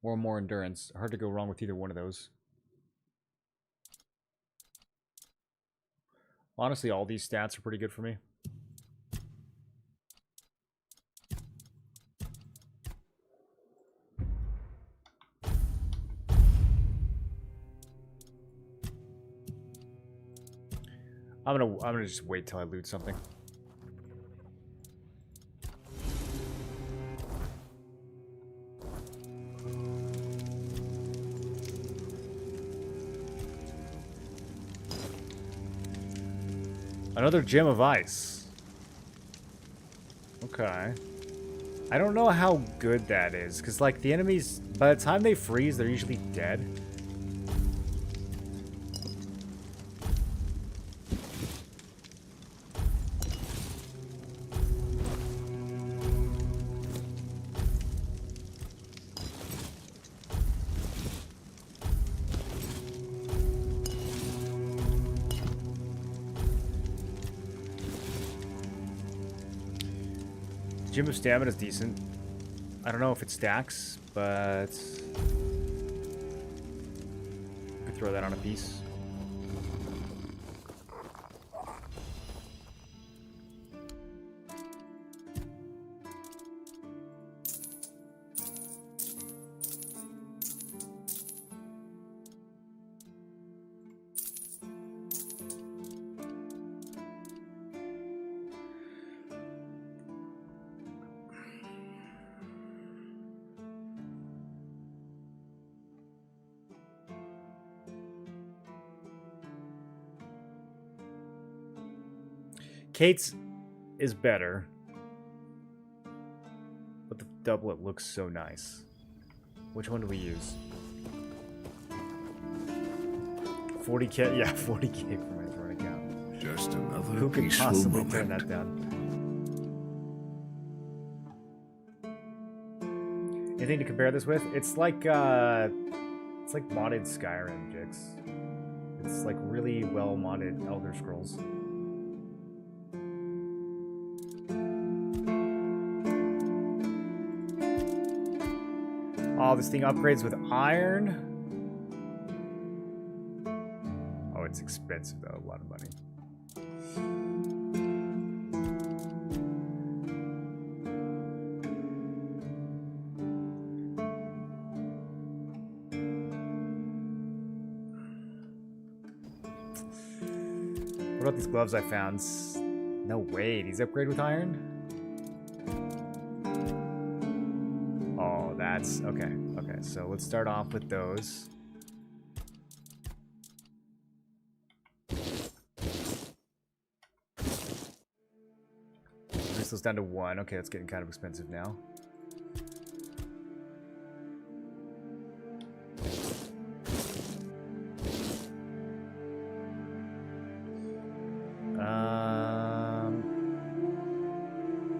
S2: Or more endurance. Hard to go wrong with either one of those. Honestly, all these stats are pretty good for me. I'm gonna just wait till I loot something. Another gem of ice. Okay. I don't know how good that is, because like the enemies, by the time they freeze, they're usually dead. Gem of Stamina is decent. I don't know if it stacks, but we could throw that on a piece. Kate's is better, but the doublet looks so nice. Which one do we use? 40k? Yeah, 40k for my throne account.
S11: Just another
S2: Who could
S11: peaceful
S2: possibly
S11: moment.
S2: turn that down? Anything to compare this with? It's like modded Skyrim, Jix. It's like really well modded Elder Scrolls. Oh, this thing upgrades with iron? Oh, it's expensive though, a lot of money. What about these gloves I found? No way, these upgrade with iron? Oh, that's okay. Okay, so let's start off with those. Reduce those down to 1. Okay, that's getting kind of expensive now.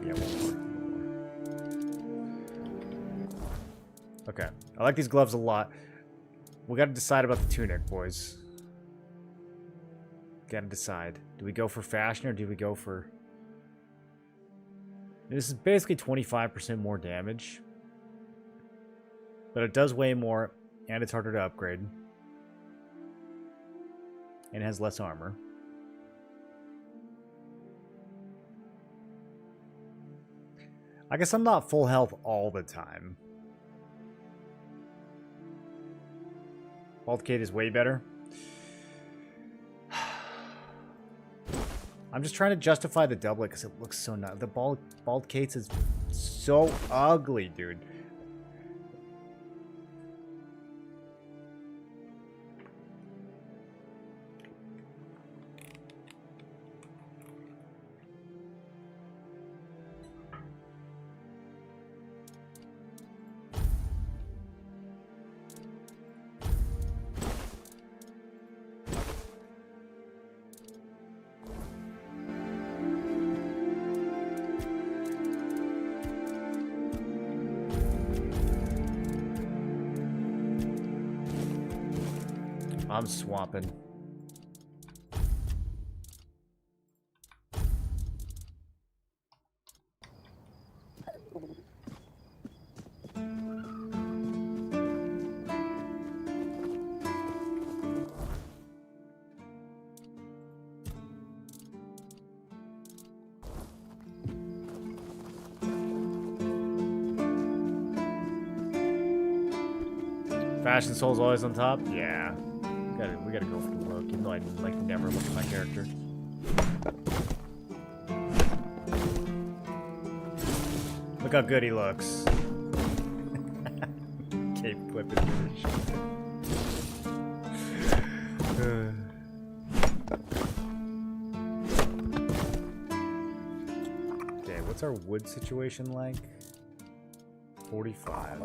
S2: Yeah, one more. Okay, I like these gloves a lot. We gotta decide about the tunic, boys. Gotta decide. Do we go for fashion or do we go for... This is basically 25% more damage. But it does weigh more, and it's harder to upgrade. And it has less armor. I guess I'm not full health all the time. Baldcade is way better. I'm just trying to justify the doublet because it looks so nice. The Baldcade's is so ugly, dude. I'm swapping. Fashion Soul's always on top? Yeah. We gotta go for the look, even though I like never look at my character. Look how good he looks. Cape clip is okay, what's our wood situation like? 45.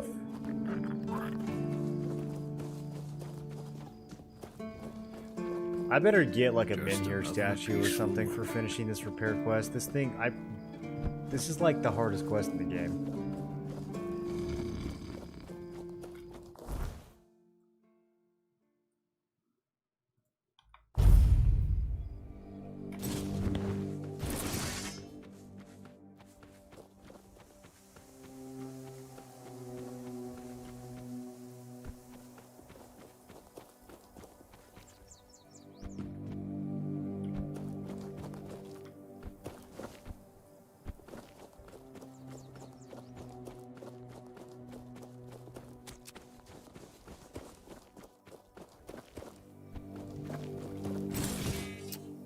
S2: I better get like a Menhir statue or something for finishing this repair quest. This thing, this is like the hardest quest in the game.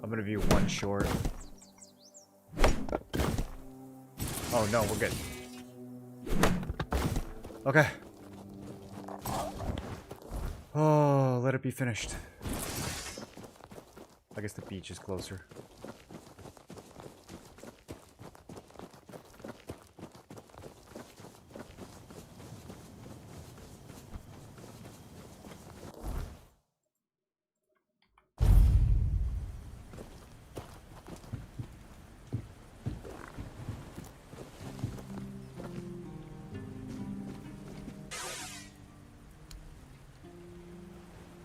S2: I'm gonna be one short. Oh no, we're good. Okay. Oh, let it be finished. I guess the beach is closer.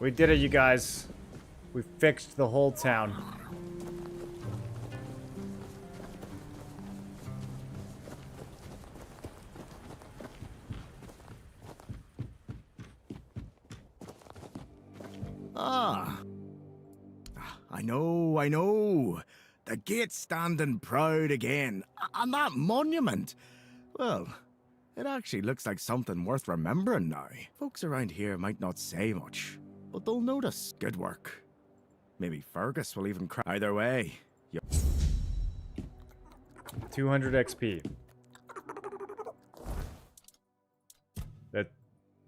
S2: We did it, you guys. We fixed the whole town.
S14: Ah. I know. The gate's standing proud again. And that monument. Well, it actually looks like something worth remembering now. Folks around here might not say much, but they'll notice. Good work. Maybe Fergus will even cry. Either way.
S2: 200 XP.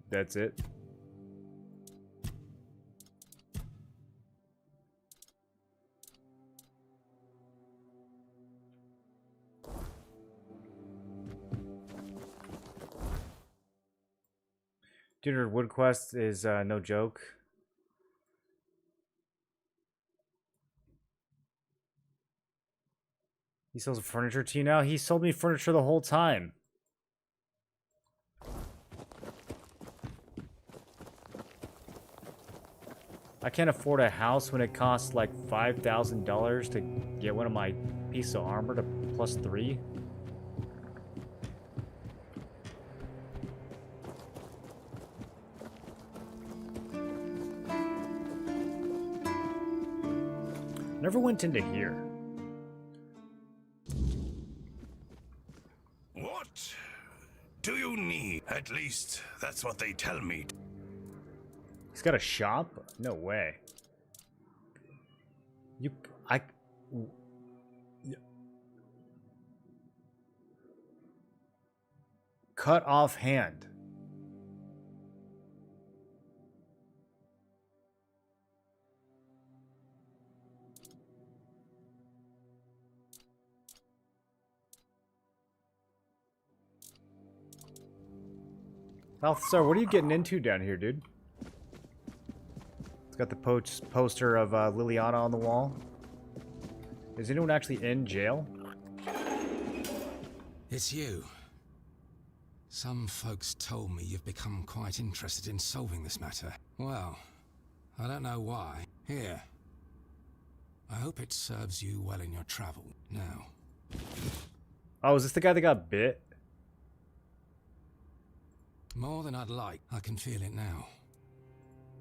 S2: That's it. Dinner Wood Quest is no joke. He sells furniture to you now? He sold me furniture the whole time. I can't afford a house when it costs like $5,000 to get one of my pieces of armor to +3. Never went into here.
S11: What do you need? At least, that's what they tell me.
S2: He's got a shop? No way. Cut off hand. Balthasar, what are you getting into down here, dude? It's got the poster of Liliana on the wall. Is anyone actually in jail?
S15: It's you. Some folks told me you've become quite interested in solving this matter. Well, I don't know why. Here. I hope it serves you well in your travel. Now.
S2: Oh, is this the guy that got bit?
S15: More than I'd like. I can feel it now.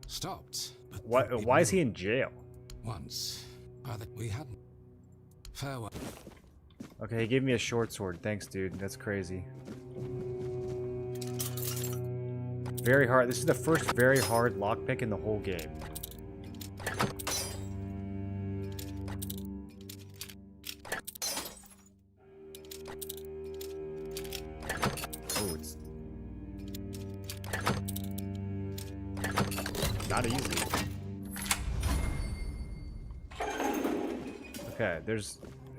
S15: Stopped.
S2: But why is he in jail?
S15: Once. We hadn't. Farewell.
S2: Okay, he gave me a short sword. Thanks, dude. That's crazy. Very hard. This is the first very hard lockpick in the whole game. Oh, it's not easy. Okay,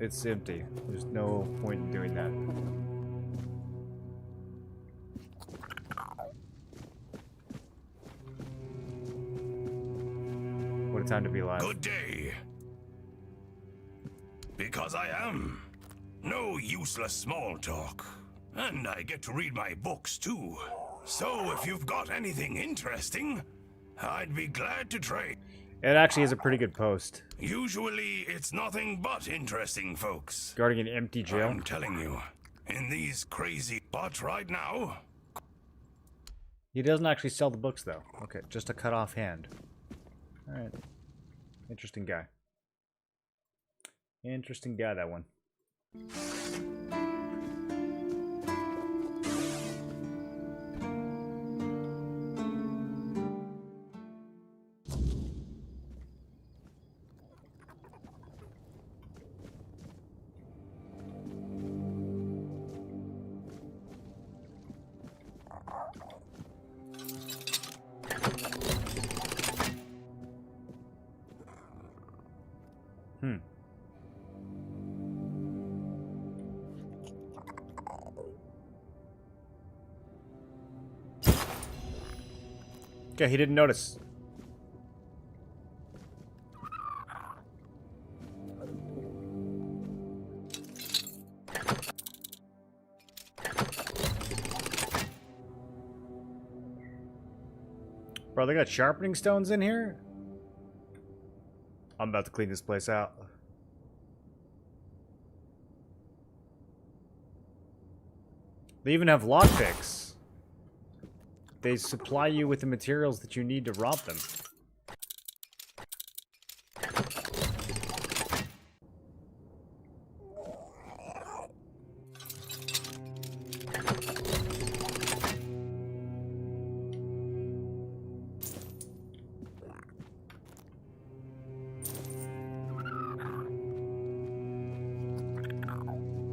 S2: it's empty. There's no point in doing that. What a time to be alive.
S11: Good day. Because I am. No useless small talk. And I get to read my books too. So if you've got anything interesting, I'd be glad to trade.
S2: It actually is a pretty good post.
S11: Usually it's nothing but interesting, folks.
S2: Guarding an empty jail.
S11: I'm telling you, in these crazy... But right now...
S2: He doesn't actually sell the books, though. Okay, just a cut-off hand. Alright. Interesting guy. Interesting guy, that one. Okay, he didn't notice. Bro, they got sharpening stones in here? I'm about to clean this place out. They even have lockpicks. They supply you with the materials that you need to rob them.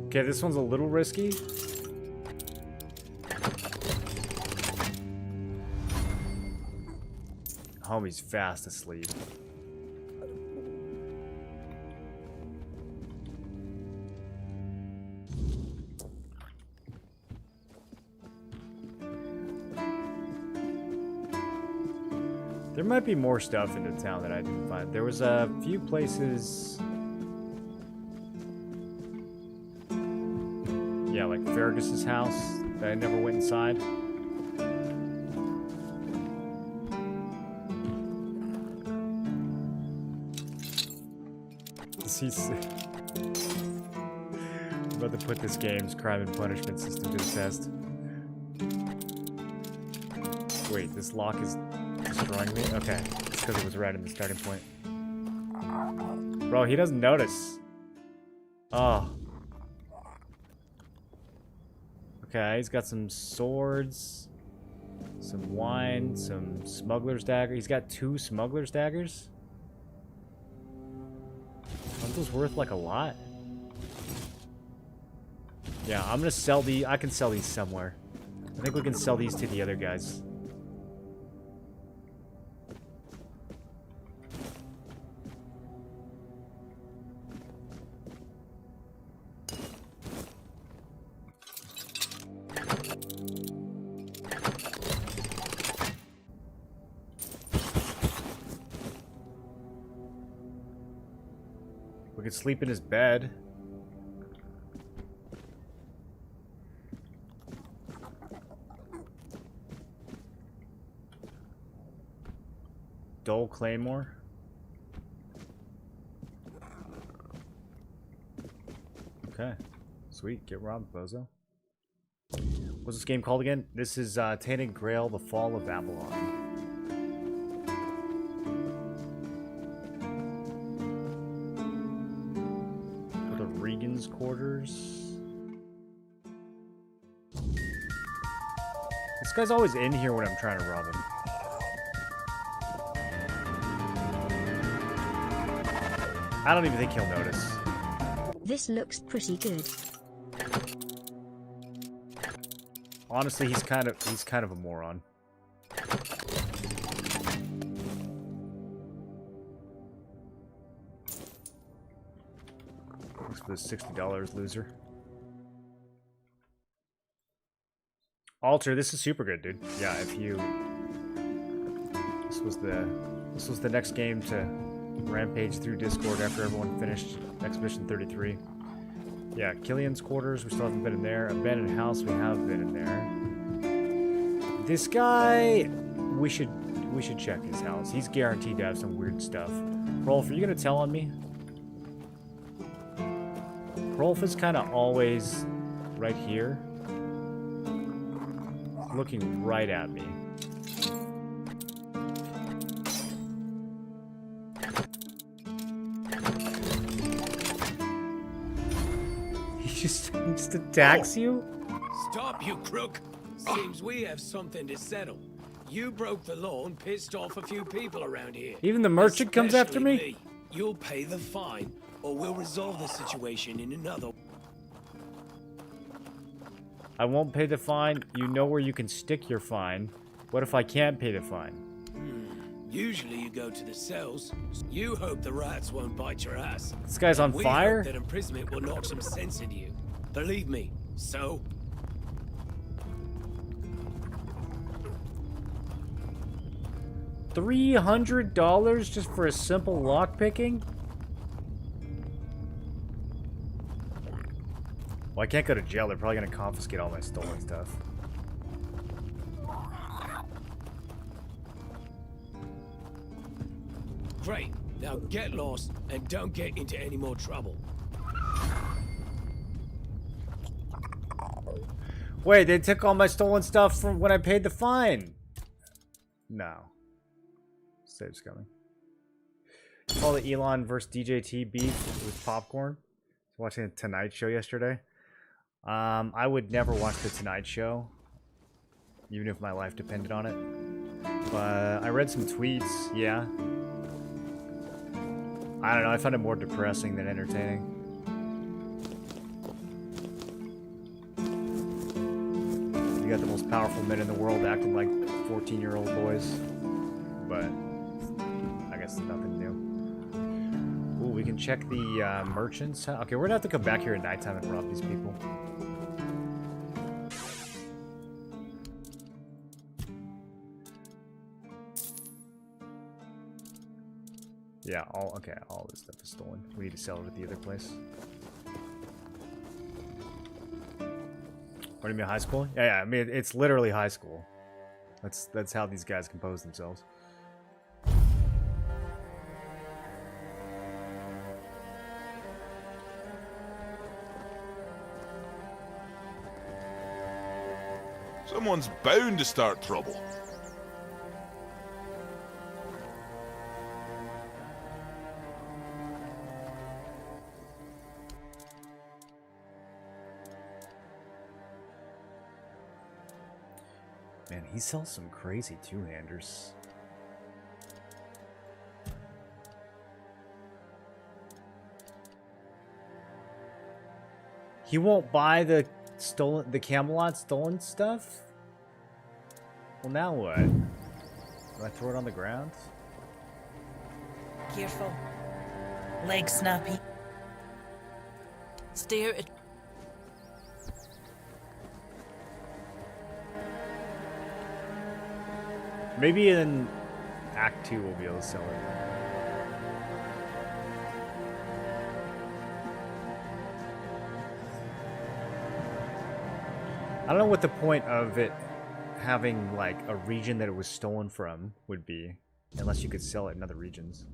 S2: Okay, this one's a little risky. Homie's fast asleep. There might be more stuff in the town that I didn't find. There was a few places... Yeah, like Fergus's house that I never went inside. I'm about to put this game's crime and punishment system to the test. Wait, this lock is destroying me? Okay, it's because it was right in the starting point. Bro, he doesn't notice. Oh. Okay, he's got some swords, some wine, some smuggler's dagger. He's got 2 smuggler's daggers. Aren't those worth like a lot? Yeah, I'm gonna sell the. I can sell these somewhere. I think we can sell these to the other guys. We could sleep in his bed. Dull Claymore. Okay. Sweet. Get robbed, bozo. What's this game called again? This is Tainted Grail, The Fall of Avalon. Quarters. This guy's always in here when I'm trying to rob him. I don't even think he'll notice.
S13: This looks pretty good.
S2: Honestly, he's kind of a moron. For the $60, loser. Alter, this is super good, dude. Yeah, if you... This was the next game to rampage through Discord after everyone finished Expedition 33. Yeah, Killian's quarters, we still haven't been in there. Abandoned house, we have been in there. This guy, we should check his house. He's guaranteed to have some weird stuff. Rolf, are you gonna tell on me? Rolf is kind of always right here, looking right at me. He just attacks you?
S3: Stop, you crook! Seems we have something to settle. You broke the law and pissed off a few people around here.
S2: Even the merchant comes after me?
S3: Especially me. You'll pay the fine, or we'll resolve the situation in another.
S2: I won't pay the fine. You know where you can stick your fine. What if I can't pay the fine?
S3: Usually you go to the cells. You hope the rats won't bite your ass.
S2: This guy's on fire?
S3: We hope that imprisonment will knock some sense into you. Believe me. So?
S2: He $300 just for a simple lockpicking? Well, I can't go to jail. They're probably gonna confiscate all my stolen stuff.
S3: Great. Now get lost and don't get into any more trouble.
S2: Wait, they took all my stolen stuff from when I paid the fine. No. Save's coming. All the Elon versus DJT beef with popcorn. Watching the Tonight Show yesterday. I would never watch the Tonight Show, even if my life depended on it. But I read some tweets. Yeah. I don't know. I found it more depressing than entertaining. You got the most powerful men in the world acting like 14-year-old boys. But I guess nothing new. Ooh, we can check the merchants. Okay, we're gonna have to come back here at nighttime and rob these people. Yeah, all this stuff is stolen. We need to sell it at the other place. What do you mean, high school? Yeah, I mean, it's literally high school. That's how these guys compose themselves.
S16: Someone's bound to start trouble.
S2: Man, he sells some crazy two-handers. He won't buy the Camelot stolen stuff? Well, now what? Do I throw it on the ground?
S9: Careful. Leg snappy. Stay out of...
S2: Maybe in Act 2 we'll be able to sell it. I don't know what the point of it having, like, a region that it was stolen from would be, unless you could sell it in other regions.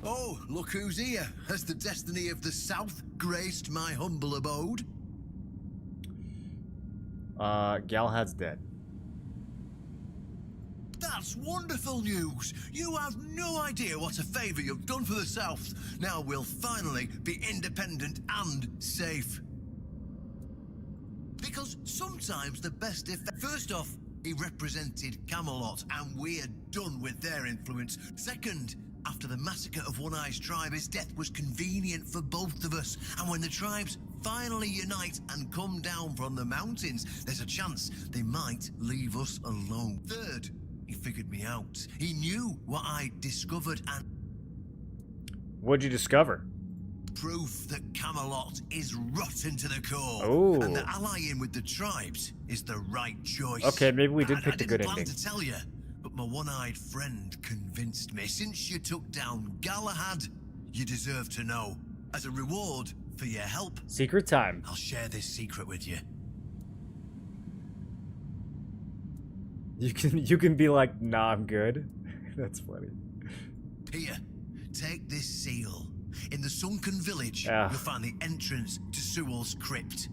S10: Oh, look who's here. Has the destiny of the South graced my humble abode?
S2: Galahad's dead.
S10: That's wonderful news! You have no idea what a favor you've done for the South. Now we'll finally be independent and safe. Because sometimes the best effect... First off, he represented Camelot, and we're done with their influence. Second, after the massacre of One Eye's tribe, his death was convenient for both of us. And when the tribes finally unite and come down from the mountains, there's a chance they might leave us alone. Third, he figured me out. He knew what I discovered and...
S2: What'd you discover?
S10: Proof that Camelot is rotten to the core.
S2: Ooh.
S10: And that allying with the tribes is the right choice.
S2: Okay, maybe we did pick the good
S10: ending. I
S2: ending.
S10: didn't plan to tell you, but my one-eyed friend convinced me. Since you took down Galahad, you deserve to know. As a reward for your help,
S2: Secret time.
S10: I'll share this secret with you.
S2: You can be like, nah, I'm good. That's funny.
S10: Here, take this seal. In the sunken village, you'll find the entrance to Sewell's crypt.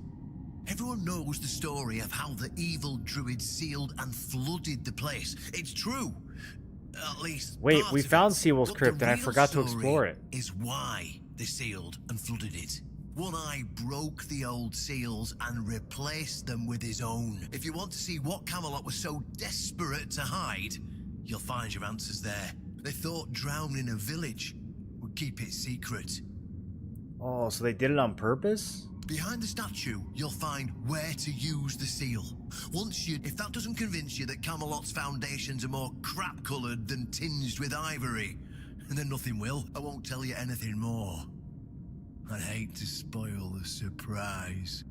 S10: Everyone knows the story of how the evil druid sealed and flooded the place. It's true. At least.
S2: Wait, we found Sewell's crypt and I forgot to explore it.
S10: Is why they sealed and flooded it. One Eye broke the old seals and replaced them with his own. If you want to see what Camelot was so desperate to hide, you'll find your answers there. They thought drowning a village would keep it secret.
S2: Oh, so they did it on purpose?
S10: Behind the statue, you'll find where to use the seal. If that doesn't convince you that Camelot's foundations are more crap-coloured than tinged with ivory, then nothing will. I won't tell you anything more. I'd hate to spoil the surprise.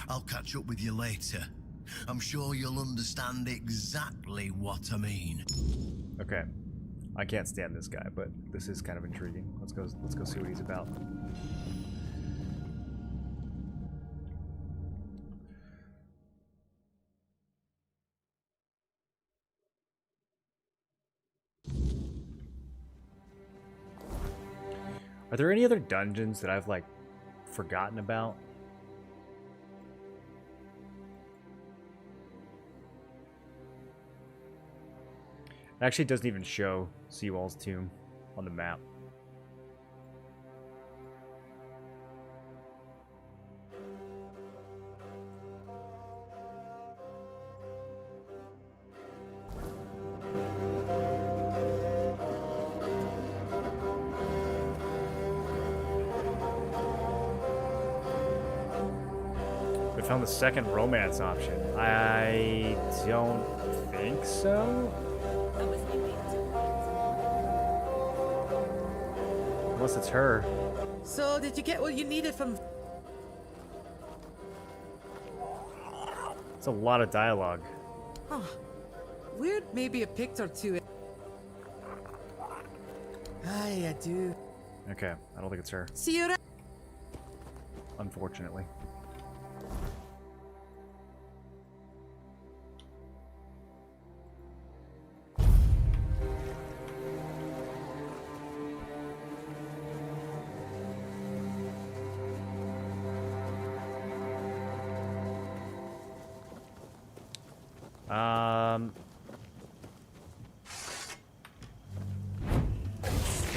S10: I'll catch up with you later. I'm sure you'll understand exactly what I mean.
S2: Okay. I can't stand this guy, but this is kind of intriguing. Let's go see what he's about. Are there any other dungeons that I've, like, forgotten about? It actually doesn't even show Seawall's tomb on the map. We found the second romance option. I don't think so. Unless it's her.
S17: So, did you get what you needed from...
S2: It's a lot of dialogue.
S17: Huh. Weird, maybe a picture or two. Aye, I do.
S2: Okay, I don't think it's her.
S17: See you.
S2: Unfortunately.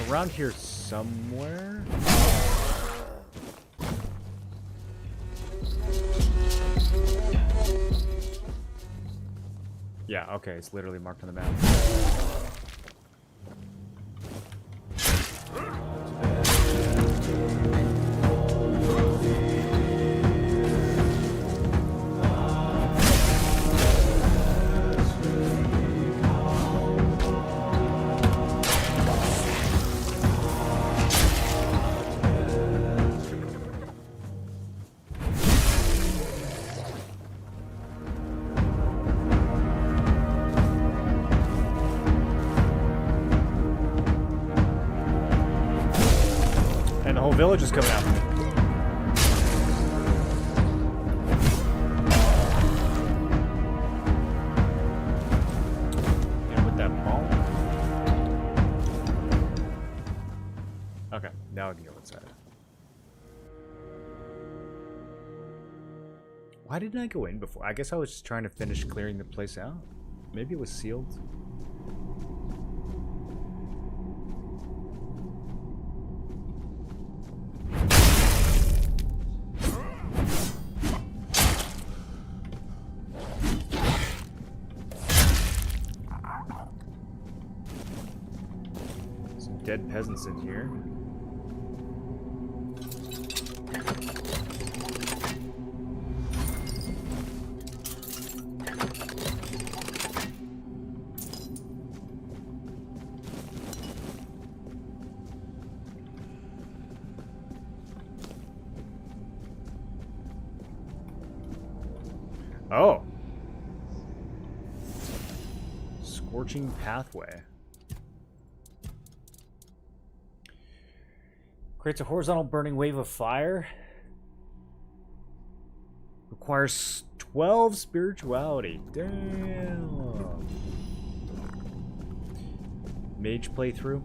S2: Around here somewhere. Yeah, okay, it's literally marked on the map. Village is coming out. And with that ball. Okay, now I can go inside. Why didn't I go in before? I guess I was just trying to finish clearing the place out. Maybe it was sealed. Dead peasants in here. Oh. Scorching pathway. Creates a horizontal burning wave of fire. Requires 12 spirituality. Damn. Mage playthrough.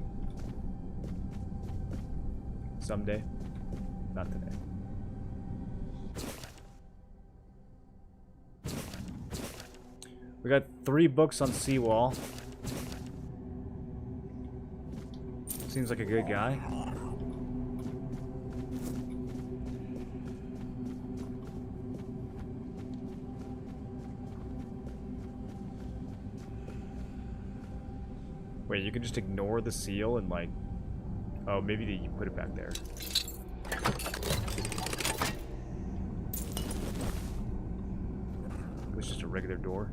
S2: Someday. Not today. We got 3 books on Seawall. Seems like a good guy. Wait, you can just ignore the seal and like... Oh, maybe you put it back there. It was just a regular door.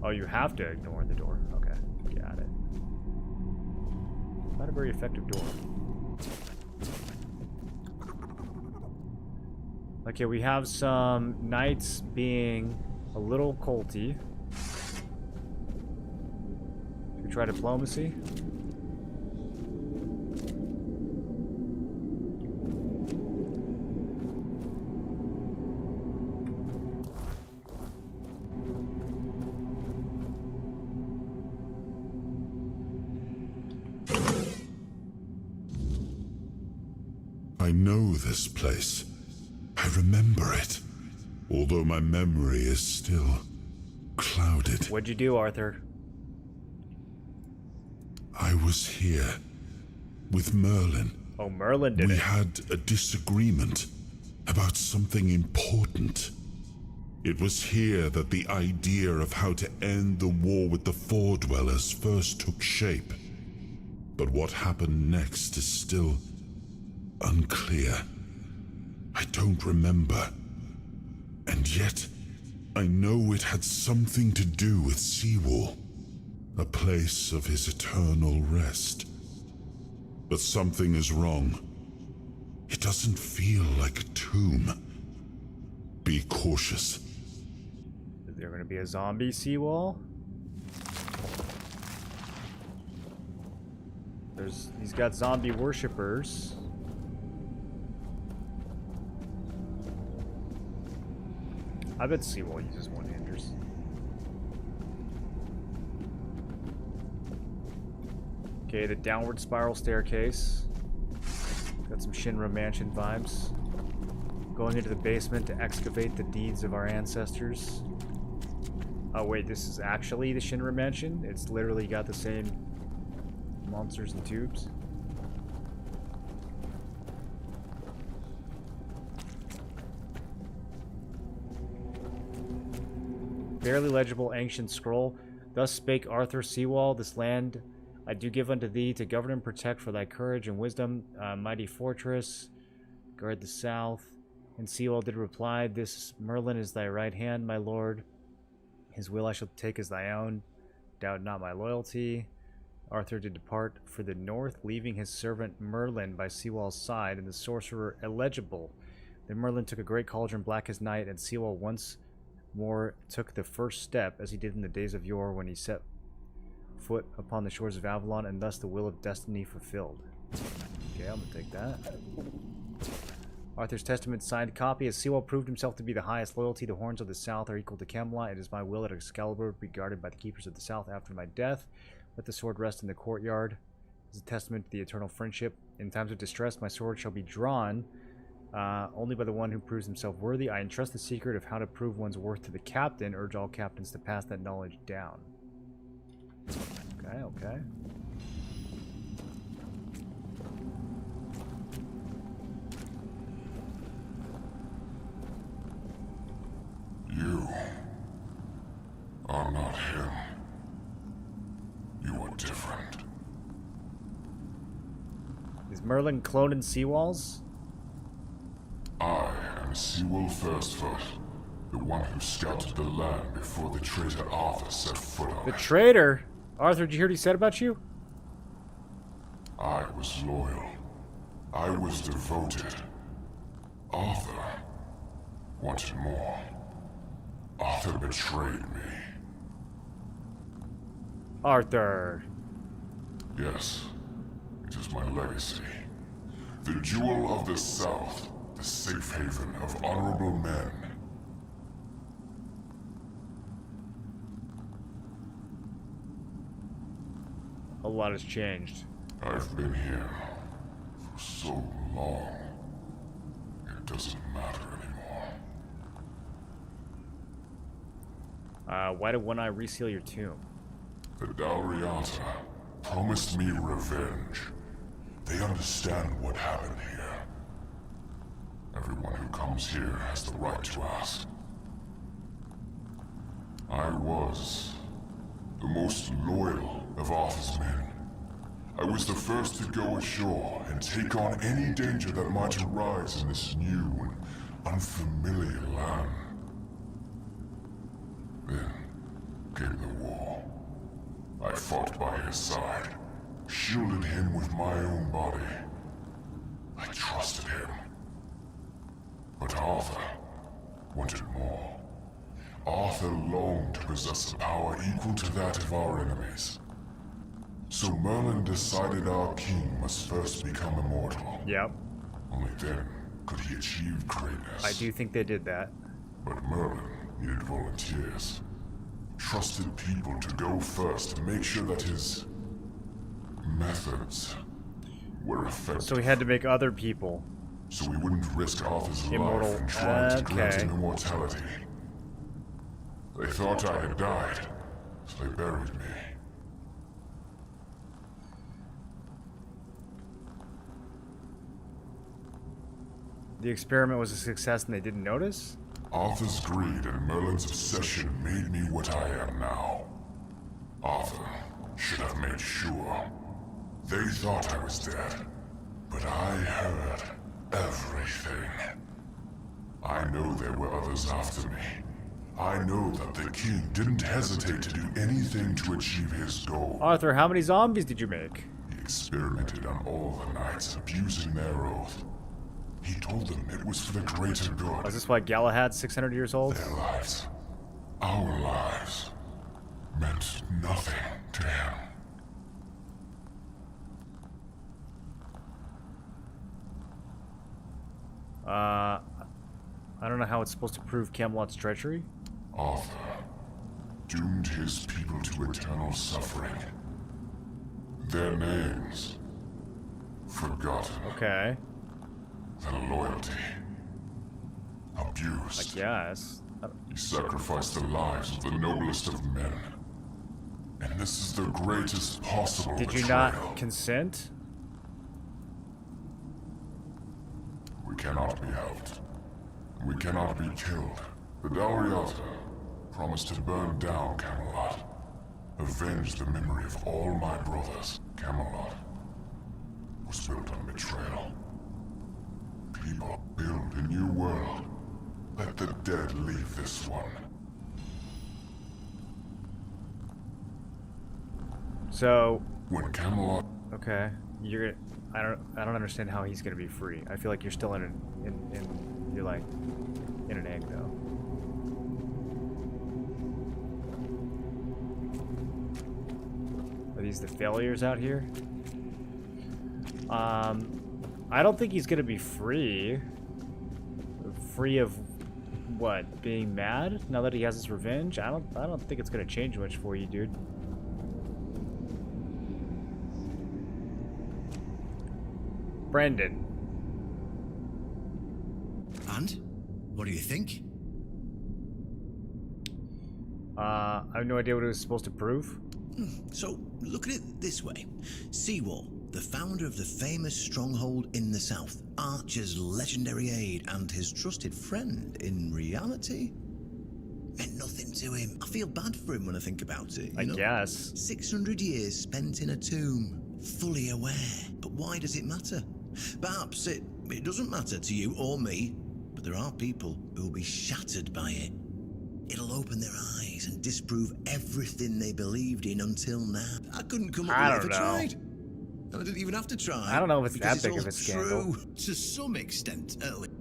S2: Oh, you have to ignore the door. Okay, got it. Not a very effective door. Okay, we have some knights being A little colty. Should we try diplomacy?
S4: I know this place. I remember it. Although my memory is still clouded.
S2: What'd you do, Arthur?
S4: I was here with Merlin.
S2: Oh, Merlin did it.
S4: We had a disagreement about something important. It was here that the idea of how to end the war with the Four Dwellers first took shape. But what happened next is still unclear. I don't remember. And yet, I know it had something to do with Seawall, a place of his eternal rest. But something is wrong. It doesn't feel like a tomb. Be cautious.
S2: Is there going to be a zombie Seawall? He's got zombie worshippers. I bet Seawall uses one-handers. Okay, the downward spiral staircase. Got some Shinra Mansion vibes. Going into the basement to excavate the deeds of our ancestors. Oh wait, this is actually the Shinra Mansion? It's literally got the same monsters and tubes. Barely legible ancient scroll. Thus spake Arthur Seawall, this land I do give unto thee to govern and protect for thy courage and wisdom. Mighty fortress, guard the south. And Seawall did reply, this Merlin is thy right hand, my lord. His will I shall take as thy own. Doubt not my loyalty. Arthur did depart for the north, leaving his servant Merlin by Seawall's side, and the sorcerer illegible. Then Merlin took a great cauldron black as night, and Seawall once more took the first step, as he did in the days of yore when he set foot upon the shores of Avalon, and thus the will of destiny fulfilled. Okay, I'm gonna take that. Arthur's testament signed copy. As Seawall proved himself to be the highest loyalty, the horns of the south are equal to Camelot. It is my will that Excalibur be guarded by the keepers of the south after my death. Let the sword rest in the courtyard. It is a testament to the eternal friendship. In times of distress, my sword shall be drawn only by the one who proves himself worthy. I entrust the secret of how to prove one's worth to the captain. Urge all captains to pass that knowledge down. Okay, okay.
S4: You are not him. You are different.
S2: Is Merlin cloning Seawalls?
S4: I am Seawall Firstfoot, the one who scouted the land before the traitor Arthur set foot on
S2: The
S4: it.
S2: traitor? Arthur, did you hear what he said about you?
S4: I was loyal. I was devoted. Arthur wanted more. Arthur betrayed me.
S2: Arthur.
S4: Yes, it is my legacy. The jewel of the South, the safe haven of honorable men.
S2: A lot has changed.
S4: I've been here for so long. It doesn't matter anymore.
S2: Why did One Eye reseal your tomb?
S4: The Dalriata promised me revenge. They understand what happened here. Everyone who comes here has the right to ask. I was the most loyal of Arthur's men. I was the first to go ashore and take on any danger that might arise in this new and unfamiliar land. Then came the war. I fought by his side, shielded him with my own body. I trusted him. But Arthur wanted more.
S18: Arthur longed to possess a power equal to that of our enemies. So Merlin decided our king must first become immortal.
S2: Yep.
S18: Only then could he achieve greatness.
S2: I do think they did that.
S18: But Merlin needed volunteers. Trusted people to go first to make sure that his methods were effective.
S2: So he had to make other people.
S18: So we wouldn't risk Arthur's
S2: immortal.
S18: life in trying to grant him immortality. They thought I had died, so they buried me.
S2: The experiment was a success and they didn't notice?
S18: Arthur's greed and Merlin's obsession made me what I am now. Arthur should have made sure. They thought I was dead, but I heard everything. I know there were others after me. I know that the king didn't hesitate to do anything to achieve his goal.
S2: Arthur, how many zombies did you make?
S18: He experimented on all the knights, abusing their oath. He told them it was for the greater good.
S2: Is this why Galahad's 600 years old?
S18: Their lives, our lives, meant nothing to him.
S2: I don't know how it's supposed to prove Camelot's treachery.
S18: Arthur doomed his people to eternal suffering. Their names forgotten.
S2: Okay.
S18: Their loyalty abused.
S2: I guess.
S18: He sacrificed the lives of the noblest of men. And this is the greatest possible
S2: Did you
S18: betrayal.
S2: not consent?
S18: We cannot be helped. We cannot be killed. The Dalriata promised to burn down Camelot. Avenge the memory of all my brothers. Camelot was built on betrayal. People build a new world. Let the dead leave this one.
S2: So
S18: when Camelot.
S2: Okay, you're. I don't understand how he's gonna be free. I feel like you're still in you're like in an egg though. Are these the failures out here? I don't think he's gonna be free. Free of what? Being mad now that he has his revenge? I don't think it's gonna change much for you, dude. Brandon.
S10: And? What do you think?
S2: I have no idea what it was supposed to prove.
S10: So, look at it this way. Seawall, the founder of the famous stronghold in the south, Archer's legendary aide and his trusted friend, in reality, meant nothing to him. I feel bad for him when I think about it.
S2: I guess.
S10: 600 years spent in a tomb, fully aware. But why does it matter? Perhaps it doesn't matter to you or me, but there are people who will be shattered by it. It'll open their eyes and disprove everything they believed in until now. I couldn't come up with it if I tried. And I didn't even have to try.
S2: I don't know if it's
S10: because
S2: that big
S10: all
S2: of a scandal.
S10: True, to some extent, at least.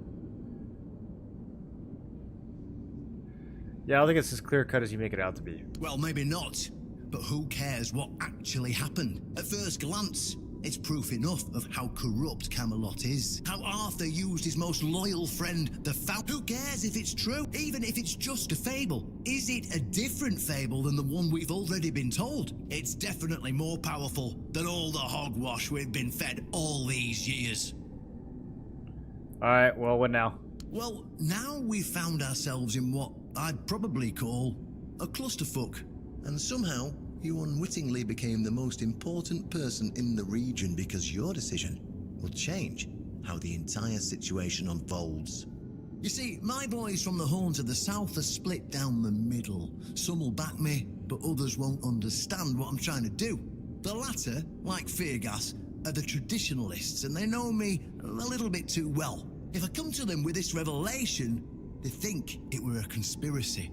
S2: Yeah, I don't think it's as clear cut as you make it out to be.
S10: Well, maybe not. But who cares what actually happened? At first glance, it's proof enough of how corrupt Camelot is. How Arthur used his most loyal friend, the Founder. Who cares if it's true? Even if it's just a fable. Is it a different fable than the one we've already been told? It's definitely more powerful than all the hogwash we've been fed all these years.
S2: Alright, well, what now?
S10: Well, now we've found ourselves in what I'd probably call a clusterfuck. And somehow, you unwittingly became the most important person in the region because your decision will change how the entire situation unfolds. You see, my boys from the Horn to the south are split down the middle. Some will back me, but others won't understand what I'm trying to do. The latter, like Feargas, are the traditionalists, and they know me a little bit too well. If I come to them with this revelation, they think it were a conspiracy.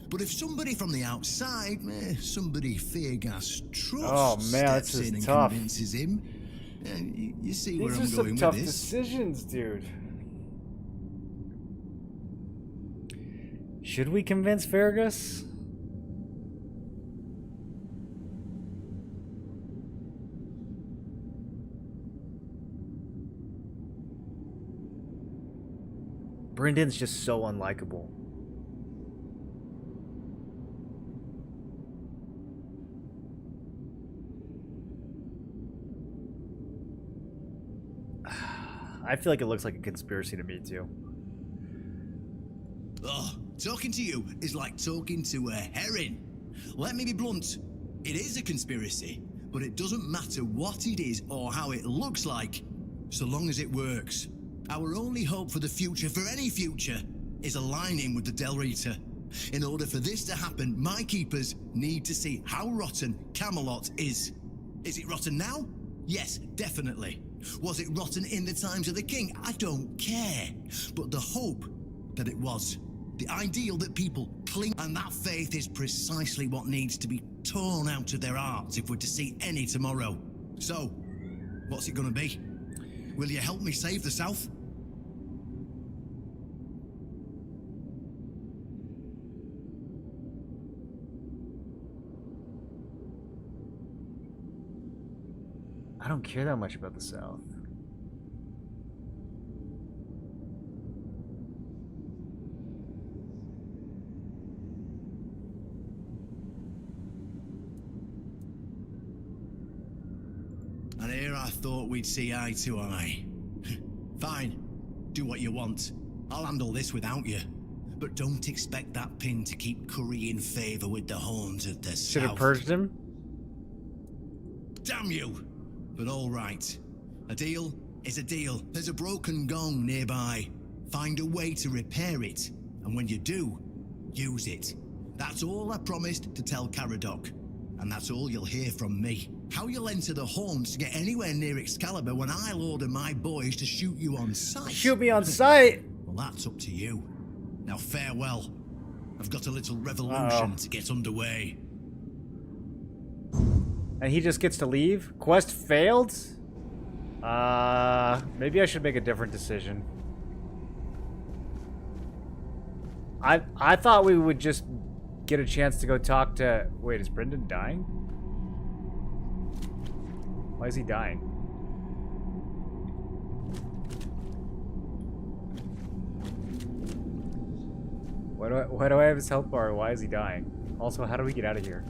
S10: But if somebody from the outside, somebody Feargas trusts, steps in and convinces him, you see where I'm going with this.
S2: These are some tough decisions, dude. Should we convince Fergus? Brendan's just so unlikable. I feel like it looks like a conspiracy to me too.
S10: Oh, talking to you is like talking to a herring. Let me be blunt. It is a conspiracy, but it doesn't matter what it is or how it looks like, so long as it works. Our only hope for the future, for any future, is aligning with the Del Rita. In order for this to happen, my keepers need to see how rotten Camelot is. Is it rotten now? Yes, definitely. Was it rotten in the times of the king? I don't care. But the hope that it was, the ideal that people cling, and that faith is precisely what needs to be torn out of their hearts if we're to see any tomorrow. So, what's it gonna be? Will you help me save the South?
S2: I don't care that much about the South.
S10: And here I thought we'd see eye to eye. Fine, do what you want. I'll handle this without you. But don't expect that pin to keep currying favor with the horns of the South.
S2: Should have purged him?
S10: Damn you! But all right. A deal is a deal. There's a broken gong nearby. Find a way to repair it. And when you do, use it. That's all I promised to tell Caradoc. And that's all you'll hear from me. How you'll enter the horns to get anywhere near Excalibur when I'll order my boys to shoot you on sight.
S2: Shoot me on sight!
S10: Well, that's up to you. Now farewell. I've got a little revolution to get underway.
S2: And he just gets to leave? Quest failed? Maybe I should make a different decision. I thought we would just get a chance to go talk to... Wait, is Brendan dying? Why is he dying? Why do I have his health bar? Why is he dying? Also, how do we get out of here?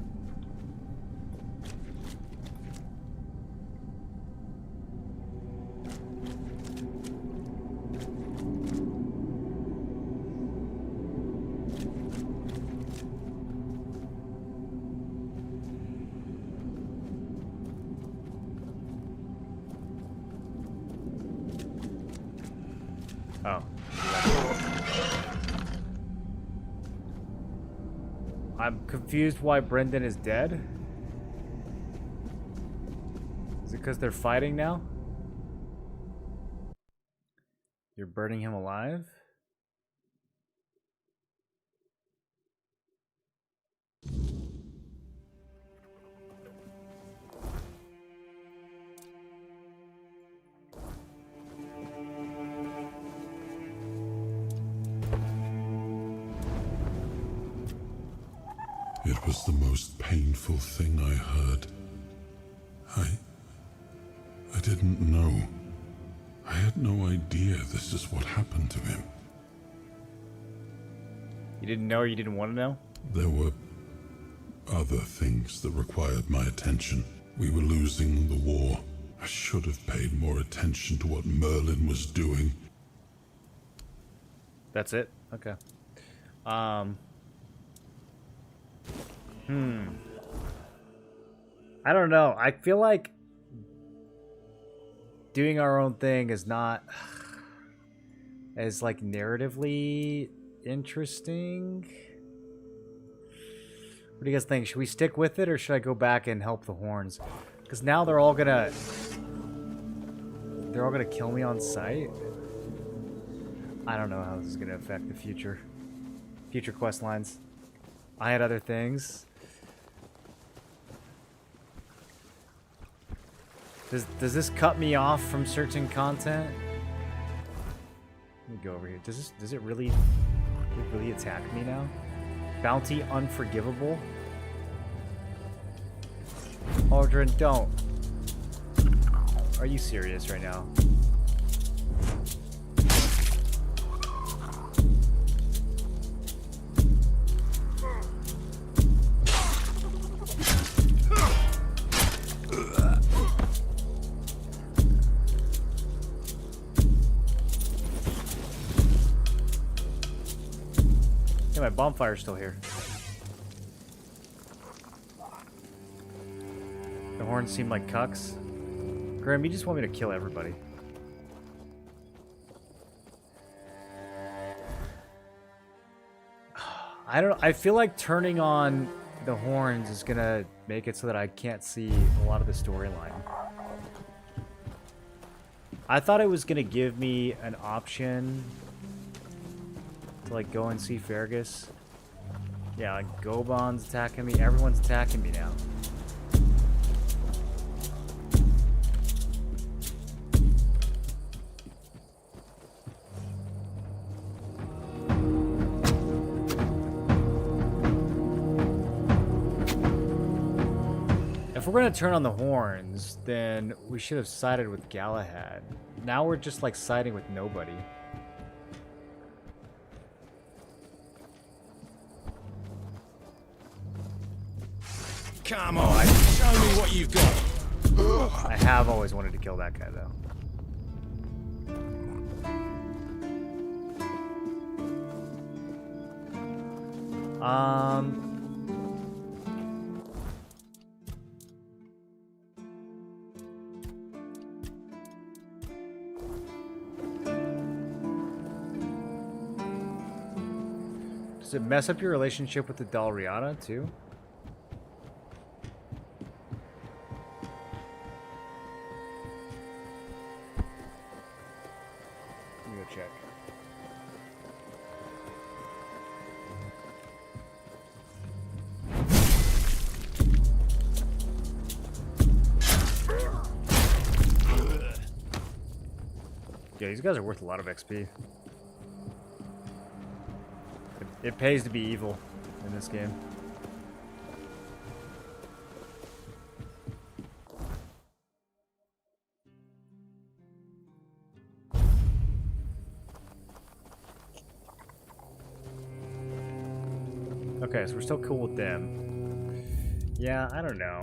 S2: Oh. I'm confused why Brendan is dead. Is it because they're fighting now? You're burning him alive?
S4: It was the most painful thing I heard. I didn't know. I had no idea this is what happened to him.
S2: You didn't know or you didn't want to know?
S4: There were other things that required my attention. We were losing the war. I should have paid more attention to what Merlin was doing.
S2: That's it? Okay. I don't know. I feel like doing our own thing is not as like narratively interesting. What do you guys think? Should we stick with it or should I go back and help the horns? Because now they're all gonna kill me on sight. I don't know how this is gonna affect the future quest lines. I had other things. Does this cut me off from certain content? Let me go over here. Does it really attack me now? Bounty unforgivable? Aldrin, don't. Are you serious right now? Yeah, my bonfire's still here. The horns seem like cucks. Graham, you just want me to kill everybody. I don't. I feel like turning on the horns is gonna make it so that I can't see a lot of the storyline. I thought it was gonna give me an option to like go and see Fergus. Yeah, like Gobon's attacking me. Everyone's attacking me now. If we're gonna turn on the horns, then we should have sided with Galahad. Now we're just like siding with nobody.
S11: Come on, show me what you've got.
S2: I have always wanted to kill that guy though. Does it mess up your relationship with the Dalriada too? Let me go check. Yeah, these guys are worth a lot of XP. It pays to be evil in this game. Okay, so we're still cool with them. Yeah, I don't know.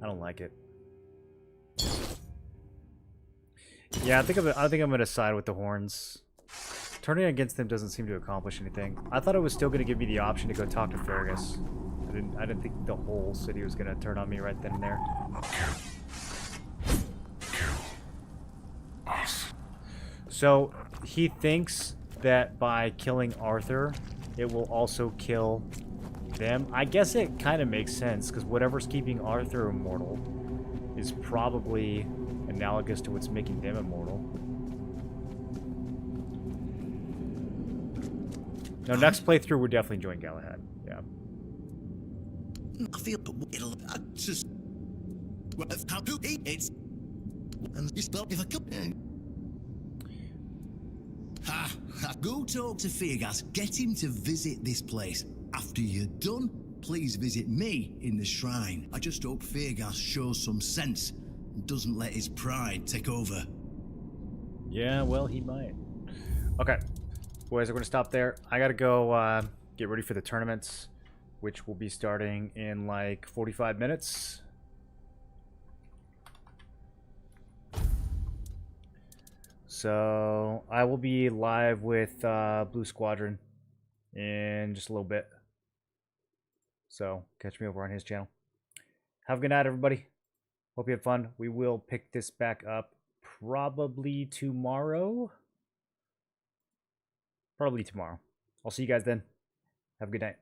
S2: I don't like it. Yeah, I think I'm gonna side with the horns. Turning against them doesn't seem to accomplish anything. I thought it was still gonna give me the option to go talk to Fergus. I didn't think the whole city was gonna turn on me right then and there. So he thinks that by killing Arthur, it will also kill them. I guess it kind of makes sense, because whatever's keeping Arthur immortal is probably analogous to what's making them immortal. Now, next playthrough, we're definitely joining Galahad. Yeah.
S10: I feel it'll just how to eat it and just stop if I come. Go talk to Fergus. Get him to visit this place. After you're done, please visit me in the shrine. I just hope Fergus shows some sense and doesn't let his pride take over.
S2: Yeah, well, he might. Okay. Boys, we're going to stop there. I got to go get ready for the tournaments, which will be starting in like 45 minutes. So I will be live with Blue Squadron in just a little bit. So catch me over on his channel. Have a good night, everybody. Hope you had fun. We will pick this back up probably tomorrow. I'll see you guys then. Have a good night.